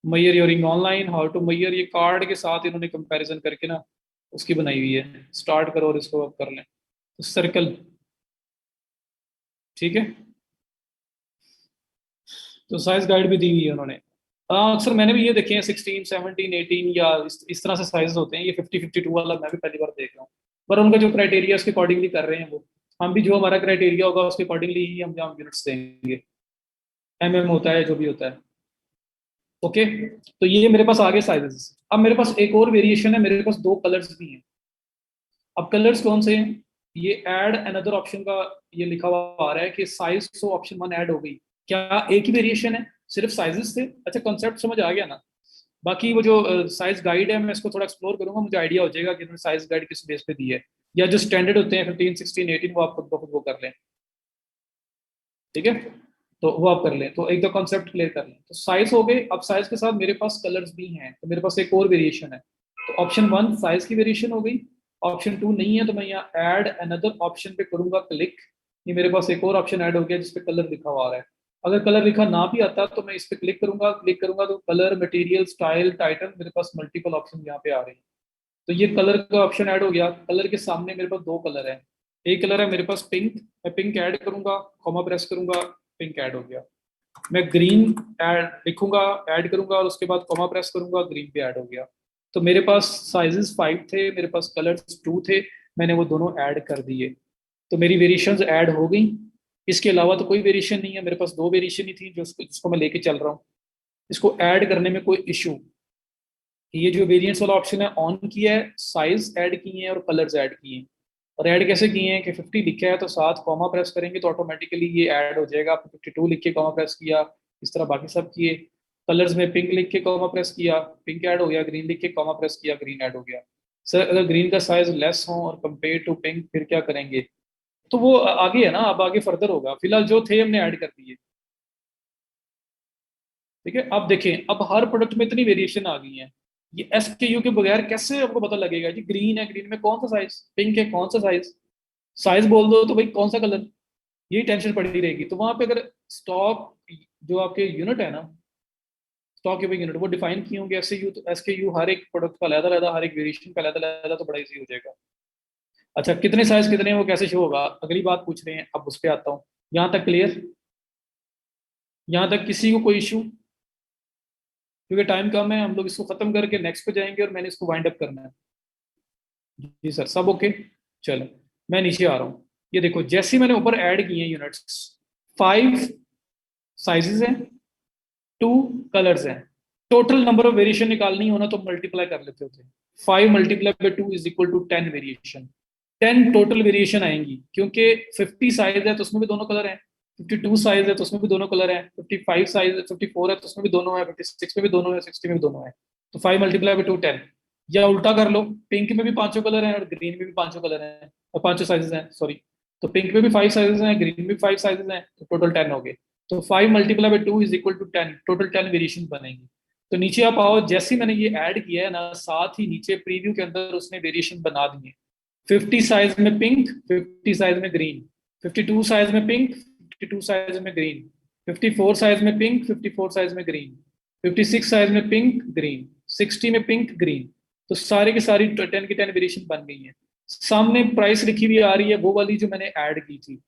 Maihar योरिंग online, how to Maihar, ये कार्ड के साथ इन्होंने कंपैरिजन करके ना उसकी बनाई हुई है। स्टार्ट करो और इसको अब कर लें, तो सर्कल, ठीक है, तो साइज गाइड भी दी हुई है उन्होंने। अक्सर मैंने भी ये देखे हैं 16, 17, 18 या इस तरह से साइज होते हैं, ये 50, 52 वाला मैं भी पहली बार देख रहा हूँ। पर उनका जो क्राइटेरिया उसके अकॉर्डिंगली कर रहे हैं वो, हम भी जो हमारा क्राइटेरिया होगा उसके अकॉर्डिंगली ही हम जहाँ यूनिट्स देंगे, होता है जो भी होता है। ओके, तो ये मेरे पास आगे साइजेस। अब मेरे पास एक और वेरिएशन है, मेरे पास दो कलर्स भी हैं। अब कलर्स कौन से हैं? ये ऐड अनदर ऑप्शन का ये लिखा हुआ आ रहा है कि साइज तो ऑप्शन 1 ऐड हो गई। क्या एक ही वेरिएशन है, सिर्फ साइजेस थे? अच्छा, कॉन्सेप्ट समझ आ गया ना। बाकी वो जो साइज गाइड है मैं इसको थोड़ा एक्सप्लोर करूंगा, मुझे आइडिया हो जाएगा कि इन्होंने साइज गाइड किस बेस पे दी है, या जो स्टैंडर्ड होते हैं 15, 16, 18 वो आप खुद ब खुद वो कर लें। ठीक है, तो वो आप कर लें, तो एक दो कॉन्सेप्ट क्लियर कर लें। तो साइज हो गए, अब साइज के साथ मेरे पास कलर्स भी हैं, तो मेरे पास एक और वेरिएशन है। तो ऑप्शन 1 साइज की वेरिएशन हो गई, ऑप्शन 2 नहीं है, तो मैं यहाँ ऐड अनदर ऑप्शन पे करूंगा क्लिक। ये मेरे पास एक और ऑप्शन ऐड हो गया जिसपे कलर लिखा हुआ आ रहा है। अगर कलर लिखा ना भी आता तो मैं इस पे क्लिक करूंगा तो कलर, मटेरियल, स्टाइल, टाइटल, मेरे पास मल्टीपल ऑप्शन यहाँ पे आ रहे हैं। तो ये कलर का ऑप्शन ऐड हो गया। कलर के सामने मेरे पास दो कलर है, एक कलर है मेरे पास पिंक, मैं पिंक ऐड करूंगा, कॉमा प्रेस करूंगा, पिंक ऐड हो गया। मैं ग्रीन ऐड लिखूंगा, ऐड करूंगा और उसके बाद कॉमा प्रेस करूंगा, ग्रीन भी ऐड हो गया। तो मेरे पास साइजेस 5 थे, मेरे पास कलर्स 2 थे, मैंने वो दोनों ऐड कर दिए, तो मेरी वेरिएशंस ऐड हो गई। इसके अलावा तो कोई वेरिएशन नहीं है, मेरे पास दो वेरिएशन ही थी जो जिसको मैं लेके चल रहा हूँ। इसको ऐड करने में कोई इशू, ये जो वेरिएंट्स वाला ऑप्शन है ऑन किया है, साइज ऐड किए हैं और कलर्स ऐड किए हैं। और ऐड कैसे किए हैं कि 50 लिखा है तो साथ कॉमा प्रेस करेंगे तो ऑटोमेटिकली ये ऐड हो जाएगा। आपने 52 लिख के कॉमा प्रेस किया, इस तरह बाकी सब किए। कलर्स में पिंक लिख के कॉमा प्रेस किया, पिंक ऐड हो गया। ग्रीन लिख के कॉमा प्रेस किया, ग्रीन ऐड हो गया। सर अगर ग्रीन का साइज लेस हो और कंपेयर टू पिंक फिर क्या करेंगे? तो वो आगे है ना, अब आगे फर्दर होगा। फिलहाल जो थे हमने ऐड कर दिए। ठीक है, अब देखें, अब हर प्रोडक्ट में इतनी वेरिएशन आ गई है। ये SKU के बगैर कैसे आपको पता लगेगा जी ग्रीन है, ग्रीन में कौन सा साइज, पिंक है कौन सा साइज? साइज बोल दो तो भाई कौन सा कलर, यही टेंशन पड़ी रहेगी। तो वहां पे अगर स्टॉक, जो आपके यूनिट है ना, स्टॉक कीपिंग यूनिट, वो डिफाइन किए होंगे SKU, तो SKU हर एक प्रोडक्ट का अलग अलग, हर एक वेरिएशन का अलग अलग, तो बड़ा इजी हो जाएगा। अच्छा, कितने साइज कितने हैं वो कैसे शो होगा, अगली बात पूछ रहे हैं, अब उस पर आता हूँ। यहाँ तक क्लियर? यहाँ तक किसी को कोई इशू? क्योंकि टाइम कम है, हम लोग इसको खत्म करके नेक्स्ट पे जाएंगे और मैंने इसको वाइंड अप करना है। जी सर, सब ओके। चलो, मैं नीचे आ रहा हूँ। ये देखो, जैसे ही मैंने ऊपर ऐड किए यूनिट्स, 5 साइजेस हैं, 2 कलर्स हैं। टोटल नंबर ऑफ वेरिएशन निकालनी हो ना तो मल्टीप्लाई कर लेते होते हैं। 5 multiply by 2 is equal to 10 variation. 10 total variation आएंगी, क्योंकि 50 साइज है तो उसमें भी दोनों कलर हैं, 52 साइज है तो उसमें भी दोनों कलर हैं, 55 साइज, 54 है तो उसमें भी दोनों है, 56 में भी दोनों है, 60 में भी दोनों है। तो 5 मल्टीप्लाई बाई 2 10। या उल्टा कर लो, पिंक में भी पांचों कलर हैं और ग्रीन में भी पांचों कलर हैं, और पांचों साइजेस हैं, सॉरी। तो पिंक में भी 5 साइजेस हैं, ग्रीन में भी 5 साइजेस हैं, तो टोटल 10 हो गए। तो 5 multiply by 2 is equal to 10, total 10 variation बनेंगी। तो नीचे आप आओ, जैसे ही मैंने ये ऐड किया है ना, साथ ही नीचे प्रीव्यू के अंदर उसने वेरिएशन बना दिए। 50 साइज में पिंक, 50 साइज में ग्रीन, 52 साइज में पिंक, 52 साइज में ग्रीन, 54 साइज में पिंक, 54 साइज में ग्रीन, 56 साइज में पिंक ग्रीन, 60 में पिंक ग्रीन। तो सारी की सारी 10 की 10 वेरिएशन बन गई है। सामने प्राइस लिखी हुई आ रही है, वो वाली जो मैंने ऐड की थी।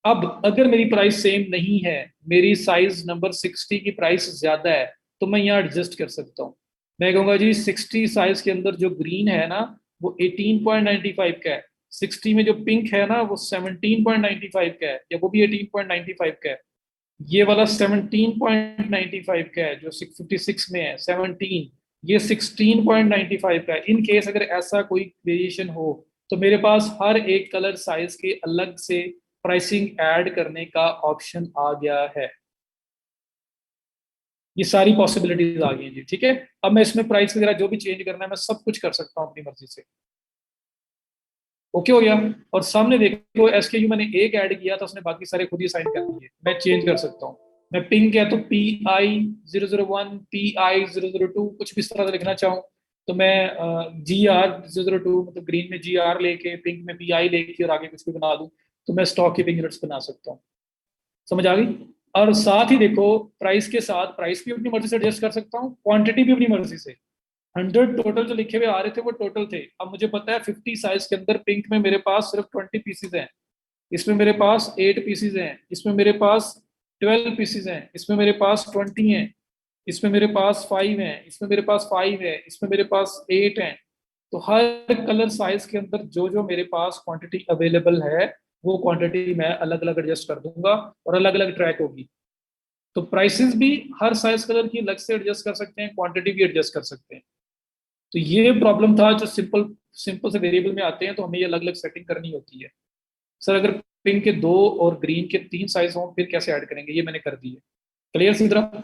अब अगर मेरी प्राइस सेम नहीं है, मेरी साइज नंबर 60 की प्राइस ज्यादा है, तो मैं यहाँ एडजस्ट कर सकता हूँ। मैं कहूंगा जी 60 साइज के अंदर जो ग्रीन है ना, वो 18.95 का है। 60 में जो पिंक है ना, वो 17.95 का है, या वो भी 18.95 का है। ये वाला 17.95 का है, जो 656 में है 17, ये 16.95 का है। इन केस अगर ऐसा कोई वेरिएशन हो, तो मेरे पास हर एक कलर साइज के अलग से प्राइसिंग ऐड करने का ऑप्शन आ गया है। ये सारी पॉसिबिलिटीज आ गई हैं जी, ठीक है। अब मैं इसमें प्राइस वगैरह जो भी चेंज करना है, मैं सब कुछ कर सकता हूँ अपनी मर्जी से। ओके हो गया। और सामने देखो, SKU मैंने एक ऐड किया था, उसने बाकी सारे खुद ही साइन कर दिए। मैं चेंज कर सकता हूँ। मैं पिंक है तो PI 001, PI 002, कुछ भी इस तरह से लिखना चाहूँ तो मैं GR 002, मतलब ग्रीन में GR लेके, पिंक में PI लेके और आगे कुछ भी बना दूँ, तो मैं स्टॉक कीपिंग यूनिट्स बना सकता हूँ। समझ आ गई? और साथ ही देखो, प्राइस के साथ प्राइस भी अपनी मर्जी से एडजस्ट कर सकता हूँ, क्वांटिटी भी अपनी मर्जी से। 100 टोटल जो लिखे हुए आ रहे थे वो टोटल थे। अब मुझे पता है 50 साइज के अंदर पिंक में मेरे पास सिर्फ 20 पीसीज हैं, इसमें मेरे पास 8 पीसीज हैं, इसमें मेरे पास 12 पीसीज हैं, इसमें मेरे पास 20 हैं, इसमें मेरे पास 5 हैं, इसमें मेरे पास 5 है, इसमें मेरे पास 8 हैं। तो हर कलर साइज के अंदर जो जो मेरे पास क्वांटिटी अवेलेबल है, वो क्वांटिटी मैं अलग अलग एडजस्ट कर दूंगा और अलग अलग ट्रैक होगी। तो प्राइसेस भी हर साइज कलर की अलग से एडजस्ट कर सकते हैं, क्वांटिटी भी एडजस्ट कर सकते हैं। तो ये प्रॉब्लम था जो सिंपल सिंपल से वेरिएबल में आते हैं, तो हमें ये अलग अलग सेटिंग करनी होती है। सर अगर पिंक के 2 और ग्रीन के 3 साइज हों फिर कैसे ऐड करेंगे, ये मैंने कर दी है। क्लियर सी तरह?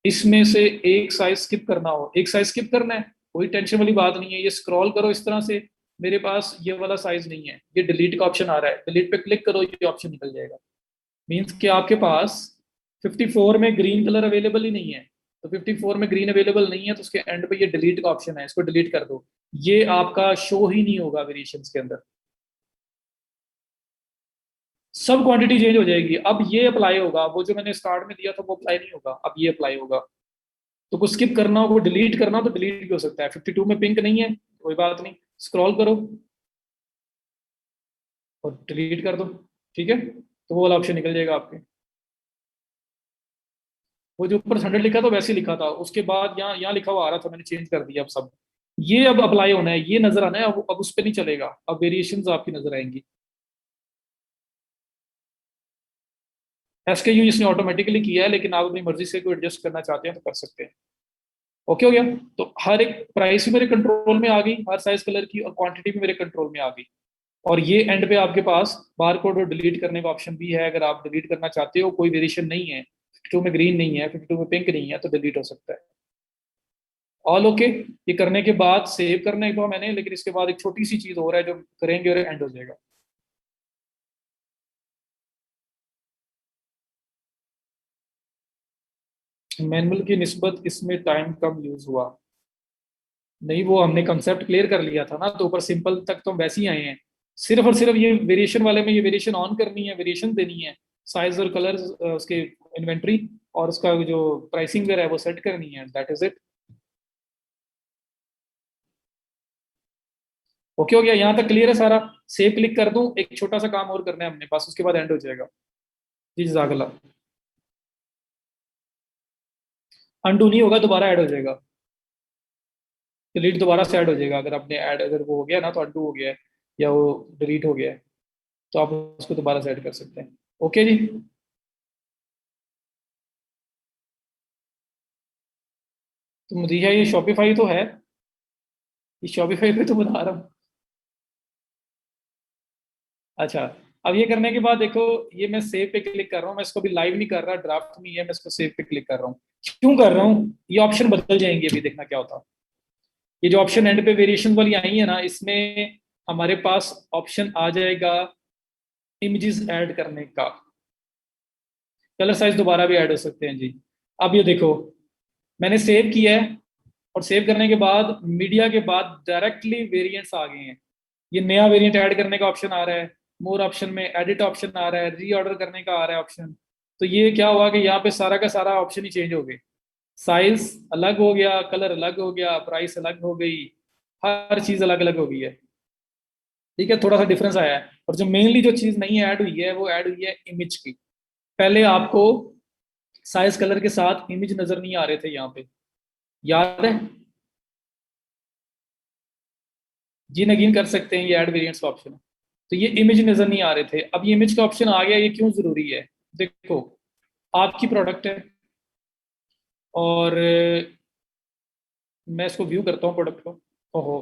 इसमें से एक साइज स्किप करना हो, एक साइज स्किप करना है, कोई टेंशन वाली बात नहीं है। ये स्क्रॉल करो इस तरह से, मेरे पास ये वाला साइज नहीं है, ये डिलीट का ऑप्शन आ रहा है, डिलीट पे क्लिक करो, ये ऑप्शन निकल जाएगा। मीन्स कि आपके पास 54 में ग्रीन कलर अवेलेबल ही नहीं है। तो 54 में ग्रीन अवेलेबल नहीं है तो उसके एंड पे ये डिलीट का ऑप्शन है, इसको डिलीट कर दो। ये आपका शो ही नहीं होगा वेरिएशंस के अंदर, सब क्वांटिटी चेंज हो जाएगी। अब ये अप्लाई होगा, वो जो मैंने स्टार्ट में दिया था वो अप्लाई नहीं होगा, अब ये अप्लाई होगा। तो कुछ स्किप करना हो, वो डिलीट करना हो तो डिलीट भी हो सकता है। 52 में पिंक नहीं है, कोई बात नहीं, स्क्रॉल करो और डिलीट कर दो, ठीक है। तो वो वाला ऑप्शन निकल जाएगा आपके। वो जो ऊपर 100 लिखा था वैसे ही लिखा था, उसके बाद यहाँ यहाँ लिखा हुआ आ रहा था, मैंने चेंज कर दिया अब सब। ये अब अप्लाई होना है, ये नजर आना है, अब उस पर नहीं चलेगा, अब वेरिएशंस आपकी नजर आएंगी। SKU इसने ऑटोमेटिकली किया है, लेकिन आप अपनी मर्जी से कोई एडजस्ट करना चाहते हैं तो कर सकते हैं। ओके हो गया। तो हर एक प्राइस भी मेरे कंट्रोल में आ गई, हर साइज कलर की, और क्वांटिटी भी मेरे कंट्रोल में आ गई। और ये एंड पे आपके पास बार कोड और डिलीट करने का ऑप्शन भी है। अगर आप डिलीट करना चाहते हो, कोई वेरिएशन नहीं है, 52 में ग्रीन नहीं है, 52 में पिंक नहीं है, तो डिलीट हो सकता है। All okay. ये करने के बाद सेव करने को मैंने, लेकिन इसके बाद एक छोटी सी चीज और है जो करेंगे और एंड हो जाएगा। मैनुअल की निस्बत इसमें टाइम कम यूज हुआ। नहीं, वो हमने कंसेप्ट क्लियर कर लिया था ना, तो ऊपर सिंपल तक तो हम वैसे ही आए हैं। सिर्फ और सिर्फ ये वेरिएशन वाले में ये वेरिएशन ऑन करनी है, वेरिएशन देनी है, साइज और कलर उसके इन्वेंट्री और उसका जो प्राइसिंग वगैरह है वो सेट करनी है, दैट इज इट। ओके हो गया, यहाँ तक क्लियर है सारा। सेव क्लिक कर दूं, एक छोटा सा काम और करना है हमने बस, उसके बाद एंड हो जाएगा। जी जजाकल्ला। अनडू नहीं होगा, दोबारा ऐड हो जाएगा। डिलीट दोबारा से ऐड हो जाएगा, अगर आपने ऐड, अगर वो हो गया ना तो अनडू हो गया है, या वो डिलीट हो गया है, तो आप उसको दोबारा से ऐड कर सकते हैं। ओके जी। तो मुझे ये शॉपिफाई तो है, ये शॉपिफाई पे तो बता रहा हूँ। अच्छा, अब ये करने के बाद देखो, ये मैं सेव पे क्लिक कर रहा हूँ, मैं इसको भी लाइव नहीं कर रहा, ड्राफ्ट में ही है, मैं इसको सेव पे क्लिक कर रहा हूँ। क्यों कर रहा हूँ? ये ऑप्शन बदल जाएंगे, अभी देखना क्या होता है। ये जो ऑप्शन एंड पे वेरिएशन वाली आई है ना, इसमें हमारे पास ऑप्शन आ जाएगा इमेजेस ऐड करने का। कलर साइज दोबारा भी ऐड हो सकते हैं जी। अब ये देखो, मैंने सेव किया है, और सेव करने के बाद मीडिया के बाद डायरेक्टली वेरिएंट्स आ गए हैं। ये नया वेरिएंट ऐड करने का ऑप्शन आ रहा है, मोर ऑप्शन में एडिट ऑप्शन आ रहा है, रीऑर्डर करने का आ रहा है ऑप्शन। तो ये क्या हुआ कि यहाँ पे सारा का सारा ऑप्शन ही चेंज हो गए। साइज अलग हो गया, कलर अलग हो गया, प्राइस अलग हो गई, हर चीज अलग अलग हो गई है। ठीक है, थोड़ा सा डिफरेंस आया है। और जो मेनली जो चीज नहीं ऐड हुई है, वो ऐड हुई है इमेज की। पहले आपको साइज कलर के साथ इमेज नजर नहीं आ रहे थे यहाँ पे, याद है? जी नगीन कर सकते हैं, ये ऐड वेरिएंट्स का ऑप्शन है। तो ये इमेज नजर नहीं आ रहे थे, अब ये इमेज का ऑप्शन आ गया। ये क्यों जरूरी है? देखो, आपकी प्रोडक्ट है, और मैं इसको व्यू करता हूँ प्रोडक्ट को। ओहो,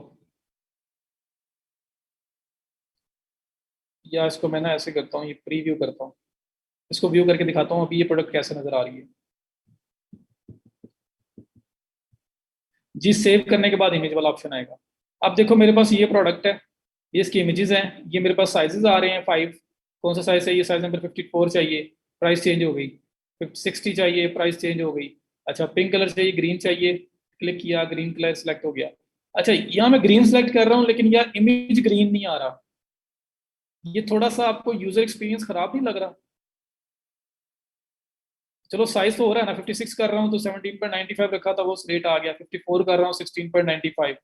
या इसको मैं ना ऐसे करता हूँ, ये प्रीव्यू करता हूँ, इसको व्यू करके दिखाता हूँ अभी ये प्रोडक्ट कैसे नजर आ रही है। जी, सेव करने के बाद इमेज वाला ऑप्शन आएगा। अब देखो, मेरे पास ये प्रोडक्ट है, ये इसकी इमेजेस हैं, ये मेरे पास साइजेस आ रहे हैं 5। कौन सा साइज चाहिए? साइज नंबर 54 चाहिए, प्राइस चेंज हो गई। 60 चाहिए, प्राइस चेंज हो गई। अच्छा, पिंक कलर चाहिए, ग्रीन चाहिए, क्लिक किया, ग्रीन कलर सेलेक्ट हो गया। अच्छा, यहाँ मैं ग्रीन सेलेक्ट कर रहा हूँ, लेकिन यार इमेज ग्रीन नहीं आ रहा। ये थोड़ा सा आपको यूजर एक्सपीरियंस खराब नहीं लग रहा? चलो, साइज तो हो रहा है ना, 56 कर रहा हूँ तो 17.95 रखा था, वो रेट आ गया। 54 कर रहा हूँ, 16.95।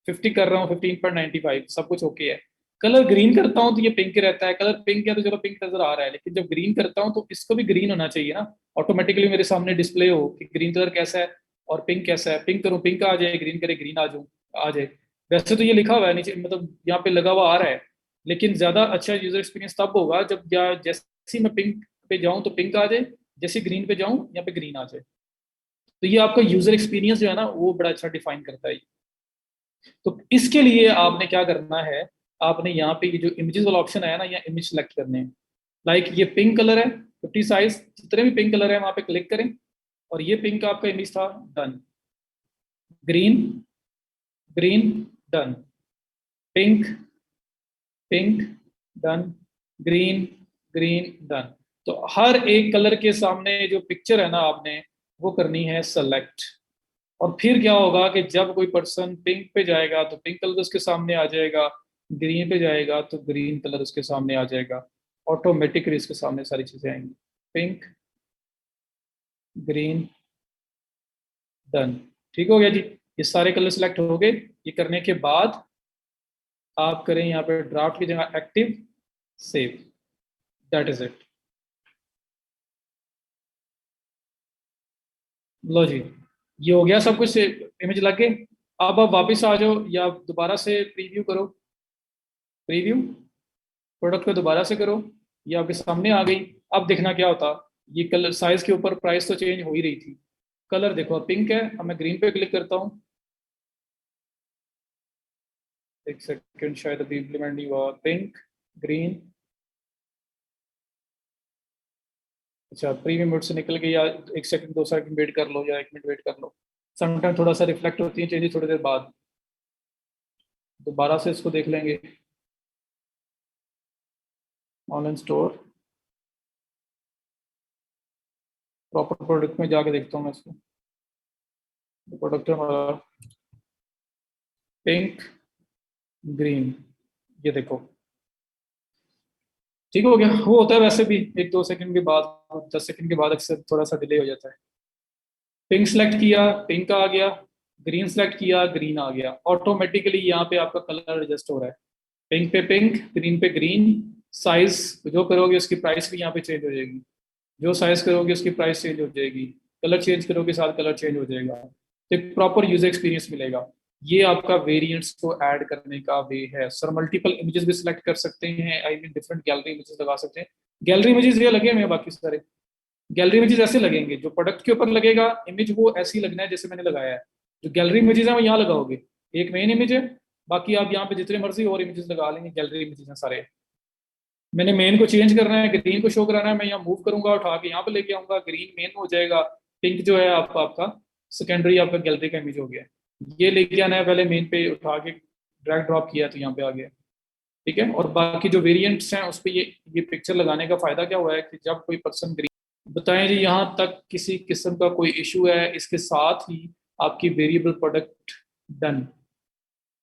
50 कर रहा हूँ, 15.95, सब कुछ ओके है। कलर ग्रीन करता हूँ तो ये पिंक रहता है, कलर पिंक है तो चलो पिंक नजर आ रहा है, लेकिन जब ग्रीन करता हूँ तो इसको भी ग्रीन होना चाहिए ना, ऑटोमेटिकली मेरे सामने डिस्प्ले हो कि ग्रीन कलर कैसा है और पिंक कैसा है। पिंक करूँ पिंक आ जाए, ग्रीन करे ग्रीन आ जाए। वैसे तो ये लिखा हुआ है नीचे, मतलब यहाँ पे लगा हुआ आ रहा है, लेकिन ज्यादा अच्छा यूजर एक्सपीरियंस तब होगा जब, या जैसे ही मैं पिंक पे जाऊँ तो पिंक आ जाए, जैसे ग्रीन पे जाऊं यहाँ पे ग्रीन आ जाए। तो ये आपका यूजर एक्सपीरियंस जो है ना, वो बड़ा अच्छा डिफाइन करता है। तो इसके लिए आपने क्या करना है, आपने यहाँ पे ये जो इमेजेस वाला ऑप्शन आया ना, यहाँ इमेज सेलेक्ट करने हैं। लाइक ये पिंक कलर है, 50 साइज, जितने भी पिंक कलर है वहां पे क्लिक करें, और ये पिंक आपका इमेज था, done. Green, green, done. Pink, pink, done. Green, green, done. तो हर एक कलर के सामने जो पिक्चर है ना, आपने वो करनी है सेलेक्ट। और फिर क्या होगा कि जब कोई पर्सन पिंक पे जाएगा तो पिंक कलर उसके सामने आ जाएगा, ग्रीन पे जाएगा तो ग्रीन कलर उसके सामने आ जाएगा। ऑटोमेटिकली इसके सामने सारी चीजें आएंगी। Pink, green, done. ठीक हो गया जी। ये सारे कलर सेलेक्ट हो गए। ये करने के बाद आप करें यहाँ पे ड्राफ्ट की जगह active, save, that is it. लो जी, ये हो गया सब कुछ, इमेज लग गए। अब आप वापस आ जाओ, या दोबारा से प्रीव्यू करो। प्रीव्यू, प्रोडक्ट को दोबारा से करो, ये आपके सामने आ गई। अब देखना क्या होता, ये कलर साइज के ऊपर प्राइस तो चेंज हो ही रही थी। कलर देखो, पिंक है, अब मैं ग्रीन पे क्लिक करता हूँ, एक सेकंड, शायद अभी इम्प्लीमेंट नहीं हुआ। पिंक, ग्रीन, अच्छा प्रीमियम मोड से निकल गई, या 1 सेकंड 2 सेकंड वेट कर लो, या 1 मिनट वेट कर लो। समटाइम थोड़ा सा रिफ्लेक्ट होती है चेंजेस थोड़ी देर बाद। दोबारा से इसको देख लेंगे। ऑनलाइन स्टोर, प्रॉपर प्रोडक्ट में जाके देखता हूँ मैं इसको। प्रोडक्ट हमारा पिंक, ग्रीन, ये देखो ठीक हो गया। वो होता है वैसे भी 1-2 सेकंड के बाद, 10 सेकंड के बाद अक्सर थोड़ा सा डिले हो जाता है। पिंक सेलेक्ट किया, पिंक आ गया। ग्रीन सेलेक्ट किया, ग्रीन आ गया। ऑटोमेटिकली यहाँ पे आपका कलर एडजस्ट हो रहा है। पिंक पे पिंक, ग्रीन पे ग्रीन। साइज जो करोगे उसकी प्राइस भी यहाँ पे चेंज हो जाएगी। जो साइज करोगे उसकी प्राइस चेंज हो जाएगी। कलर चेंज करोगे साथ कलर चेंज हो जाएगा। तो एक प्रॉपर यूजर एक्सपीरियंस मिलेगा। ये आपका वेरिएंट्स को ऐड करने का वे है सर। मल्टीपल इमेजेस भी सिलेक्ट कर सकते हैं, I mean different gallery images लगा सकते हैं। गैलरी इमेजेस ये लगे हुए हैं बाकी सारे। गैलरी इमेजेस ऐसे लगेंगे, जो प्रोडक्ट के ऊपर लगेगा इमेज वो ऐसी लगना है जैसे मैंने लगाया है। जो गैलरी इमेजेस है वो यहाँ लगाओगे। एक मेन इमेज है, बाकी आप यहाँ पे जितने मर्जी और इमेजेस लगा लेंगे। गैलरी इमेजेस हैं सारे। मैंने मेन को चेंज करना है, ग्रीन को शो कराना है, मैं यहाँ मूव करूंगा, उठा के यहाँ पे लेके आऊंगा, ग्रीन मेन हो जाएगा। पिंक जो है आपका सेकेंडरी आपका गैलरी का इमेज हो गया। ये लेके आना है, पहले मेन पे उठा के ड्रैग ड्रॉप किया तो यहाँ पे आ गया। ठीक है। और बाकी जो वेरिएंट्स हैं उस पर ये पिक्चर लगाने का फायदा क्या हुआ है कि जब कोई पर्सन ग्रीन, बताएं जी यहाँ तक किसी किस्म का कोई इशू है, इसके साथ ही आपकी वेरिएबल प्रोडक्ट डन,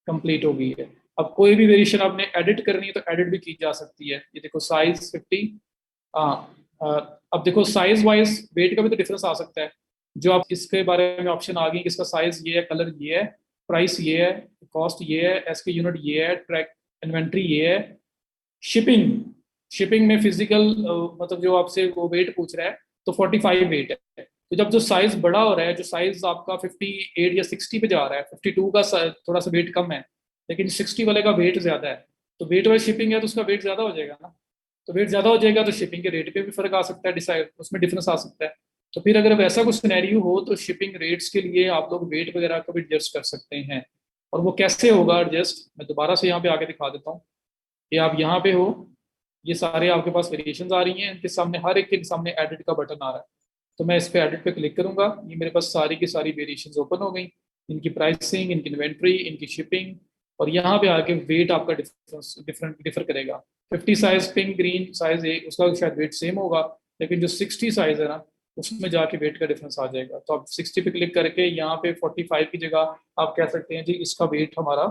कंप्लीट हो गई है। अब कोई भी वेरिएशन आपने एडिट करनी है तो एडिट भी की जा सकती है। ये देखो साइज 50। हाँ, अब देखो साइज वाइज वेट का भी तो डिफरेंस आ सकता है। जो आप इसके बारे में ऑप्शन आ गई कि इसका साइज ये है, कलर ये है, प्राइस ये है, कॉस्ट ये है, एसके यूनिट ये है, ट्रैक इन्वेंट्री ये है। शिपिंग, शिपिंग में फिजिकल मतलब जो आपसे वो वेट पूछ रहा है तो 45 वेट है। तो जब जो साइज बड़ा हो रहा है, जो साइज आपका 58 या 60 पे जा रहा है, 52 का थोड़ा सा वेट कम है, लेकिन 60 वाले का वेट ज्यादा है, तो वेट वाइज शिपिंग है तो उसका वेट ज्यादा हो जाएगा ना। तो वेट ज्यादा हो जाएगा तो शिपिंग के रेट पे भी फर्क आ सकता है, डिसाइड उसमें डिफरेंस आ सकता है। तो फिर अगर वैसा कुछ सिनेरियो हो तो शिपिंग रेट्स के लिए आप लोग वेट वगैरह को भी एडजस्ट कर सकते हैं। और वो कैसे होगा एडजस्ट, मैं दोबारा से यहाँ पे आके दिखा देता हूँ कि आप यहाँ पे हो। ये सारे आपके पास वेरिएशंस आ रही हैं, इनके सामने हर एक के सामने एडिट का बटन आ रहा है। तो मैं इस पे एडिट पे क्लिक करूंगा, ये मेरे पास सारी की सारी वेरिएशंस ओपन हो गई। इनकी प्राइसिंग, इनकी इन्वेंट्री, इनकी शिपिंग। और यहाँ पे आके वेट आपका डिफर करेगा। 50 साइज पिंक ग्रीन साइज ए उसका शायद वेट सेम होगा, लेकिन जो 60 साइज है ना उसमें जाके वेट का डिफरेंस आ जाएगा। तो आप 60 पे क्लिक करके यहाँ पे 45 की जगह आप कह सकते हैं जी इसका वेट हमारा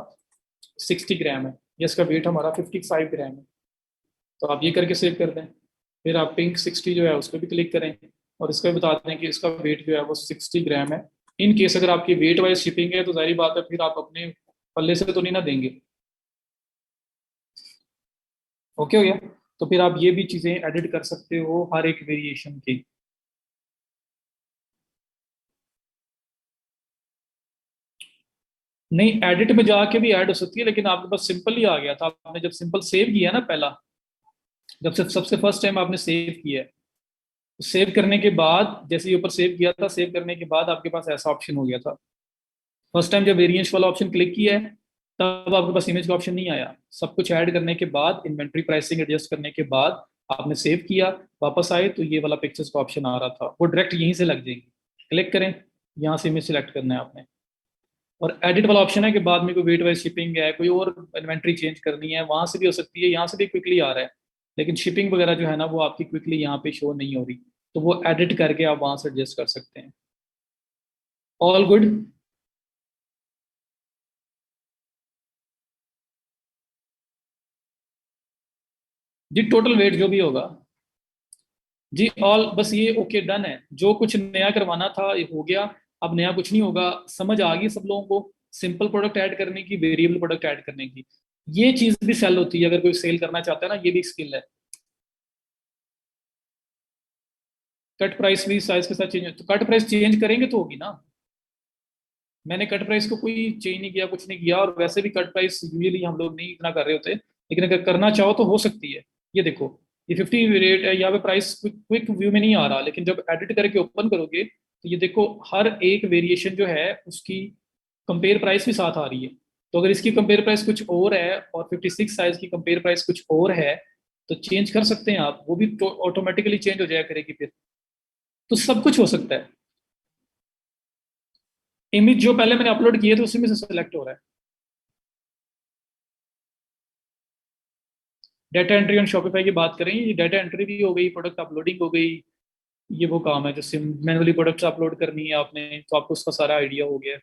60 ग्राम है, या इसका वेट हमारा 55 ग्राम है। तो आप ये करके सेव कर दें। फिर आप पिंक 60 जो है उस पर भी क्लिक करें, और इसका भी बता दें कि इसका वेट जो है वो 60 ग्राम है। इन केस अगर आपकी वेट वाइज शिपिंग है तो जाहिर बात है फिर आप अपने पल्ले से तो नहीं ना देंगे। ओके हो गया। तो फिर आप ये भी चीज़ें एडिट कर सकते हो हर एक वेरिएशन की। नहीं, एडिट में जाके भी ऐड हो सकती है, लेकिन आपके पास सिंपल ही आ गया था। आपने जब सिंपल सेव किया ना पहला, जब से सबसे फर्स्ट टाइम आपने सेव किया है, सेव करने के बाद जैसे ये ऊपर सेव किया था, सेव करने के बाद आपके पास ऐसा ऑप्शन हो गया था। फर्स्ट टाइम जब वेरिएंस वाला ऑप्शन क्लिक किया है तब आपके पास इमेज का ऑप्शन नहीं आया। सब कुछ ऐड करने के बाद, इन्वेंट्री प्राइसिंग एडजस्ट करने के बाद आपने सेव किया, वापस आए तो ये वाला पिक्चर्स का ऑप्शन आ रहा था, वो डायरेक्ट यहीं से लग जाएंगे। क्लिक करें, यहाँ से इमेज सिलेक्ट करना है आपने। और एडिट वाला ऑप्शन है कि बाद में कोई वेट वाइज शिपिंग है, कोई और इन्वेंट्री चेंज करनी है, वहां से भी हो सकती है, यहाँ से भी क्विकली आ रहा है। लेकिन शिपिंग वगैरह जो है ना वो आपकी क्विकली यहाँ पे शो नहीं हो रही, तो वो एडिट करके आप वहां से एडजस्ट कर सकते हैं। All good. जी टोटल वेट जो भी होगा, जी ऑल, बस ये ओके डन है। जो कुछ नया करवाना था ये हो गया। अब नया कुछ नहीं होगा। समझ आ गई सब लोगों को सिंपल प्रोडक्ट ऐड करने की, वेरिएबल प्रोडक्ट ऐड करने की। ये चीज भी सेल होती है, अगर कोई सेल करना चाहता है ना, ये भी स्किल है। कट प्राइस भी साइज के साथ चेंज, तो कट प्राइस चेंज करेंगे तो होगी ना। मैंने कट प्राइस को कोई चेंज नहीं किया, कुछ नहीं किया। और वैसे भी कट प्राइस यूजुअली हम लोग नहीं इतना कर रहे होते, लेकिन अगर करना चाहो तो हो सकती है। ये देखो, ये 50 रेट है, यहाँ पे प्राइस क्विक व्यू में नहीं आ रहा, लेकिन जब एडिट करके ओपन करोगे तो ये देखो हर एक वेरिएशन जो है उसकी कंपेयर प्राइस भी साथ आ रही है। तो अगर इसकी कंपेयर प्राइस कुछ और है और 56 साइज की कंपेयर प्राइस कुछ और है तो चेंज कर सकते हैं आप, वो भी तो ऑटोमेटिकली चेंज हो जाया करेगी फिर। तो सब कुछ हो सकता है। इमेज जो पहले मैंने अपलोड किए थे उसी में से सिलेक्ट हो रहा है। डाटा एंट्री ऑन शॉपिफाई की बात करें, ये डाटा एंट्री भी हो गई, प्रोडक्ट अपलोडिंग हो गई। ये वो काम है जो सिम मैनुअली प्रोडक्ट्स अपलोड करनी है आपने, तो आपको उसका सारा आइडिया हो गया है।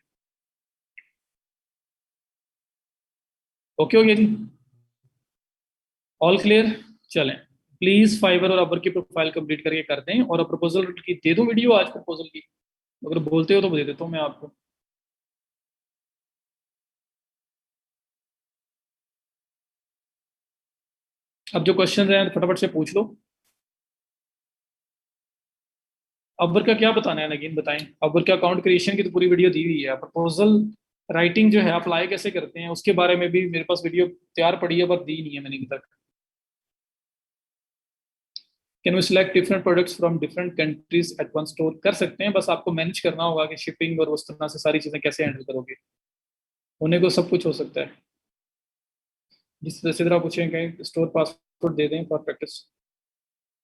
ओके हो गया जी, ऑल क्लियर। चलें, प्लीज फाइवर और अबर की प्रोफाइल कंप्लीट करके कर दें, और प्रपोजल की दे दूं वीडियो आज प्रपोजल की, अगर बोलते हो तो दे देता हूँ मैं आपको। अब जो क्वेश्चन रहे हैं फटाफट से पूछ लो। अबर का क्या बताना है नगीन, बताएं। अबर के अकाउंट क्रिएशन की तो पूरी वीडियो दी हुई है, प्रपोजल राइटिंग जो है अप्लाई कैसे करते हैं उसके बारे में भी मेरे पास वीडियो तैयार पड़ी है, पर दी नहीं है मैंने अभी तक। Can we select different products from different countries at one store, कर सकते हैं, बस आपको मैनेज करना होगा कि शिपिंग और उस तरह से सारी चीजें कैसे हैंडल करोगे। होने को सब कुछ हो सकता है। जिस तरह से तरह पूछेंगे स्टोर पासवर्ड दे दें फॉर प्रैक्टिस।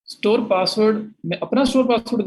स्टोर पासवर्ड, मैं अपना स्टोर पासवर्ड